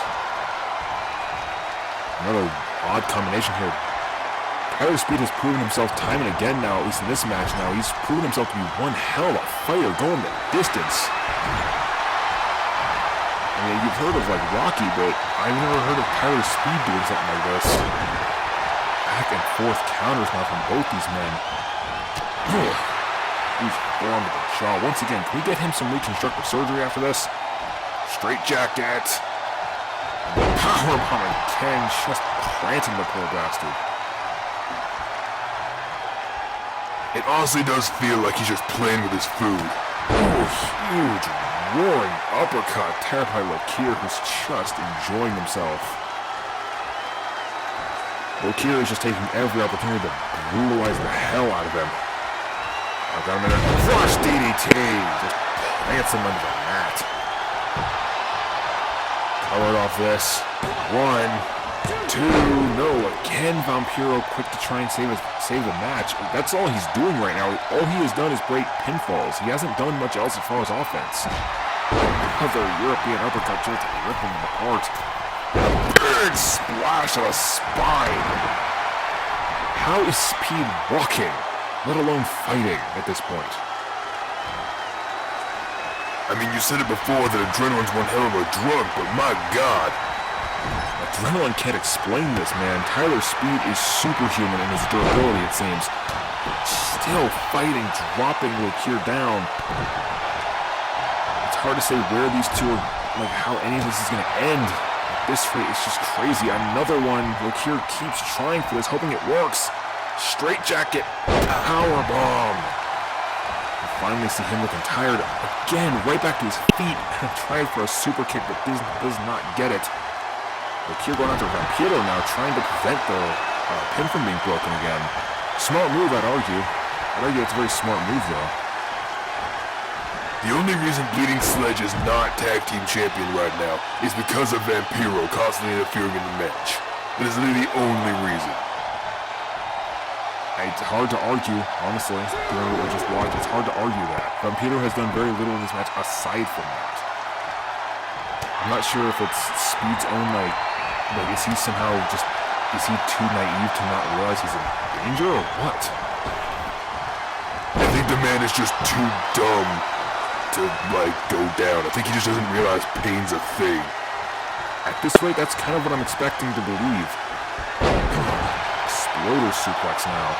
Another odd combination here. Tyler Speed has proven himself time and again now, at least in this match now. He's proven himself to be one hell of a fighter, going the distance. I mean, you've heard of, like, Rocky, but I've never heard of Tyler Speed doing something like this. Back and forth counters now from both these men. He's formed the jaw. Once again, can we get him some reconstructive surgery after this? Straight jacket. Powerbomb again, just planting the poor bastard. It honestly does feel like he's just playing with his food. Huge roaring uppercut, teared by Lokir, who's just enjoying himself. Lokir is just taking every opportunity to brutalize the hell out of him. I've got him in a crush DDT, just plants him under the mat. Covered off this. 1, 2, no. Again, Vampiro quick to try and save the match. That's all he's doing right now. All he has done is break pinfalls. He hasn't done much else as far as offense. Another European uppercut just to rip him apart. Big splash of a spine. How is Speed walking, let alone fighting at this point? I mean, you said it before that adrenaline's one hell of a drug, but my God. Adrenaline can't explain this, man. Tyler Speed is superhuman in his durability, it seems. Still fighting, dropping Lokir down. It's hard to say where these two are, like how any of this is going to end. This rate is just crazy. Another one. Lokir keeps trying for this, hoping it works. Straight jacket. Powerbomb. We finally see him looking tired. Again, right back to his feet. Trying for a super kick, but does not get it. Lokir going after Vampiro now, trying to prevent the pin from being broken again. Smart move, I'd argue. I'd argue it's a very smart move, though. The only reason Bleeding Sledge is not tag team champion right now is because of Vampiro constantly interfering in the match. That is literally the only reason. It's hard to argue, honestly. Given what we just watched, it's hard to argue that. Vampiro has done very little in this match aside from that. I'm not sure if it's Speed's own, like is he somehow just, is he too naive to not realize he's in danger or what? I think the man is just too dumb to, go down. I think he just doesn't realize pain's a thing. At this rate, that's kind of what I'm expecting to believe. Exploder suplex now.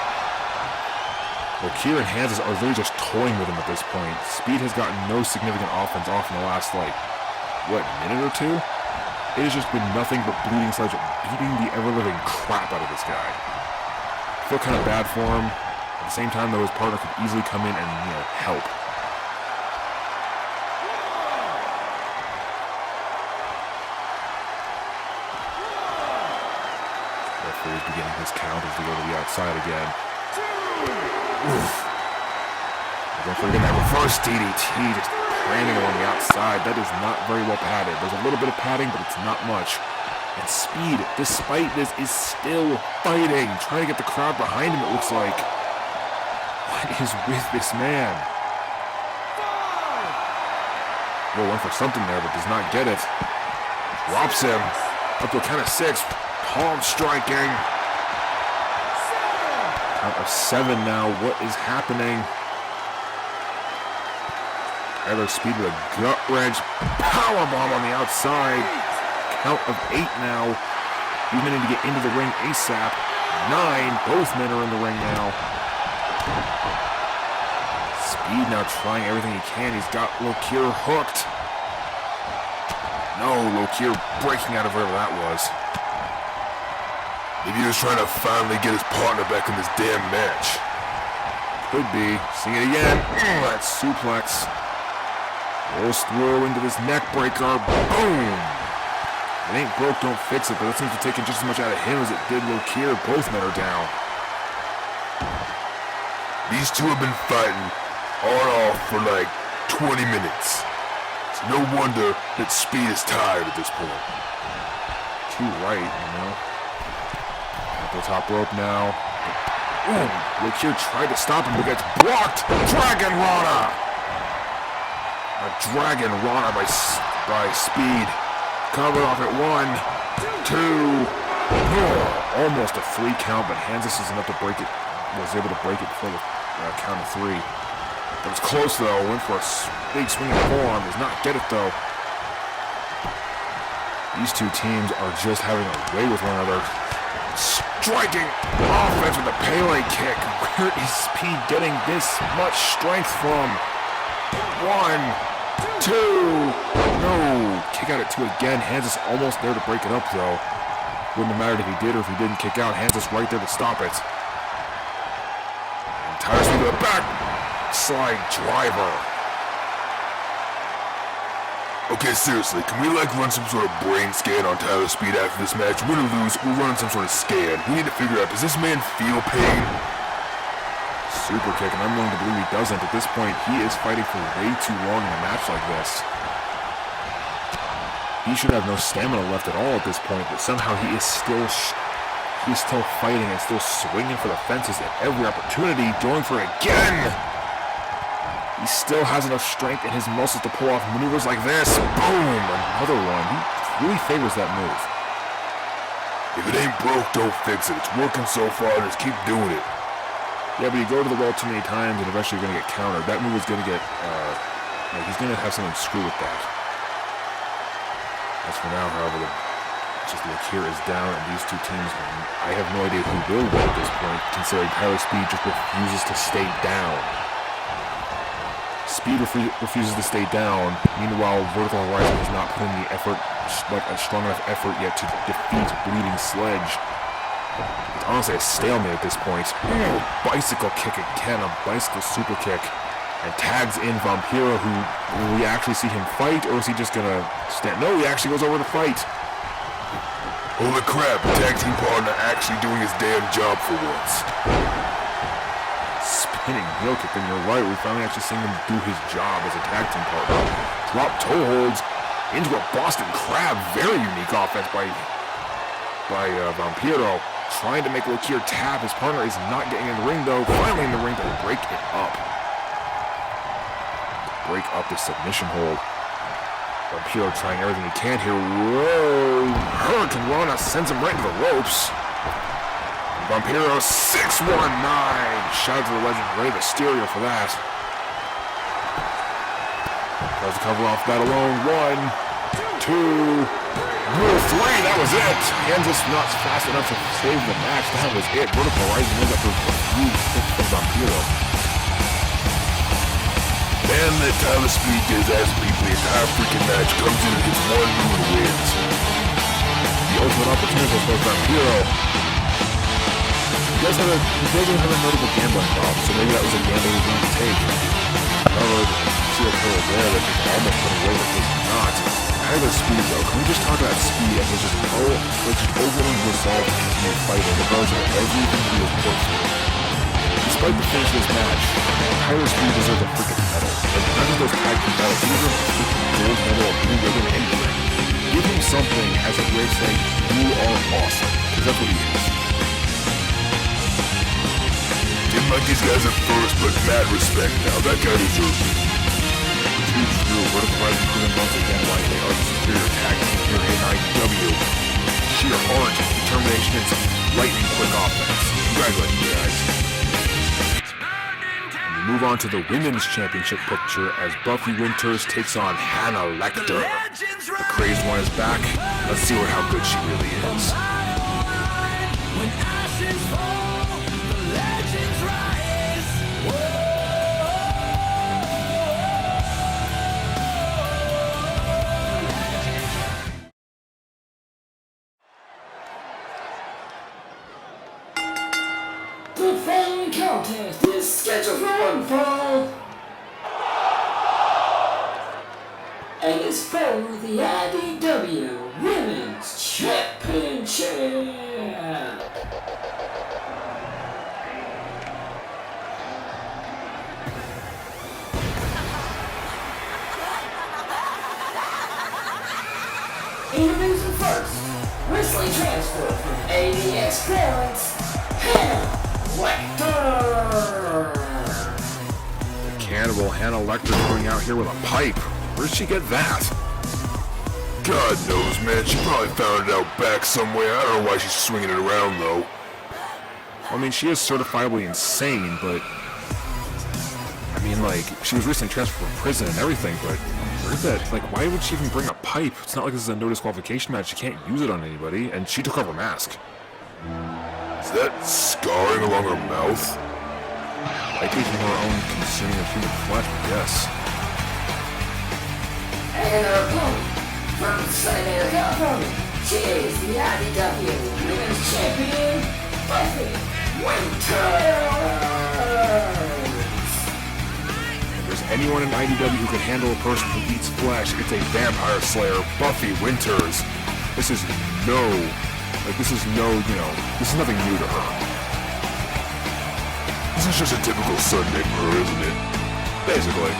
Lokir and Hanses are really just toying with him at this point. Speed has gotten no significant offense off in the last, minute or two? It has just been nothing but Bleeding Sledge beating the ever-living crap out of this guy. I feel kind of bad for him. At the same time, though, his partner could easily come in and, help. Referee is beginning his count as they go to the outside again. Oof. Don't forget that reverse DDT, just landing along the outside. That is not very well padded. There's a little bit of padding, but it's not much. And Speed, despite this, is still fighting, trying to get the crowd behind him, it looks like. What is with this man? Well, went for something there, but does not get it. Drops him. Up to a count of 6. Palm striking. Count of 7 now. What is happening? Tyler Speed with a gut wrench. Powerbomb on the outside. Count of 8 now. These men need to get into the ring ASAP. 9. Both men are in the ring now. Speed now trying everything he can. He's got Lokir hooked. No, Lokir breaking out of wherever that was. Maybe he was trying to finally get his partner back in this damn match. Could be. See it again. That suplex. Rolls through into this neck breaker. Boom! It ain't broke, don't fix it, but that seems to be taking just as much out of him as it did Lokir. Both men are down. These two have been fighting on and off for 20 minutes. It's no wonder that Speed is tired at this point. Too right, At the top rope now. Ooh, Lokir tried to stop him, but gets blocked. Dragon Rana! A Dragon Rana by Speed. Cover off at 1, 2. Oh, almost a 3 count, but Hanses is enough to break it. Was able to break it before the count of 3. It was close though. Went for a big swinging forearm. Does not get it though. These two teams are just having a way with one another. Striking offense with a Pele kick. Where is Speed getting this much strength from? 1, 2. No. Kick out at 2 again. Hanses almost there to break it up though. Wouldn't have mattered if he did or if he didn't kick out. Hanses right there to stop it. And Tyler Speed to the back. Slide driver. Okay, seriously, can we run some sort of brain scan on Tyler Speed after this match? Win or lose, we're running some sort of scan. We need to figure out, does this man feel pain? Super kick, and I'm willing to believe he doesn't. At this point, he is fighting for way too long in a match like this. He should have no stamina left at all at this point, but somehow he is still fighting and still swinging for the fences at every opportunity, going for it again. He still has enough strength in his muscles to pull off maneuvers like this. Boom! Another one. He really favors that move. If it ain't broke, don't fix it. It's working so far, just keep doing it. Yeah, but you go to the wall too many times and eventually you're going to get countered. That move is going to get, he's going to have something screw with that. As for now, however, the Akira is down, and these two teams, I have no idea who will win at this point, considering Tyler Speed just refuses to stay down. Speed refuses to stay down. Meanwhile, Vertical Horizon has not put in the effort, like a strong enough effort yet to defeat Bleeding Sledge. It's honestly a stalemate at this point. Bicycle kick again, a bicycle super kick. And tags in Vampiro, who, will we actually see him fight, or is he just gonna stand? No, he actually goes over to fight. Holy crap, the tag team partner actually doing his damn job for once. Spinning heel kick, and you're right, we finally actually seen him do his job as a tag team partner. Drop toe holds into a Boston Crab, very unique offense by Vampiro. Trying to make Lakir tap, his partner is not getting in the ring though, finally in the ring to break it up. Break up the submission hold. Vampiro trying everything he can here. Whoa! Hurricane Rana sends him right into the ropes. Vampiro 619. Shout out to the legend Rey Mysterio for that. Tries to cover off that alone. 1, 2, rule 3. That was it. Kansas not fast enough to save the match. That was it. Vertical Horizon ends up with a huge hit from Vampiro. And that Tyler Speed gets as briefly an entire freaking match, comes in and hits one move and wins. The ultimate opportunity for Vampiro. He doesn't have a notable gambling problem, so maybe that was a gamble he was going to take. However, see a pull there that just almost put away that was not. Tyler Speed though, can we just talk about Speed as just overwhelming resolve to continue fighting regardless of everything he was put through. Despite the finish of this match, Tyler Speed deserves a freaking medal. And none of those tag team medals, he deserves a freaking gold medal or blue ribbon anything. Give him something as a way of saying, you are awesome. Because that's what he is. Didn't like these guys at first, but mad respect now. That guy deserves it. Huge through Vertical Horizon proving once again why they are the superior tag team here in IDW. Sheer heart, determination, and some lightning quick offense. Congratulations, you guys. Move on to the women's championship picture as Buffy Winters takes on Hannah Lecter. The crazed one is back. Let's see how good she really is. When ashes fall, the legends rise. The following contest is scheduled for one fall and is for the IDW Women's Championship. Introducing first, wrestling transfer from ADX Florence, Hannah Lecter. The cannibal Hannah Lecter going out here with a pipe. Where'd she get that? God knows, man. She probably found it out back somewhere. I don't know why she's swinging it around, though. I mean, she is certifiably insane, but... I mean, like, she was recently transferred from prison and everything, but... Where's that? Like, why would she even bring a pipe? It's not like this is a no disqualification match. She can't use it on anybody, and she took off her mask. Is that scarring along her mouth? Likely from her own consuming of human flesh, yes. And her opponent, from San Diego, California, she is the IDW Women's Champion, Buffy Winters. If there's anyone in IDW who can handle a person who eats flesh, it's a vampire slayer, Buffy Winters. This is this is nothing new to her. This is just a typical Sunday for her, isn't it? Basically.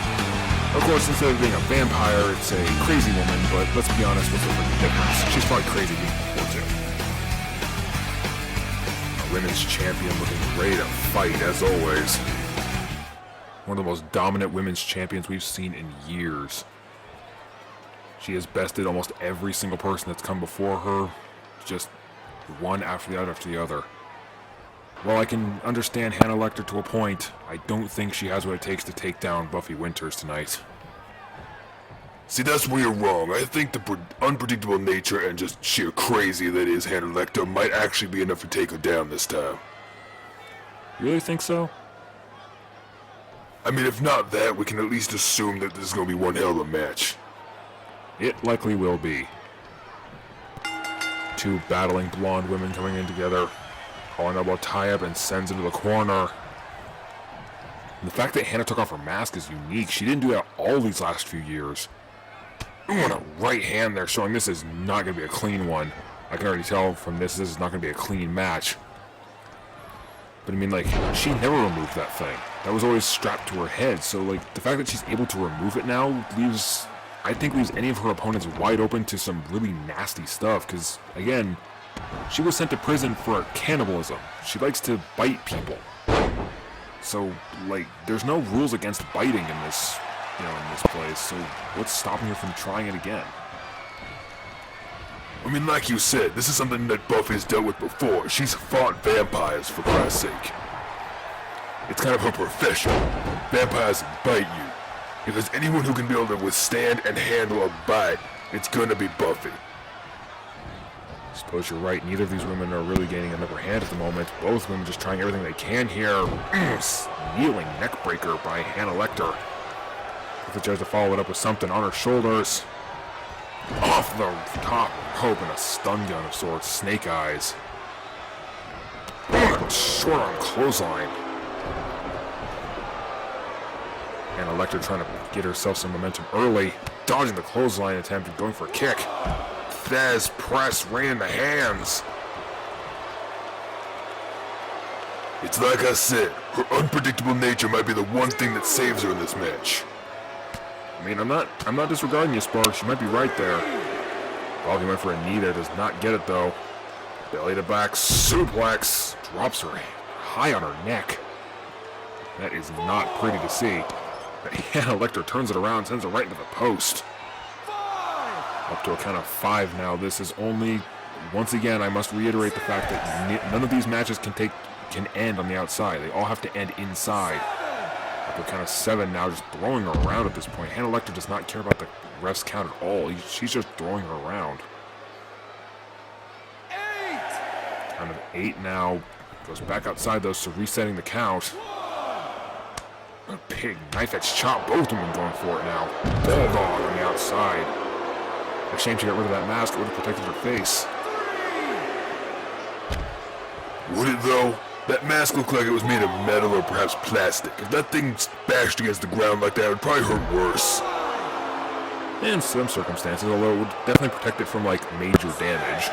Of course, instead of being a vampire, it's a crazy woman, but let's be honest, what's the freaking difference? She's probably crazy before too. Our women's champion looking ready to fight, as always. One of the most dominant women's champions we've seen in years. She has bested almost every single person that's come before her, just one after the other after the other. While I can understand Hannah Lecter to a point, I don't think she has what it takes to take down Buffy Winters tonight. See, that's where you're wrong. I think the unpredictable nature and just sheer crazy that is Hannah Lecter might actually be enough to take her down this time. You really think so? I mean, if not that, we can at least assume that this is going to be one hell of a match. It likely will be. Two battling blonde women coming in together. Calling elbow tie-up and sends into the corner. And the fact that Hannah took off her mask is unique. She didn't do that all these last few years. Ooh, and a right hand there showing this is not going to be a clean one. I can already tell from this is not going to be a clean match. But I mean, like, she never removed that thing. That was always strapped to her head. So, like, the fact that she's able to remove it now leaves any of her opponents wide open to some really nasty stuff. Because, again, she was sent to prison for cannibalism. She likes to bite people. So, like, there's no rules against biting in this, in this place. So, what's stopping her from trying it again? I mean, like you said, this is something that Buffy's dealt with before. She's fought vampires, for Christ's sake. It's kind of her profession. Vampires bite you. If there's anyone who can be able to withstand and handle a bite, it's gonna be Buffy. I suppose you're right. Neither of these women are really gaining an upper hand at the moment. Both women just trying everything they can here. Kneeling neckbreaker by Hannah Lecter. Buffy tries to follow it up with something on her shoulders. Off the top rope and a stun gun of sorts. Snake eyes. Short arm clothesline. Hannah Lecter trying to get herself some momentum early. Dodging the clothesline attempt and going for a kick. Thesz press right in the hands. It's like I said, her unpredictable nature might be the one thing that saves her in this match. I mean, I'm not disregarding you, Sparks. You might be right there. Buffy went for a knee there, does not get it though. Belly to back suplex. Drops her high on her neck. That is not pretty to see. But Hannah Lecter turns it around, sends it right into the post. Up to a count of 5 now. This is only, once again, I must reiterate the fact that none of these matches can end on the outside. They all have to end inside. Up to a count of 7 now, just throwing her around at this point. Hannah Lecter does not care about the ref's count at all. She's just throwing her around. 8! Count of 8 now. Goes back outside though, so resetting the count. A big knife edge chop. Both of them going for it now. Bulldog on the outside. A shame she got rid of that mask. It would have protected her face. Would it though? That mask looked like it was made of metal or perhaps plastic. If that thing bashed against the ground like that, it would probably hurt worse. In some circumstances, although it would definitely protect it from, like, major damage.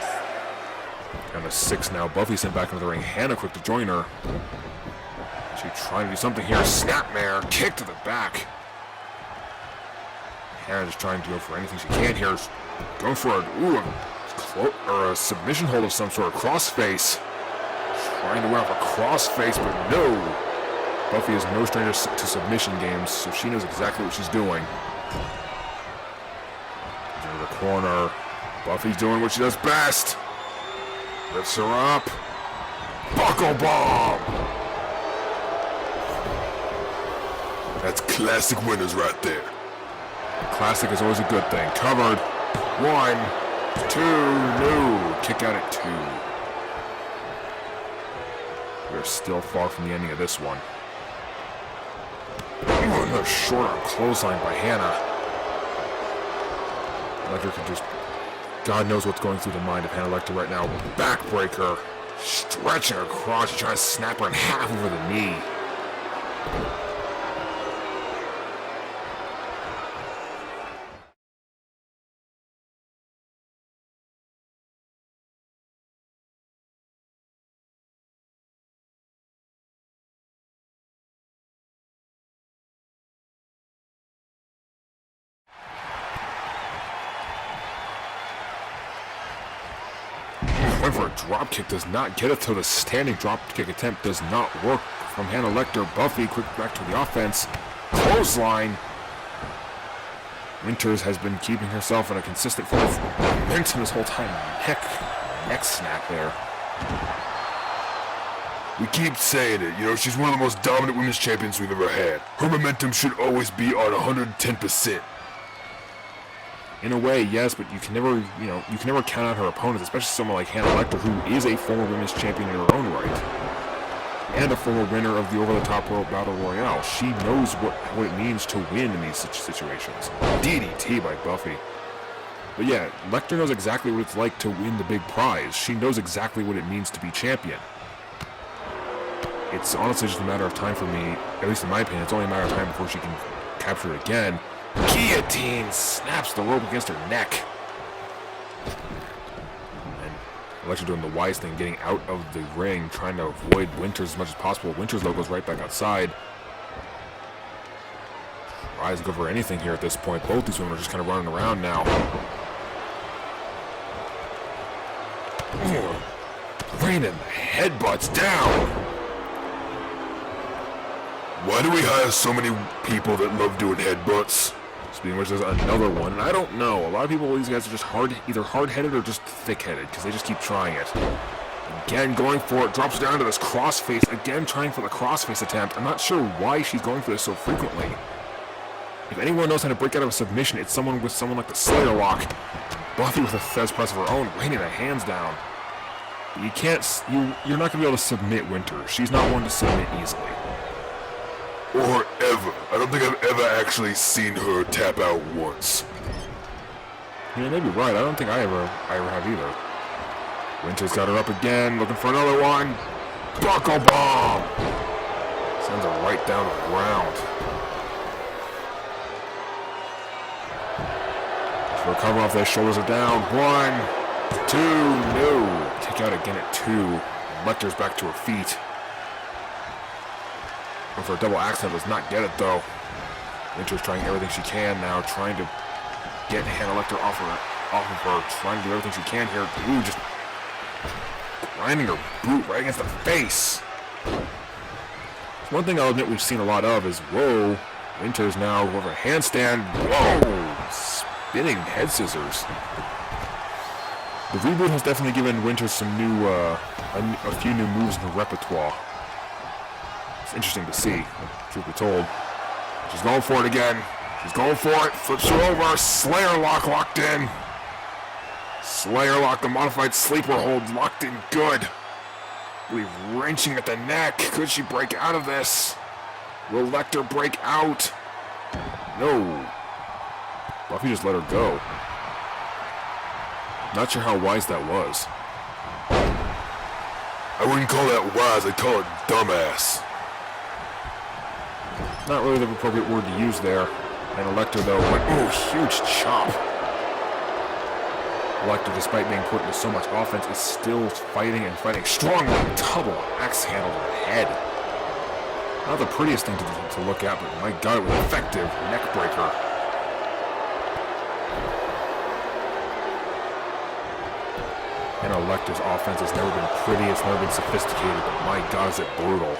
Down to 6 now. Buffy sent back into the ring. Hannah quick to join her. She trying to do something here. Snapmare. Kick to the back. Hannah just trying to go for anything she can here. Going for a submission hold of some sort. Crossface. Trying to wear off a crossface, but no. Buffy is no stranger to submission games, so she knows exactly what she's doing. Into the corner. Buffy's doing what she does best. Lifts her up. Buckle bomb. That's classic winners right there. Classic is always a good thing. Covered. 1, 2, no. Kick out at 2. We're still far from the ending of this one. Ooh, another short arm clothesline by Hannah. Lecter can just... God knows what's going through the mind of Hannah Lecter right now. Backbreaker. Stretching her across, trying to snap her in half over the knee. going for a drop kick, does not get it, to the standing drop kick attempt does not work from Hannah Lecter. Buffy quick back to the offense. Clothesline. Winters has been keeping herself in a consistent form of momentum this whole time. Neck snap there. We keep saying it, you know, she's one of the most dominant women's champions we've ever had. Her momentum should always be on 110%. In a way, yes, but you can never count out her opponents, especially someone like Hannah Lecter, who is a former women's champion in her own right, and a former winner of the over-the-top rope battle royale. She knows what it means to win in these situations. DDT by Buffy. But yeah, Lecter knows exactly what it's like to win the big prize. She knows exactly what it means to be champion. It's honestly just a matter of time for me, at least in my opinion, it's only a matter of time before she can capture it again. Guillotine snaps the rope against her neck. And Alexa doing the wise thing, getting out of the ring, trying to avoid Winters as much as possible. Winters, though, goes right back outside. Tries to go for anything here at this point. Both these women are just kind of running around now. Raining the headbutts down. Why do we hire so many people that love doing headbutts? Speaking of which, there's another one, and I don't know. A lot of people, these guys are just either hard-headed or just thick-headed, because they just keep trying it. Again, going for it, drops down to this crossface, again trying for the crossface attempt. I'm not sure why she's going for this so frequently. If anyone knows how to break out of a submission, it's someone like the Slayer Lock. Buffy with a Fez press of her own, raining the hands down. But you're not going to be able to submit Winter. She's not one to submit easily. Or ever. I don't think I've ever actually seen her tap out once. Yeah, maybe right. I don't think I ever have either. Winter's got her up again, looking for another one. Buckle bomb! Sends her right down to the ground. She'll recover off those shoulders are down. 1, 2, no. Kick out again at 2. Lecter's back to her feet. And for a double accent, does not get it though. Winter's trying everything she can now, trying to get Hannah Lecter off of her, trying to do everything she can here. Ooh, just grinding her boot right against the face. One thing I'll admit we've seen a lot of is, whoa, Winter's now over a handstand. Whoa, spinning head scissors. The reboot has definitely given Winter some new, a few new moves in her repertoire. Interesting to see, truth be told. She's going for it again. She's going for it. Flips her over. Slayer Lock locked in. Slayer Lock, the modified sleeper hold, locked in good. We're wrenching at the neck. Could she break out of this? Will Lecter break out? No. Buffy just let her go. Not sure how wise that was. I wouldn't call that wise. I'd call it dumbass. Not really the appropriate word to use there. And Lecter, though, went, oh, huge chop. Lecter, despite being put into so much offense, is still fighting and fighting strongly. Double axe handle to the head. Not the prettiest thing to look at, but my God, it was effective. Neck breaker. And Lecter's offense has never been pretty, it's never been sophisticated, but my God, is it brutal.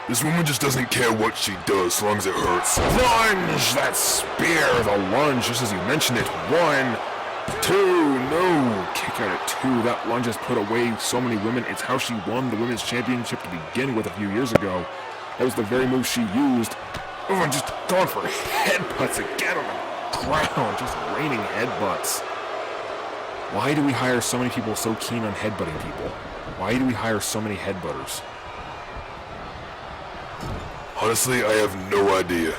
This woman just doesn't care what she does, so long as it hurts. Lunge! That spear! The lunge, just as you mentioned it. 1, 2, no! Kick out at 2. That lunge has put away so many women. It's how she won the women's championship to begin with a few years ago. That was the very move she used. Oh, and just going for headbutts again on the ground. Just raining headbutts. Why do we hire so many people so keen on headbutting people? Why do we hire so many headbutters? Honestly, I have no idea.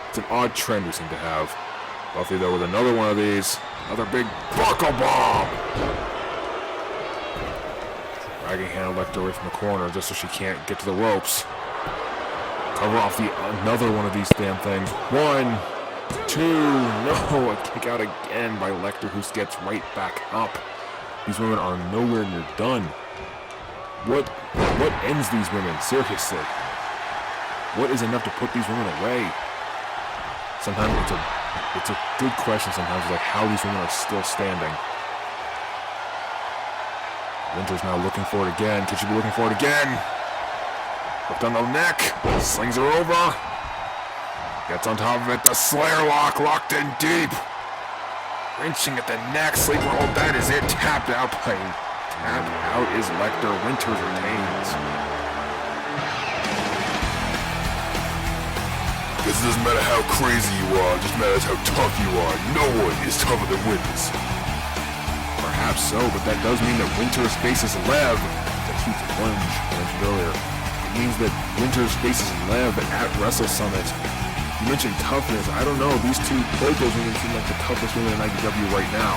It's an odd trend we seem to have. Buffy, though, with another one of these. Another big buckle bomb! Dragging Hannah Lecter away from the corner just so she can't get to the ropes. Cover off another one of these damn things. 1, 2, no! A kick out again by Lecter, who gets right back up. These women are nowhere near done. What ends these women? Seriously. What is enough to put these women away? Sometimes it's a good question sometimes, like how these women are still standing. Winter's now looking for it again. Could she be looking for it again? Hooked on the neck. Slings her over. Gets on top of it. The Slayer lock locked in deep. Wrenching at the neck. Sleeper hold. That is it. Tapped out by. Tapped out is Lecter. Winters retains. Because it doesn't matter how crazy you are, it just matters how tough you are. No one is tougher than Winters. Perhaps so, but that does mean that Winters faces Lev. That shoots a plunge, I mentioned earlier. It means that Winters faces Lev at Wrestle Summit. You mentioned toughness. I don't know. These two, both those women seem like the toughest women in IDW right now.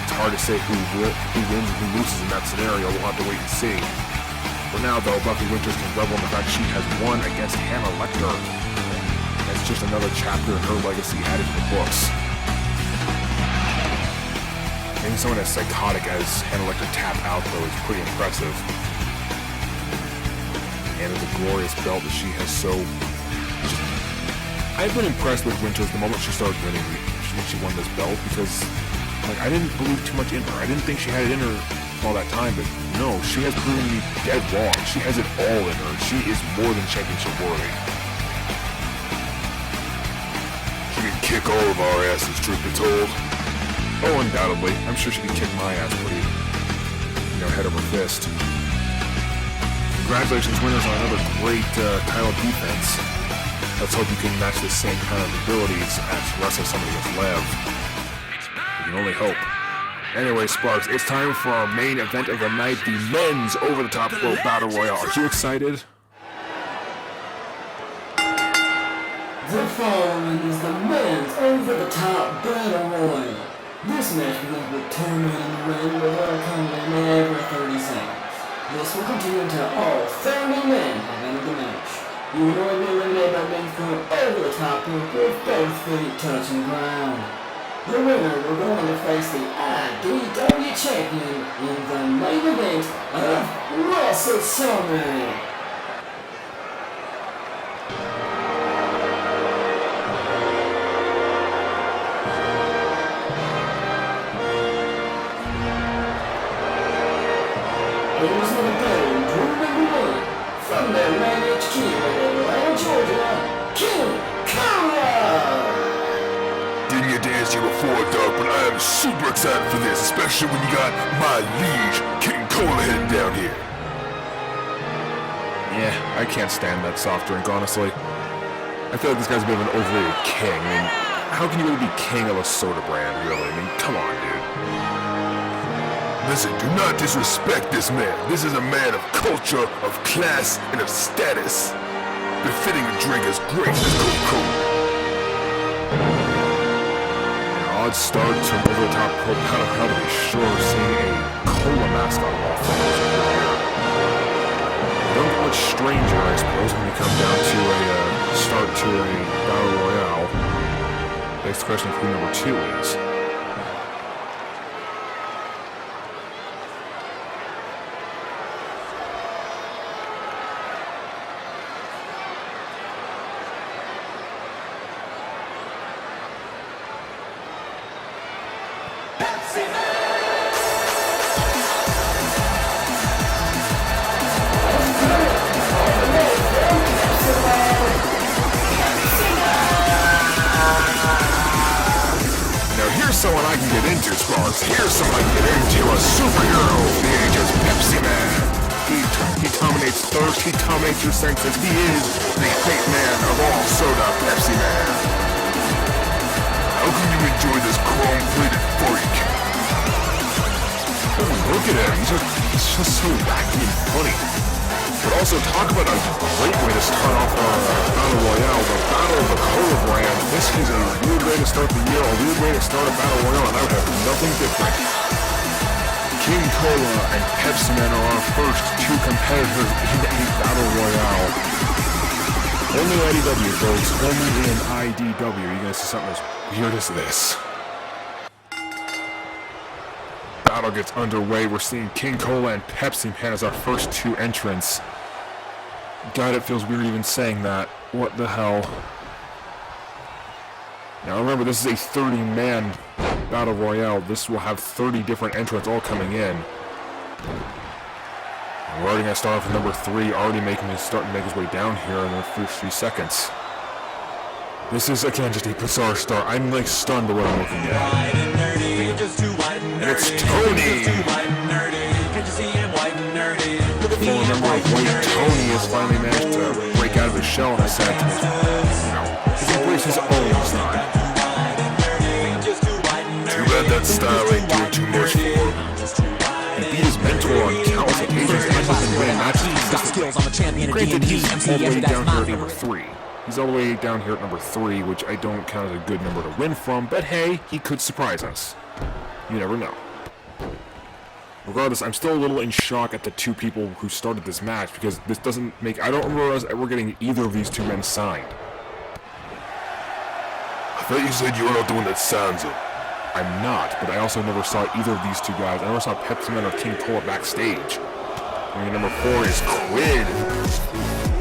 It's hard to say who wins and who loses in that scenario. We'll have to wait and see. For now, though, Buffy Winters can revel in the fact she has won against Hannah Lecter. That's just another chapter in her legacy added to the books. Maybe someone as psychotic as Hannah Lecter tapped out, though, is pretty impressive. And the glorious belt that she has so... I've been impressed with Winters the moment she started winning, when she won this belt, because I didn't believe too much in her. I didn't think she had it in her all that time, but no, she has proven me dead wrong. She has it all in her. She is more than championship worthy. She can kick all of our asses, truth be told. Oh, undoubtedly. I'm sure she can kick my ass pretty, head over fist. Congratulations, winners, on another great title defense. Let's hope you can match the same kind of abilities as Wrestle Summit against Lev. We can only hope. Anyway, Sparks, it's time for our main event of the night, the men's over-the-top rope battle royale. Are you excited? The following is the men's over-the-top battle royal. This match begins with 2 men in the ring with order coming in every 30 seconds. This will continue until all 30 men have entered the match. You will only be eliminated by being thrown over the top rope with both feet touching the ground. The winner will go on to face the IDW champion in the main event of Wrestle Summit. Ladies and gentlemen, number 1, from their main HQ in Atlanta, Georgia, King Cola! Didn't get to ask you before, Doug, but I am super excited for this, especially when you got my liege, King Cola, heading down here. Yeah, I can't stand that soft drink, honestly. I feel like this guy's a bit of an overrated king. I mean, how can you really be king of a soda brand, really? I mean, come on, dude. Listen, do not disrespect this man. This is a man of culture, of class, and of status. Befitting a drink as great as Coca-Cola. An odd start to an over-the-top pro battle royale, to be sure, seeing a cola mascot of all things over here. Don't get much stranger, I suppose, when you come down to a start to a battle royale. Next question for number 2 is... someone I can get into, Sparks. Here's someone I can get into. A superhero. The age is Pepsi Man. He dominates thirst. He dominates your senses. He is the fate man of all soda, Pepsi Man. How can you enjoy this chrome-plated freak? Oh, look at him. He's just so wacky and funny. But also, talk about a great way to start off our Battle Royale, the Battle of the Cola brand. This is a weird way to start the year, a weird way to start a Battle Royale, and I would have nothing different. King Cola and Pepsi Man are our first 2 competitors in a Battle Royale. Only IDW, folks. Only in IDW. You're gonna see something as weird as this. Battle gets underway. We're seeing King Cola and Pepsi Man as our first 2 entrants. God, it feels weird even saying that. What the hell? Now remember, this is a 30-man battle royale. This will have 30 different entrants all coming in. We're already going to start off with number 3, already starting to make his way down here in the first 3 seconds. This is, again, just a bizarre start. I'm, like, stunned by what I'm looking at. And it's Tony! The full member of White Tony has finally managed to break out of his shell in a sense. He's embraced his own style. Too bad that style ain't doing too much for him. He beat his mentor on countless occasions and has been winning matches consistently. Granted, he's all the way down here at number 3. He's all the way down here at number 3, which I don't count as a good number to win from, but hey, he could surprise us. You never know. Regardless, I'm still a little in shock at the 2 people who started this match, because this doesn't make... I don't realize that we're getting either of these 2 men signed. I thought you said you were not the one that signs them. I'm not, but I also never saw either of these 2 guys. I never saw Pepsi Man or King Cola backstage. And number 4 is Quid,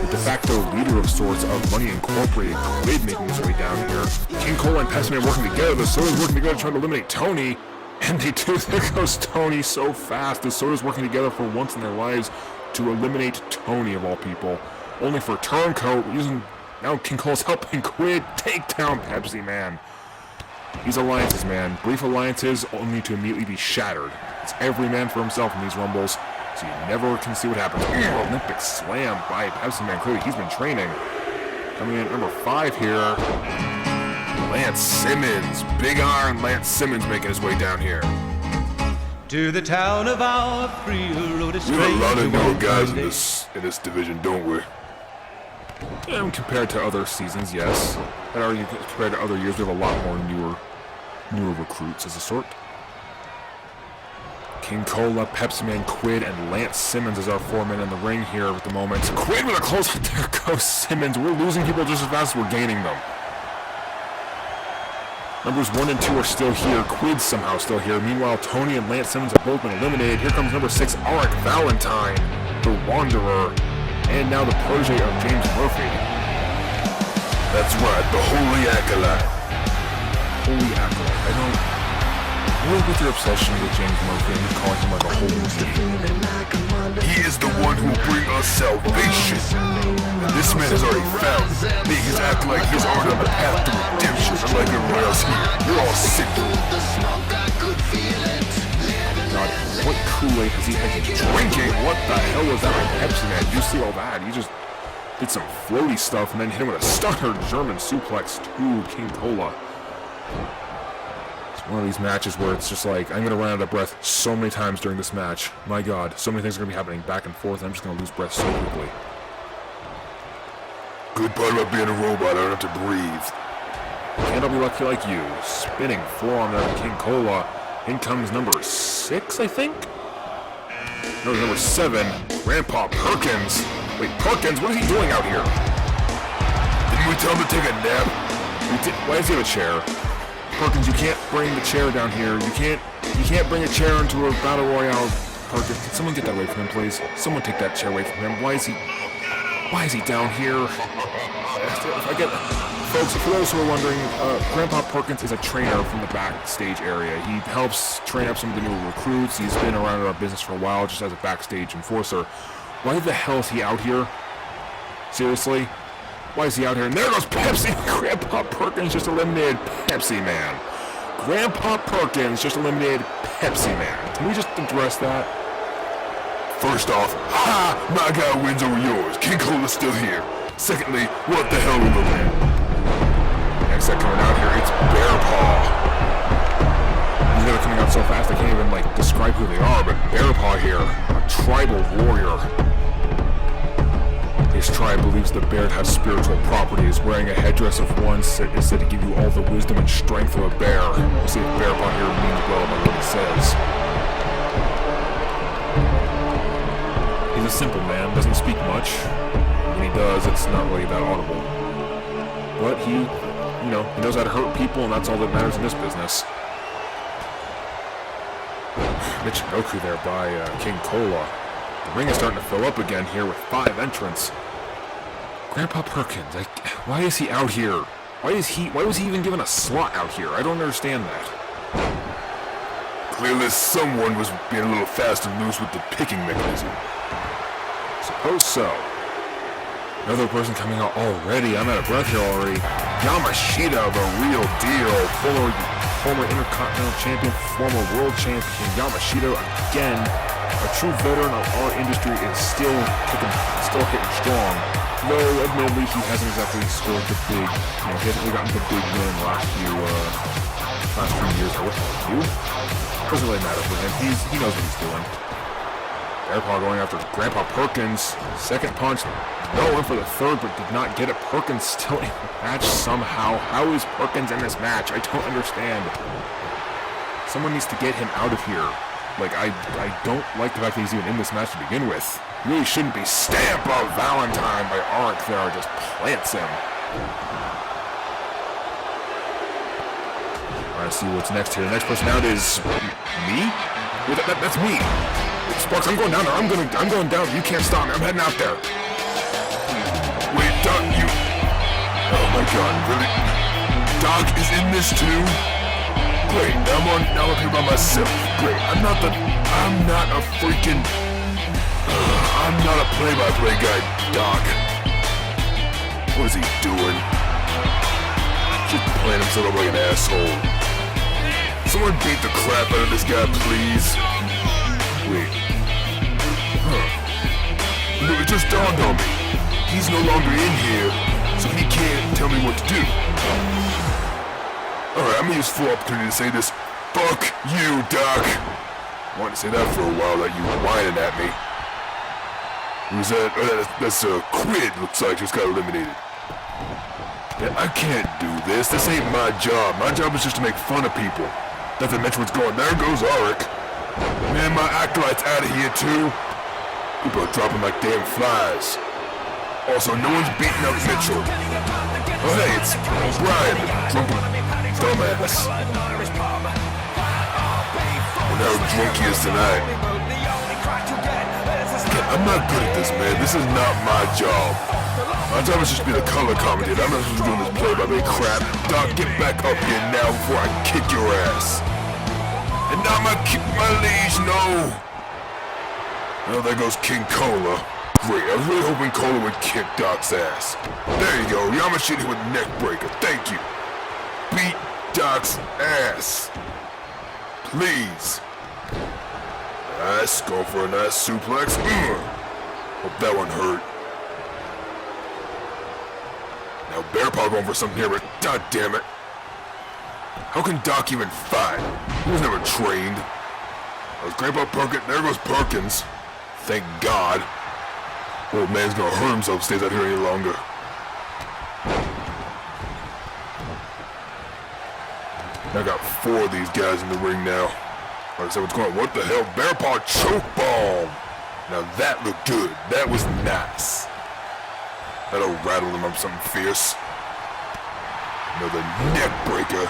the de facto leader of sorts of Money Incorporated. Quid making his way down here. King Cola and Pepsi Man working together. The Soda's working together trying to eliminate Tony. And they do. There goes Tony so fast. The Soda's working together for once in their lives to eliminate Tony of all people. Only for Turncoat using... Now King Cola's helping Quid take down Pepsi Man. These alliances, man. Brief alliances only to immediately be shattered. It's every man for himself in these rumbles, so you never can see what happens. Ooh, Olympic slam by Pepsi Man. Clearly, he's been training. Coming in at number 5 here, Lance Simmons. Big Iron Lance Simmons making his way down here. To the town of our free road is We have a lot of newer guys in day. this division, don't we? And compared to other seasons, yes. I'd argue compared to other years, we have a lot more newer recruits as a sort. King Cola, Pepsi Man, Quid, and Lance Simmons as our 4 men in the ring here at the moment. Quid with a close up. There goes Simmons. We're losing people just as fast as we're gaining them. Numbers 1 and 2 are still here. Quid's somehow still here. Meanwhile, Tony and Lance Simmons have both been eliminated. Here comes number 6, Auric Valentine, the Wanderer, and now the protege of James Murphy. That's right, the Holy Acolyte. Holy Acolyte. I don't with your obsession with James Murphy and calling him like a holy musician. He is the one who will bring us salvation. And this man has already found it. Make his act like he's already on the path to redemption, unlike everyone else here. You're all sick. God, what Kool-Aid has he had drinking? What the hell was that on Pepsi Man? Did you see all that? He just did some floaty stuff and then hit him with a stunner German suplex to King Cola. It's one of these matches where it's just like, I'm going to run out of breath so many times during this match. My God, so many things are going to be happening back and forth, and I'm just going to lose breath so quickly. Good part about being a robot, I don't have to breathe. Can't all be lucky like you. Spinning forearm there to King Cola. In comes number 6, I think? No, number 7, Grandpa Perkins. Wait, Perkins, what is he doing out here? Didn't we tell him to take a nap? Why does he have a chair? Perkins, you can't bring the chair down here. You can't bring a chair into a battle royale. Perkins, can someone get that away from him, please? Someone take that chair away from him. Why is he down here? Folks, for those who are wondering, Grandpa Perkins is a trainer from the backstage area. He helps train up some of the newer recruits. He's been around in our business for a while, just as a backstage enforcer. Why the hell is he out here? Seriously? Why is he out here? And there goes Pepsi. Grandpa Perkins just eliminated Pepsi Man. Grandpa Perkins just eliminated Pepsi Man. Can we just address that? First off, my guy wins over yours. King Cola's still here. Secondly, what the hell are we looking at? Next set coming out here, it's Bear Paw. These guys are coming out so fast I can't even describe who they are, but Bear Paw here, a tribal warrior. His tribe believes the bear has spiritual properties. Wearing a headdress of one is said to give you all the wisdom and strength of a bear. We'll see if Bear Paw here means well by what he says. He's a simple man, doesn't speak much. When he does, it's not really that audible. But he knows how to hurt people, and that's all that matters in this business. Michinoku there by King Cola. The ring is starting to fill up again here with 5 entrants. Grandpa Perkins, why is he out here? Why was he even given a slot out here? I don't understand that. Clearly someone was being a little fast and loose with the picking mechanism. Suppose so. Another person coming out already. I'm out of breath here already. Yamashita, the real deal. Former Intercontinental Champion, former World Champion. Yamashita, again, a true veteran of our industry, is still hitting strong. Though, admittedly, he hasn't exactly scored the big, he hasn't really gotten the big win in the last few years. Or few? Doesn't really matter for him. He knows what he's doing. Grandpa going after Grandpa Perkins. Second punch. No, went for the third, but did not get it. Perkins still in the match somehow. How is Perkins in this match? I don't understand. Someone needs to get him out of here. Like, I don't like the fact that he's even in this match to begin with. He really shouldn't be. Stamp of Valentine by Arik there just plants him. Alright, see what's next here. The next person out is me? Well, that's me. Sparks, I'm going down there. I'm going down. You can't stop me. I'm heading out there. Wait, Doc, you... Oh my god, really? Doc is in this too? Great, now I'm up here by myself. Great, I'm not a freaking... I'm not a play-by-play guy, Doc. What is he doing? Just playing himself up like an asshole. Someone beat the crap out of this guy, please. Wait. No, it just dawned on me. He's no longer in here, so he can't tell me what to do. Alright, I'm gonna use full opportunity to say this. Fuck you, Doc! I wanted to say that for a while, that you were whining at me. Who's that? Oh, that's Quid, looks like, just got eliminated. Yeah, I can't do this. This ain't my job. My job is just to make fun of people. Not to mention what's going. There goes Arik. Man, my acolyte's out of here too. People are dropping like damn flies. Also, no one's beating up Mitchell. Oh hey, it's Brian, the drunken dumbass. Wonder how drunk he is tonight. I'm not good at this, man. This is not my job. My job is just to be the color commentator. I'm not supposed to be doing this play-by-play crap. Doc, get back up here now before I kick your ass. And now my liege, no! Oh, there goes King Cola. Great, I was really hoping Cola would kick Doc's ass. There you go, Yamashita with neck breaker, thank you. Beat Doc's ass. Please. Nice, go for a nice suplex. Hope that one hurt. Now Bear Paw going for something here, but god damn it. How can Doc even fight? He was never trained. That was Grandpa Perkins. There goes Perkins. Thank God. Old man's gonna hurt himself if he stays out here any longer. I got 4 of these guys in the ring now. Like I said, what's going on? What the hell? Bear Paw choke bomb. Now that looked good. That was nice. That'll rattle him up something fierce. Another neck breaker.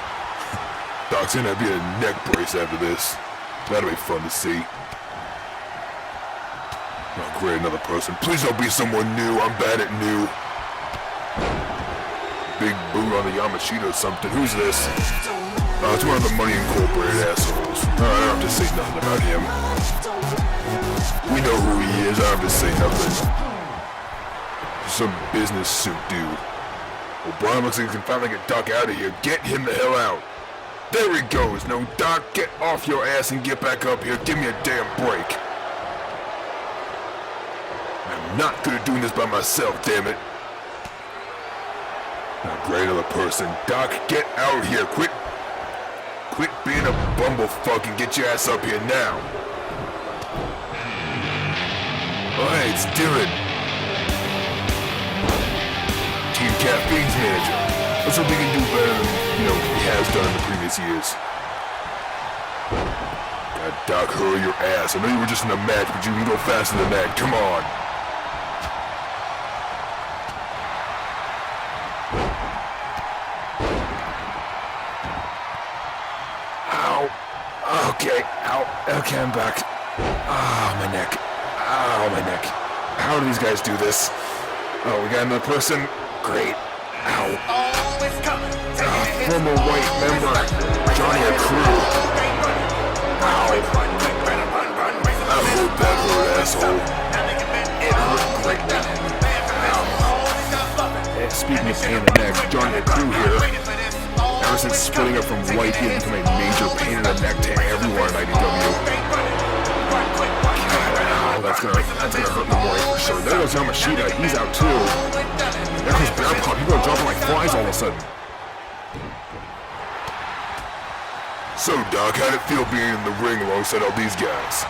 Doc's gonna be a neck brace after this. That'll be fun to see. Oh great, another person. Please don't be someone new. I'm bad at new. Big boot on the Yamashita or something. Who's this? It's one of the Money Incorporated assholes. I don't have to say nothing about him. We know who he is. I don't have to say nothing. Some business suit dude. Well, Brian looks like he can finally get Doc out of here. Get him the hell out. There he goes. No, Doc, get off your ass and get back up here. Give me a damn break. I'm not good at doing this by myself, damn it. A great other person. Doc, get out here. Quit being a bumblefuck and get your ass up here now. Oh, hey, it's Dylan. Team Caffeine's manager. Let's hope he can do better than, he has done in the previous years. God, Doc, hurry your ass. I know you were just in a match, but you can go faster than that. Come on. Okay, ow. Okay, I'm back. My neck. My neck. How do these guys do this? Oh, we got another person? Great. Ow. Former white member, Johnny Accru. Ow. speaking of pain in the neck, Johnny the Crew here. Ever since splitting up from White, he has become a major pain in the neck to everyone in IDW. God, that's gonna hurt Memorial for sure. There goes Yamashita, he's out too. There goes Bear Pop, people are dropping like flies all of a sudden. So, Doc, how'd it feel being in the ring alongside all these guys?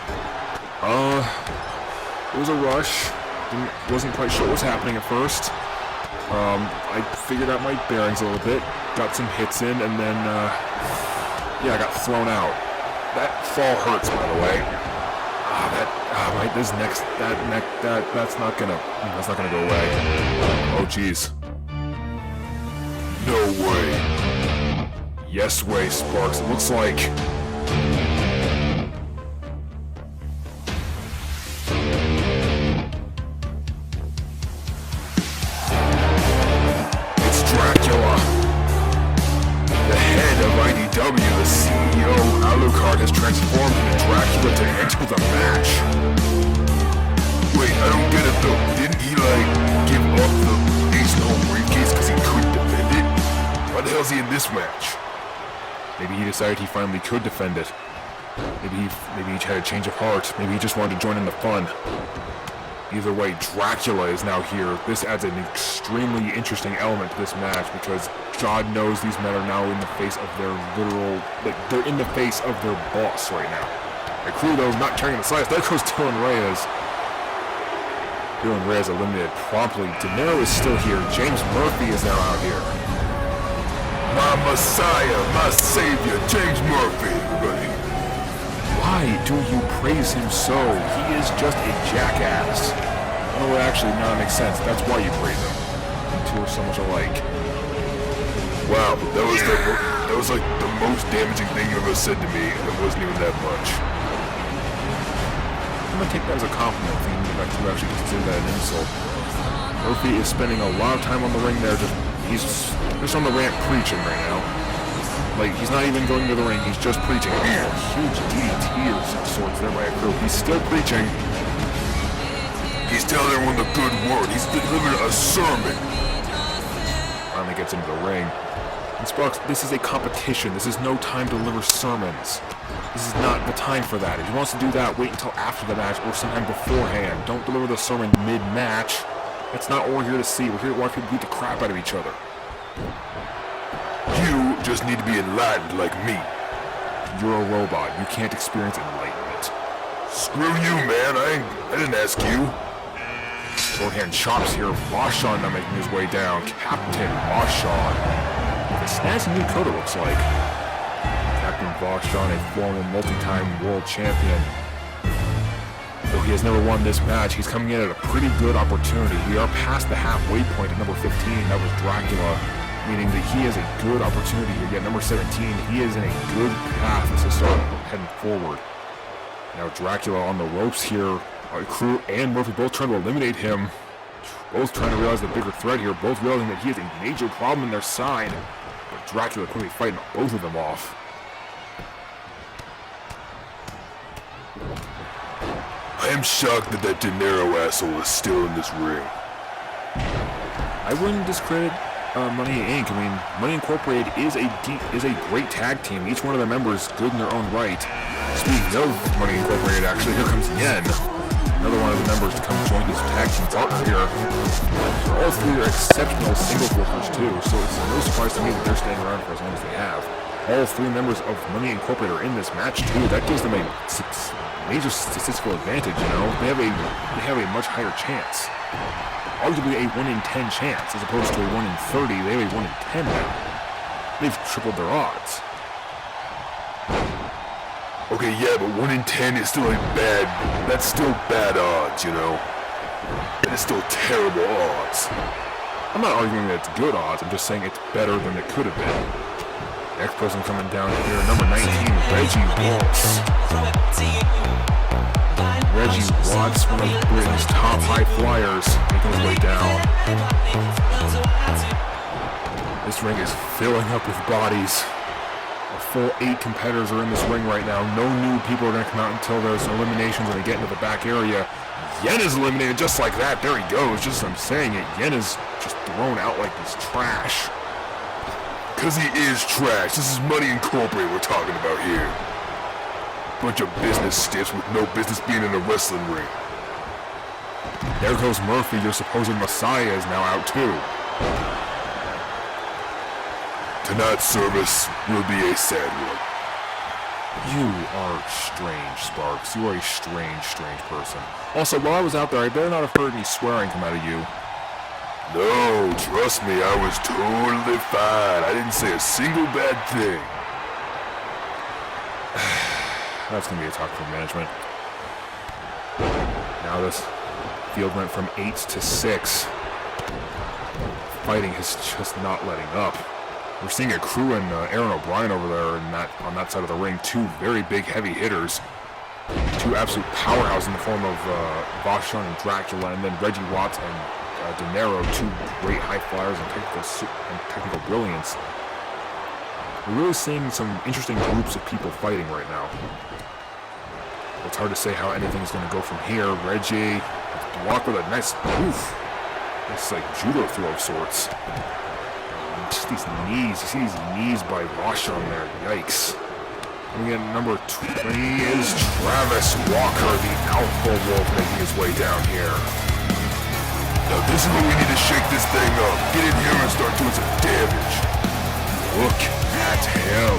It was a rush. Wasn't quite sure what was happening at first. I figured out my bearings a little bit, got some hits in, and then, I got thrown out. That fall hurts, by the way. That's not gonna go away. Oh, jeez. No way. Yes way, Sparks. It looks like... it's Dracula. The head of IDW, the CEO, Alucard, has transformed into Dracula to enter the match. Wait, I don't get it though. Didn't he, give up the ace-no briefcase because he couldn't defend it? Why the hell's he in this match? Maybe he decided he finally could defend it. Maybe he had a change of heart. Maybe he just wanted to join in the fun. Either way, Dracula is now here. This adds an extremely interesting element to this match because God knows these men are now in the face of their they're in the face of their boss right now. The Crew, though, not carrying the slice. There goes Dylan Reyes. Dylan Reyes eliminated promptly. De Niro is still here. James Murphy is now out here. My Messiah, my Savior, James Murphy, everybody. Why do you praise him so? He is just a jackass. No, actually, no, that makes sense. That's why you praise him. You two are so much alike. Wow, that was like the most damaging thing you ever said to me, and it wasn't even that much. I'm gonna take that as a compliment, thinking that you actually consider that an insult. Murphy is spending a lot of time on the ring there, he's just on the ramp preaching right now. Like, he's not even going to the ring, he's just preaching. Man, huge DDT of some sorts there by a Crew. He's still preaching. He's telling everyone the good word. He's delivering a sermon. Finally gets into the ring. And Sparks, this is a competition. This is no time to deliver sermons. This is not the time for that. If he wants to do that, wait until after the match or sometime beforehand. Don't deliver the sermon mid-match. That's not what we're here to see. We're here to watch people beat the crap out of each other. You just need to be enlightened like me. You're a robot. You can't experience enlightenment. Screw you, man. I didn't ask you. Shorthand chops here. Vashon now making his way down. Captain Vashon. A snazzy new coat, it looks like. Captain Vashon, a former multi-time world champion. Though he has never won this match, he's coming in at a pretty good opportunity. We are past the halfway point at number 15. That was Dracula. Meaning that he has a good opportunity here. Yet number 17, he is in a good path to start heading forward. Now Dracula on the ropes here. Our Crew and Murphy both trying to eliminate him. Both trying to realize the bigger threat here. Both realizing that he is a major problem in their side. But Dracula quickly fighting both of them off. I am shocked that De Niro asshole is still in this ring. I wouldn't discredit Money Inc. I mean, Money Incorporated is a great tag team. Each one of their members good in their own right. Speaking of Money Incorporated, actually, here comes Yen, another one of the members to come join his tag team partner here. All three are exceptional singles workers too, so it's no surprise to me that they're staying around for as long as they have. All three members of Money Incorporated are in this match too. That gives them a major statistical advantage. You know, they have a much higher chance. Arguably a 1 in 10 chance, as opposed to a 1 in 30. They have a 1 in 10 now. They've tripled their odds. Okay, yeah, but 1 in 10 is still that's still bad odds, you know? That is still terrible odds. I'm not arguing that it's good odds, I'm just saying it's better than it could have been. Next person coming down here, number 19, Reggie Watts. Reggie Watts, one of Britain's top high flyers, making his way down. This ring is filling up with bodies. A full 8 competitors are in this ring right now. No new people are going to come out until there's eliminations and they get into the back area. Yen is eliminated just like that. There he goes. Just as I'm saying it, Yen is just thrown out like he's trash. Cause he is trash. This is Money Incorporated we're talking about here. Bunch of business stiffs with no business being in a wrestling ring. There goes Murphy, your supposed messiah, is now out too. Tonight's service will be a sad one. You are strange, Sparks. You are a strange, strange person. Also, while I was out there, I better not have heard any swearing come out of you. No, trust me, I was totally fine. I didn't say a single bad thing. That's going to be a talk from management. Now this field went from 8 to 6. Fighting is just not letting up. We're seeing a crew and Aaron O'Brien over there on that side of the ring. Two very big, heavy hitters. Two absolute powerhouses in the form of Vachon and Dracula, and then Reggie Watts and De Niro, two great high flyers and technical brilliance. We're really seeing some interesting groups of people fighting right now. It's hard to say how anything's going to go from here. Reggie, blocked with a nice oof. It's like judo throw of sorts. Just these knees. You see these knees by Vachon there. Yikes. And again, number 20 is Travis Walker, the alpha wolf, making his way down here. Now this is where we need to shake this thing up. Get in here and start doing some damage. Look at him.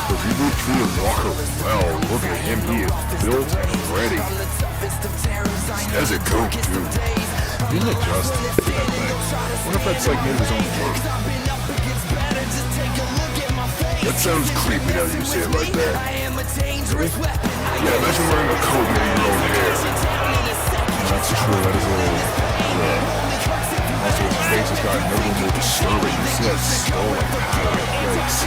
If you really treated Walker well, look at him. He is built and ready. Has a coat too. He didn't adjust to that thing. I wonder if that's like made his own work. That sounds creepy now that you say it like that. Really? Yeah, imagine wearing a coat made of your own hair. That's true. That is a little. Also, his face has gotten a little more disturbing. You see that skull-like pattern. Yikes.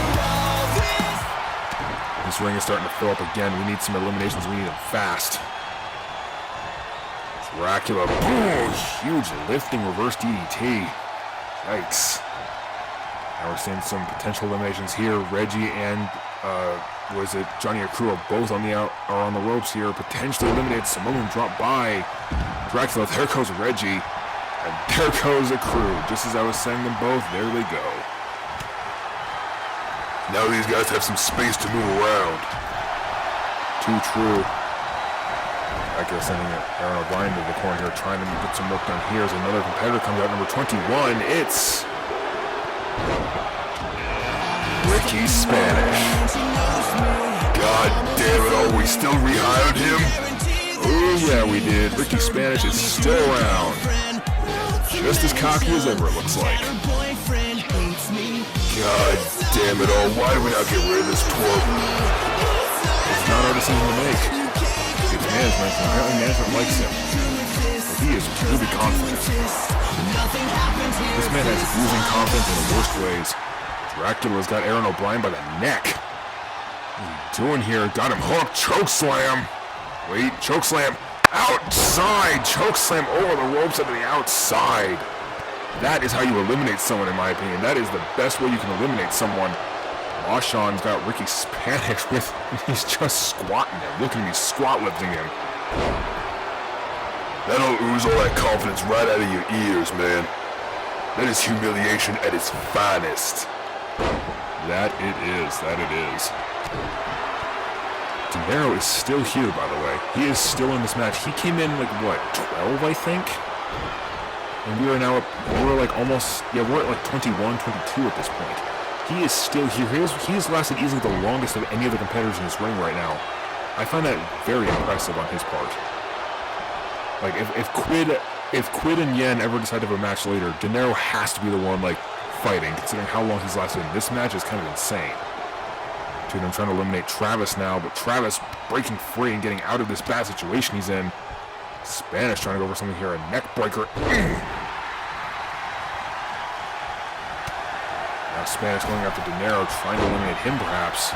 This ring is starting to fill up again. We need some eliminations. We need them fast. Dracula, boom! Huge lifting reverse DDT. Yikes. Now we're seeing some potential eliminations here. Reggie and Johnny Akru are both on the ropes here. Potentially eliminated. Samoan dropped by Dracula. There goes Reggie. And there goes Akru. Just as I was saying them both, there they go. Now these guys have some space to move around. Too true. I guess sending Aaron O'Brien to the corner here, trying to get some work done here as another competitor comes out, number 21. It's Ricky Spanish. God damn it, oh, we still rehired him? Oh yeah, we did. Ricky Spanish is still around. Just as cocky as ever, it looks like. God damn it all, why do we not get rid of this twerp? It's not our decision to make. It's management, and apparently management likes him. But he is really confident. This man has oozing confidence in the worst ways. Dracula's got Aaron O'Brien by the neck. What's he doing here? Got him hooked. Chokeslam. Wait, chokeslam. Outside. Chokeslam over the ropes to the outside. That is how you eliminate someone, in my opinion. That is the best way you can eliminate someone. Vachon's got Ricky Spanish with, he's just squatting him. Look at him, he's squat lifting him. That'll ooze all that confidence right out of your ears, man. That is humiliation at its finest. That it is. De Niro is still here, by the way. He is still in this match. He came in like, what, 12, I think? And we are now up, we're like almost, yeah, we're at like 21, 22 at this point. He is still here. He has lasted easily the longest of any of the competitors in this ring right now. I find that very impressive on his part. Like, if Quid and Yen ever decide to have a match later, De Niro has to be the one, like, fighting, considering how long he's lasted in this match is kind of insane. Dude, I'm trying to eliminate Travis now, but Travis breaking free and getting out of this bad situation he's in. Spanish trying to go over something here, a neck breaker. Now Spanish going after De Niro, trying to eliminate him perhaps.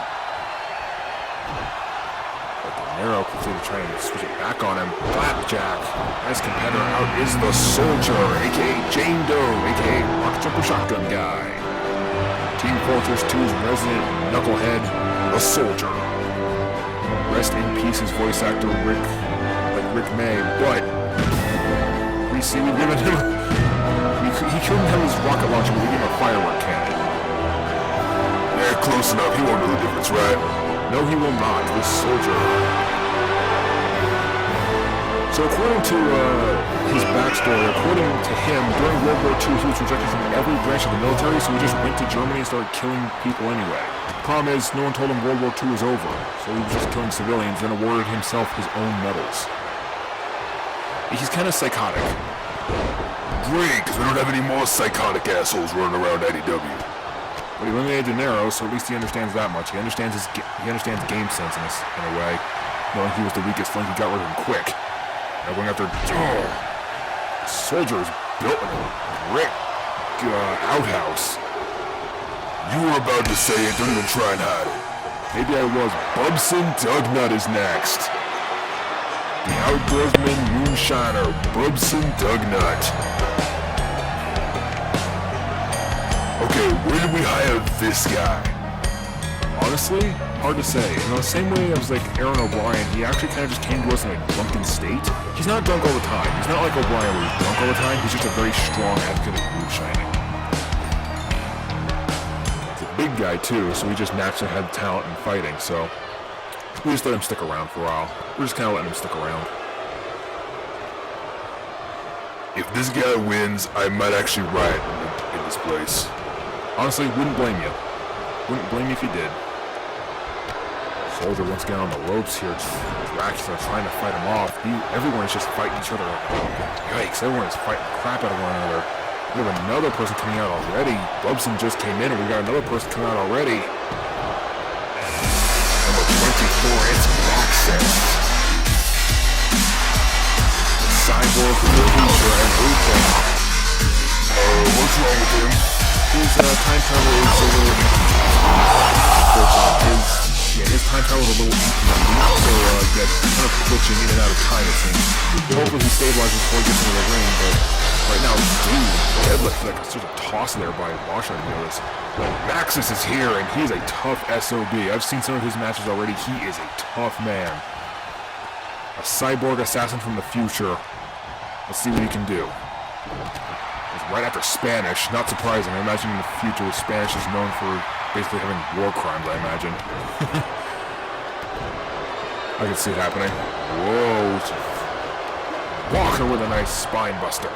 But De Niro quickly trying to switch it back on him. Flapjack. Nice competitor out is the Soldier, a.k.a. Jane Doe, a.k.a. Rock Jumper Shotgun Guy. Team Fortress 2's resident knucklehead, the Soldier. Rest in peace, his voice actor Rick May, but we could he couldn't have his rocket launcher, but he gave him a firework cannon. Yeah, close enough. He won't know the difference, right? No, he will not. This soldier. So according to his backstory, according to him, during World War II, he was rejected from every branch of the military, so he just went to Germany and started killing people anyway. The problem is, no one told him World War II was over, so he was just killing civilians and awarded himself his own medals. He's kind of psychotic. Great, because we don't have any more psychotic assholes running around IDW. But he eliminated De Niro, so at least he understands that much. He understands game sense in a way. Knowing he was the weakest link, he got rid of him quick. Now going after soldiers built in a brick outhouse. You were about to say it, don't even try and hide it. Maybe I was. Bubson Dugnut is next. The outdoorsman moonshiner, Bubson Dugnut. Okay, where did we hire this guy? Honestly, hard to say. In the same way as like Aaron O'Brien, he actually kind of just came to us in a drunken state. He's not drunk all the time. He's not like O'Brien where he's drunk all the time. He's just a very strong advocate of moonshining. He's a big guy too, so he just naturally had talent in fighting, so we just let him stick around for a while. We're just kind of letting him stick around. If this guy wins, I might actually riot in this place. Honestly, wouldn't blame you. Wouldn't blame you if you did. Soldier once again on the ropes here. Dracula trying to fight him off. Everyone is just fighting each other. Yikes, everyone is fighting crap out of one another. We have another person coming out already. Bubson just came in and we got another person coming out already. Number 24, it's Maxis. Cyborg with the future and everything. What's wrong with him? His time travel is a little his time travel is a little incomplete, so yeah, kind of glitching in and out of time, it seems. Hopefully he stabilizes before he gets into the ring, but right now, dude, deadlift, like, there's a toss there by Bosch, I noticed. Maxis is here, and he's a tough SOB. I've seen some of his matches already. He is a tough man. A cyborg assassin from the future. Let's see what he can do. It's right after Spanish, not surprising. I imagine in the future, Spanish is known for basically having war crimes, I imagine. I can see it happening. Whoa. Walker with a nice spine buster.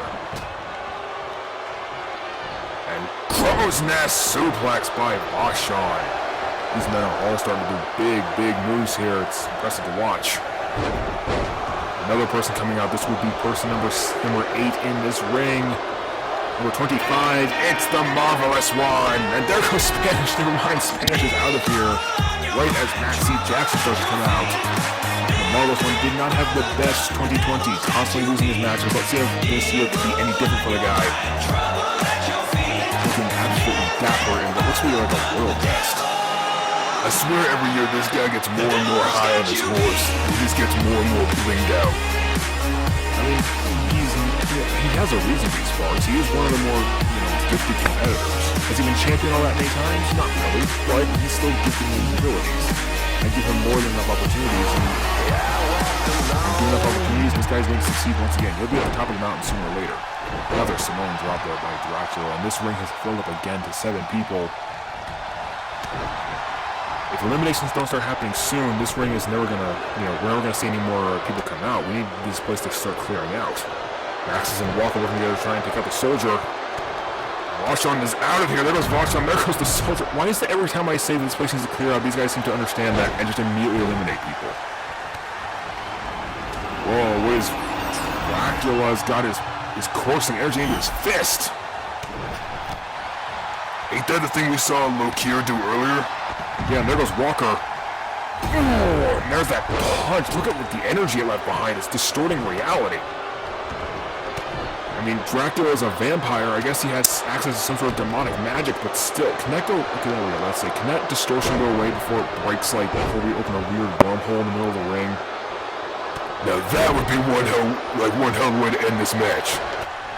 And crow's nest suplex by Vachon. These men are all starting to do big moves here. It's impressive to watch. Another person coming out. This would be person number 8 in this ring. Number 25, it's the Marvelous One! And there goes Spanish. Never mind, Spanish is out of here. Right as Maxie Jackson starts to come out. The Marvelous One did not have the best 2020, constantly losing his matches. Let's see if this year could be any different for the guy. Looking absolutely dapper and looks like a royal guest. I swear every year this guy gets more and more high on his horse. He just gets more and more blinged out. I mean, he has a reason for these bars. He is one of the more, gifted competitors. Has he been champion all that many times? Not really, but he's still gifted in his abilities. I give him more than enough opportunities, and given enough opportunities, this guy's going to succeed once again. He'll be at the top of the mountain sooner or later. Another Simone drop there by Dracula, and this ring has filled up again to 7 people. If eliminations don't start happening soon, this ring is never gonna, we're never gonna see any more people come out. We need this place to start clearing out. Maxis and Walker working together to try and take out the soldier. Vachon is out of here. There goes Vachon. There goes the soldier. Why is it every time I say this place needs to clear out, these guys seem to understand that and just immediately eliminate people? Whoa, what is... Dracula's got his coursing energy into his fist. Ain't that the thing we saw Lokir do earlier? Yeah, and there goes Walker. Oh, and there's that punch. Look at what the energy it left behind. It's distorting reality. I mean, Dracula is a vampire. I guess he has access to some sort of demonic magic, but still, can that distortion go away before it breaks, before we open a weird wormhole in the middle of the ring? Now that would be one hell of a way to end this match.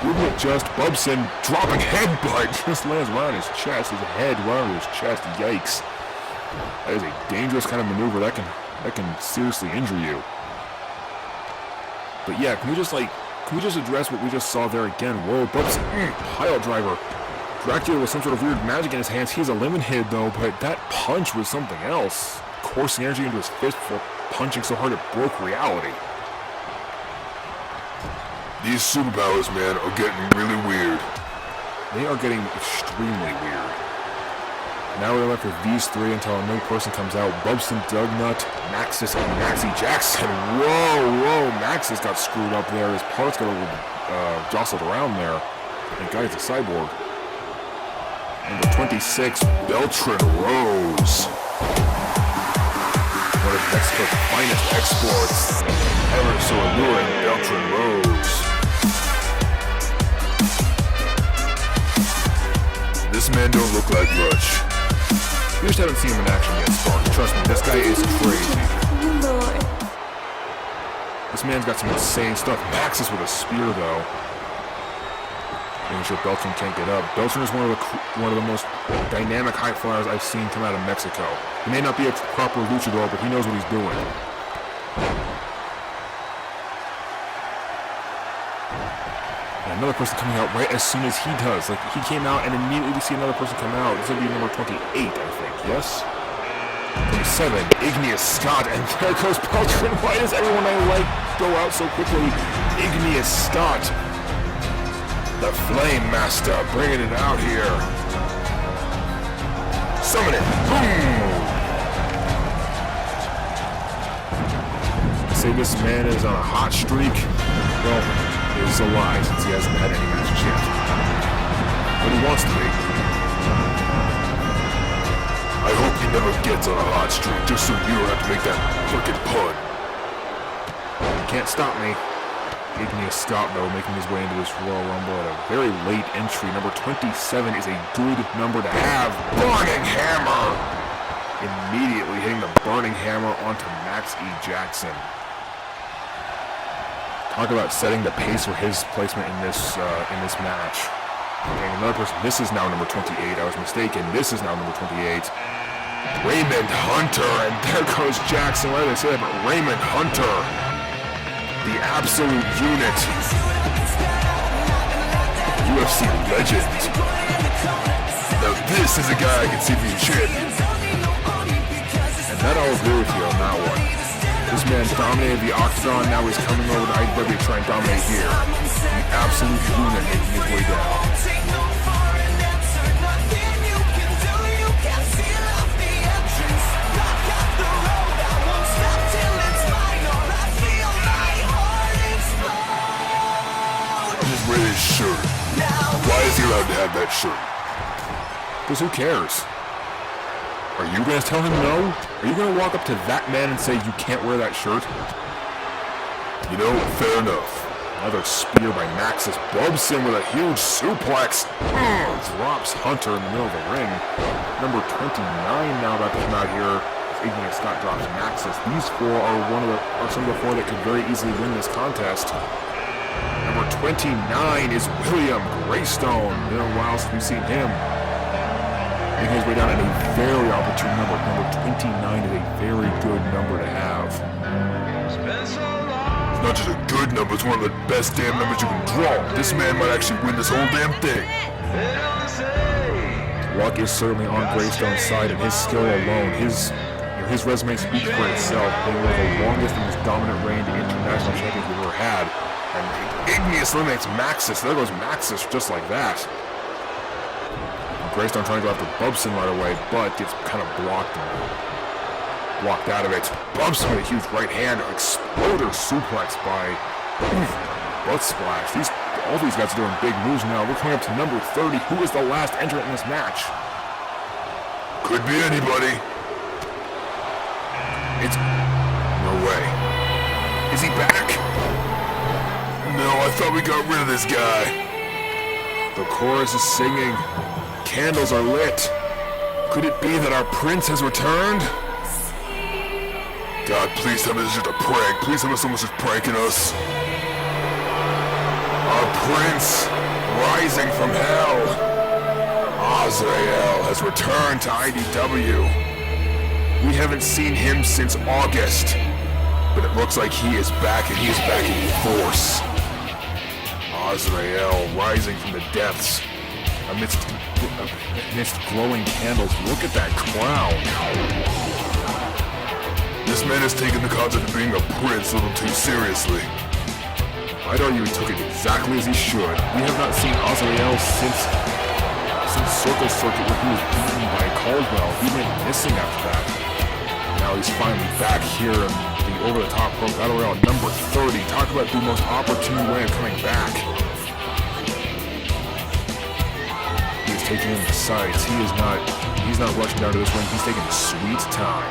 Wouldn't it just? Bubson dropping headbutt just lands right on his chest. His head right on his chest. Yikes. That is a dangerous kind of maneuver. That can seriously injure you. But yeah, can we just Can we just address what we just saw there again? Whoa, Bubs, pile driver. Dracula with some sort of weird magic in his hands. He's eliminated though, but that punch was something else. Coursing energy into his fist before punching so hard it broke reality. These superpowers, man, are getting really weird. They are getting extremely weird. Now we're left with these three until a new person comes out. Bubson, Dugnut, Maxis, and Maxie Jackson. Whoa, Maxis got screwed up there. His parts got jostled around there. And guy's a cyborg. Number 26, Beltran Rose. One of Mexico's finest exports. Ever so alluring, Beltran Rose. This man don't look like much. You just haven't seen him in action yet, Spark. Trust me, this guy is crazy. This man's got some insane stuff. Maxis with a spear, though. Making sure Beltran can't get up. Beltran is one of the most dynamic high flyers I've seen come out of Mexico. He may not be a proper luchador, but he knows what he's doing. And another person coming out right as soon as he does. Like, he came out and immediately we see another person come out. This would be number 28, I think. Yes? 27, Igneous Scott, and there goes Beltran. Why does everyone I like go out so quickly? Igneous Scott. The Flame Master, bringing it out here. Summon it. Boom! Say this man is on a hot streak. Well, it is a lie since he hasn't had any matches yet. But he wants to be. I hope he never gets on a hot streak just so you don't have to make that frickin' pun. You can't stop me. Igneous Scott, though, making his way into this Royal Rumble at a very late entry. Number 27 is a good number to have. Burning Hammer! Immediately hitting the Burning Hammer onto Max E. Jackson. Talk about setting the pace for his placement in this match. And another person, this is now number 28. I was mistaken. This is now number 28. Raymond Hunter, And there goes Jackson. Why did I say that? But Raymond Hunter. The absolute unit. UFC legend. Now this is a guy I can see being champion. And that I'll agree with you on that one. This man dominated the Octagon, now he's coming over to IDW to try and dominate here. The absolute unit making his way down. He's wearing his shirt. Why is he allowed to have that shirt? Because who cares? Are you going to tell him no? Are you going to walk up to that man and say you can't wear that shirt? You know, fair enough. Another spear by Maxis. Bubson with a huge suplex. Drops Hunter in the middle of the ring. Number 29 now about to come out here. Igneous Scott drops Maxis. These four are some of the four that could very easily win this contest. Number 29 is William Greystone. Been a while since we've seen him. Making his way down at a very opportune number. Number 29 is a very good number to have. It's not just a good number, it's one of the best damn numbers you can draw. This man might actually win this whole damn thing. Luck is certainly on Greystone's side, and his skill alone, his resume speaks for itself. Being one of the longest and most dominant reigning international champions we've ever had. And Igneous eliminates Maxis. There goes Maxis just like that. Greystone trying to go after Bubson right away, but gets kind of blocked out of it. Bubson with a huge right hand, exploder suplex by butt splash. All these guys are doing big moves now. We're coming up to number 30. Who is the last entrant in this match? Could be anybody. It's no way. Is he back? No, I thought we got rid of this guy. The chorus is singing. Candles are lit. Could it be that our prince has returned? God, please tell me this is just a prank. Please tell me someone's just pranking us. Our prince, rising from hell. Azrael has returned to IDW. We haven't seen him since August, but it looks like he is back, and he is back in force. Azrael rising from the depths amidst glowing candles. Look at that crown. This man has taken the concept of being a prince a little too seriously. I'd argue he took it exactly as he should. We have not seen Azrael since Circle Circuit where he was beaten by Caldwell. He went missing after that. Now he's finally back here in the over-the-top rope battle royale at number 30. Talk about the most opportune way of coming back. He's taking in the sights. He's not rushing down to this ring. He's taking sweet time.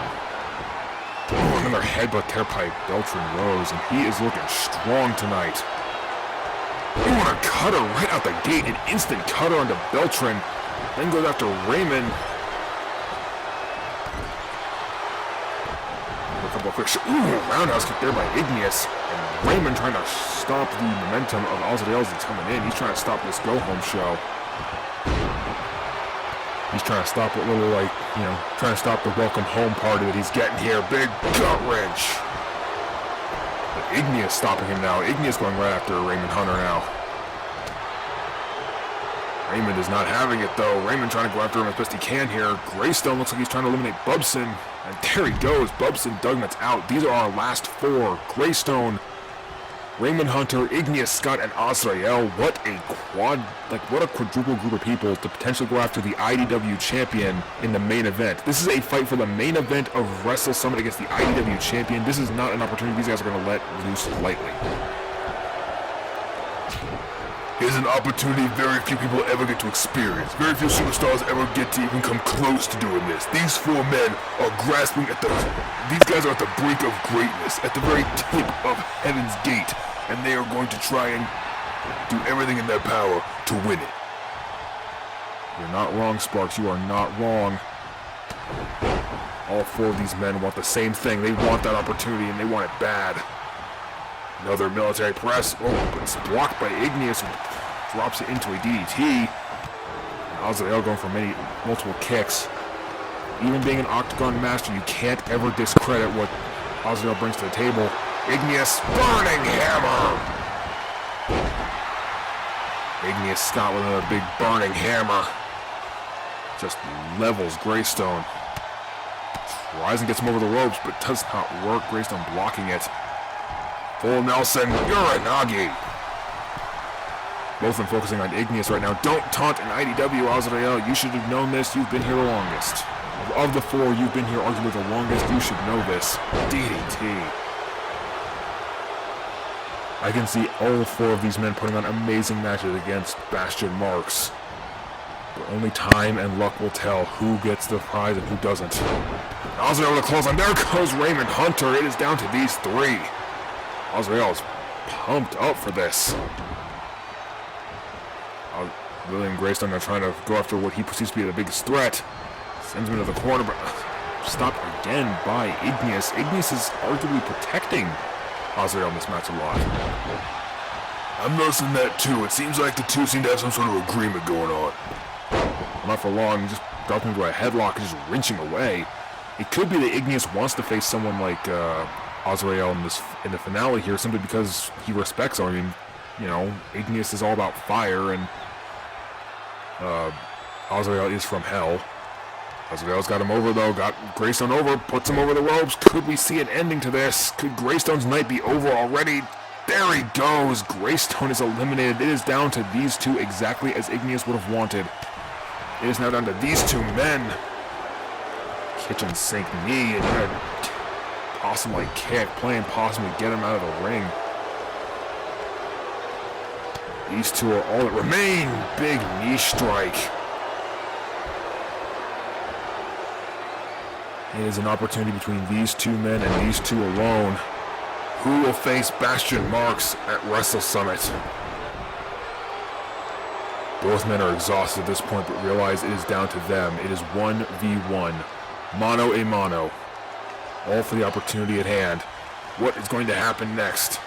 Oh, another headbutt there by Beltran Rose, and he is looking strong tonight. Ooh, and a cutter right out the gate, an instant cutter onto Beltran, then goes after Raymond. A couple of quick roundhouse kick there by Igneous, and Raymond trying to stop the momentum of Azrael as he's coming in. He's trying to stop this go-home show. He's trying to stop trying to stop the welcome home party that he's getting here. Big gut wrench. But Igneous stopping him now. Igneous going right after Raymond Hunter now. Raymond is not having it though. Raymond trying to go after him as best he can here. Greystone looks like he's trying to eliminate Bubson. And there he goes. Bubson, Dugnuts out. These are our last four. Greystone, Raymond Hunter, Igneous, Scott, and Azrael. What a quadruple group of people to potentially go after the IDW champion in the main event. This is a fight for the main event of Wrestle Summit against the IDW champion. This is not an opportunity these guys are going to let loose lightly. Here's an opportunity very few people ever get to experience. Very few superstars ever get to even come close to doing this. These four men are grasping at these guys are at the brink of greatness, at the very tip of Heaven's Gate, and they are going to try and do everything in their power to win it. You're not wrong, Sparks. You are not wrong. All four of these men want the same thing. They want that opportunity, and they want it bad. Another military press. Oh, but it's blocked by Igneous, who drops it into a DDT. And Azrael going for multiple kicks. Even being an Octagon Master, you can't ever discredit what Azrael brings to the table. Igneous, burning hammer! Igneous Scott with another big burning hammer. Just levels Greystone. Tries and gets him over the ropes, but does not work. Greystone blocking it. Full Nelson, Uranagi. Both of them focusing on Igneous right now. Don't taunt an IDW, Azrael. You should have known this. You've been here the longest. Of the four, you've been here arguably the longest. You should know this. DDT. I can see all four of these men putting on amazing matches against Bastion Marks. But only time and luck will tell who gets the prize and who doesn't. Azrael with a close on. There goes Raymond Hunter. It is down to these three. Azrael is pumped up for this. William Greystone are trying to go after what he perceives to be the biggest threat. Sends him into the corner, but stopped again by Igneous. Igneous is arguably protecting Azrael in this match a lot. I'm noticing that too. It seems like the two seem to have some sort of agreement going on. Not for long, he just dropped him into a headlock and just wrenching away. It could be that Igneous wants to face someone like Azrael in the finale here, simply because he respects him. I mean, Igneous is all about fire, and Azrael is from hell. Azrael's got him over though, got Greystone over, puts him over the ropes. Could we see an ending to this? Could Greystone's night be over already? There he goes. Greystone is eliminated. It is down to these two exactly as Igneous would have wanted. It is now down to these two men. Kitchen sink knee and then a possibly kick, playing possum to get him out of the ring. These two are all that remain. Big knee strike. It is an opportunity between these two men and these two alone. Who will face Bastion Marks at Wrestle Summit? Both men are exhausted at this point, but realize it is down to them. It is 1v1. Mano a mano. All for the opportunity at hand. What is going to happen next?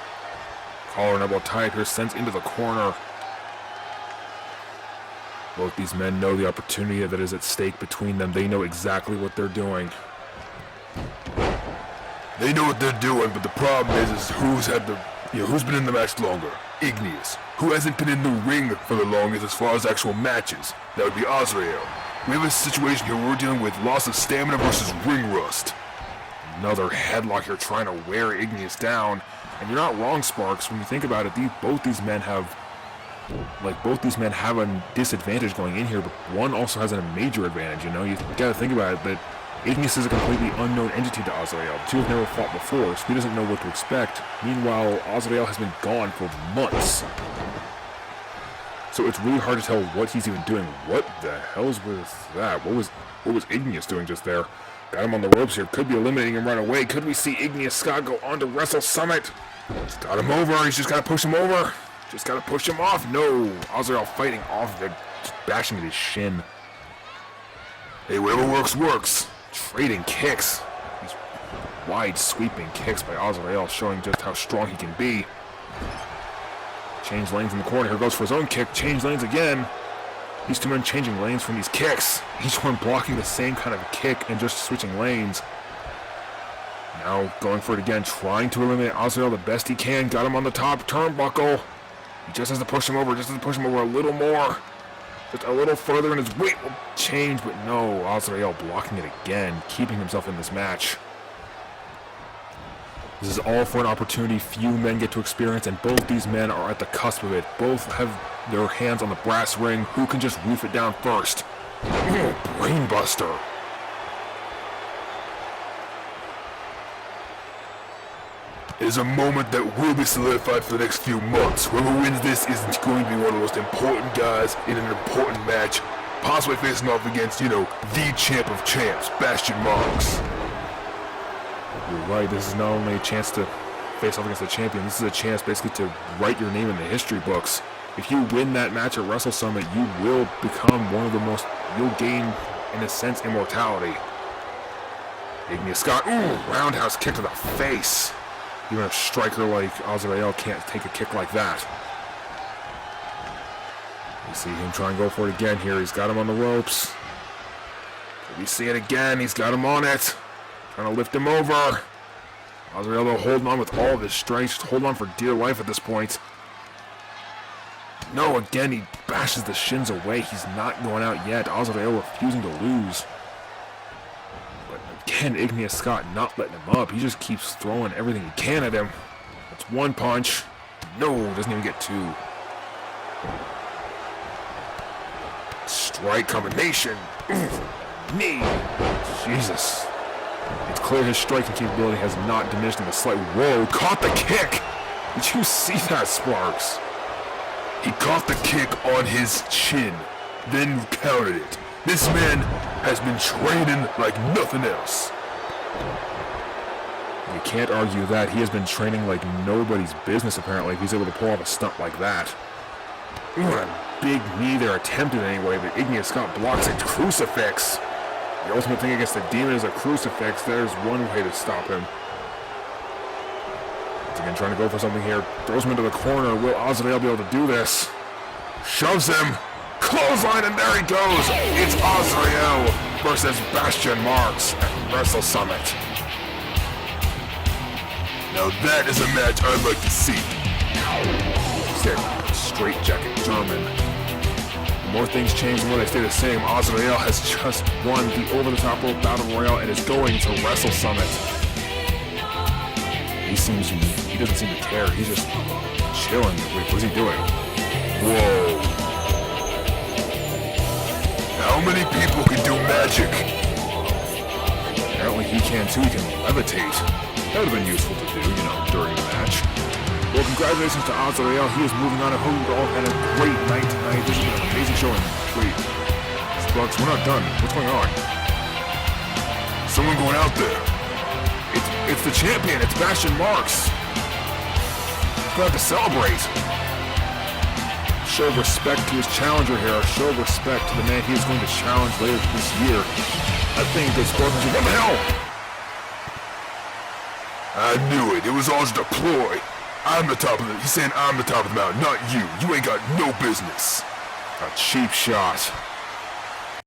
Collar and elbow tie here, sends into the corner. Both these men know the opportunity that is at stake between them. They know exactly what they're doing. They know what they're doing, but the problem is who's been in the match longer? Igneous. Who hasn't been in the ring for the longest as far as actual matches? That would be Azrael. We have a situation here where we're dealing with loss of stamina versus ring rust. Another headlock here trying to wear Igneous down. And you're not wrong, Sparks, when you think about it, both these men have a disadvantage going in here, but one also has a major advantage, you know? You gotta think about it, that Igneous is a completely unknown entity to Azrael. The two have never fought before, so he doesn't know what to expect. Meanwhile, Azrael has been gone for months. So it's really hard to tell what he's even doing. What the hell's with that? What was Igneous doing just there? Got him on the ropes here. Could be eliminating him right away. Could we see Igneous Scott go on to Wrestle Summit? He's got him over. He's just got to push him over. Just got to push him off. No. Azrael fighting off of it. Just bashing at his shin. Hey, whatever works, works. Trading kicks. These wide sweeping kicks by Azrael showing just how strong he can be. Change lanes in the corner. Here goes for his own kick. Change lanes again. These two men changing lanes from these kicks. Each one blocking the same kind of kick and just switching lanes. Now going for it again, trying to eliminate Azrael the best he can. Got him on the top turnbuckle. He just has to push him over. Just has to push him over a little more. Just a little further and his weight will change. But no, Azrael blocking it again. Keeping himself in this match. This is all for an opportunity few men get to experience, and both these men are at the cusp of it. Both have their hands on the brass ring. Who can just roof it down first? Brainbuster. It is a moment that will be solidified for the next few months. Whoever wins this is going to be one of the most important guys in an important match, possibly facing off against, the champ of champs, Bastion Marks. You're right, this is not only a chance to face off against the champion, this is a chance basically to write your name in the history books. If you win that match at Wrestle Summit, you will become you'll gain, in a sense, immortality. Igneous Scott, roundhouse kick to the face. Even a striker like Azrael can't take a kick like that. You see him try and go for it again here. He's got him on the ropes. We see it again, he's got him on it. Trying to lift him over. Azrael though holding on with all of his strength, just holding on for dear life at this point. No, again he bashes the shins away. He's not going out yet. Azrael refusing to lose. But again, Igneous Scott not letting him up. He just keeps throwing everything he can at him. That's one punch. No, doesn't even get two. Strike combination. Knee. Jesus. It's clear his striking capability has not diminished in the slight. Whoa, caught the kick! Did you see that, Sparks? He caught the kick on his chin, then counted it. This man has been training like nothing else. You can't argue that. He has been training like nobody's business, apparently, if he's able to pull off a stunt like that. What a big knee there, attempted anyway, but Igneous Scott blocks a crucifix. The ultimate thing against the demon is a crucifix. There's one way to stop him. Once again, trying to go for something here. Throws him into the corner. Will Azrael be able to do this? Shoves him. Clothesline, and there he goes. It's Azrael versus Bastion Marks at Wrestle Summit. Now that is a match I'd like to see. Straight jacket German. The more things change, the more they stay the same. Azrael has just won the over-the-top rope battle royale and is going to Wrestle Summit. He doesn't seem to care. He's just chilling. Wait, what's he doing? Whoa. How many people can do magic? Apparently he can too. He can levitate. That would have been useful to do, during the match. Well, congratulations to Azrael. He is moving on. I hope you all had a great night tonight. This has been an amazing show. Wait, Sparks, we're not done. What's going on? Someone going out there. It's the champion. It's Bastion Marks. We're going to have to celebrate. Show respect to his challenger here. Show respect to the man he is going to challenge later this year. I think that Sparks is... What the hell? I knew it. It was all just a ploy. I'm the top of the... He's saying I'm the top of the mountain, not you. You ain't got no business. A cheap shot.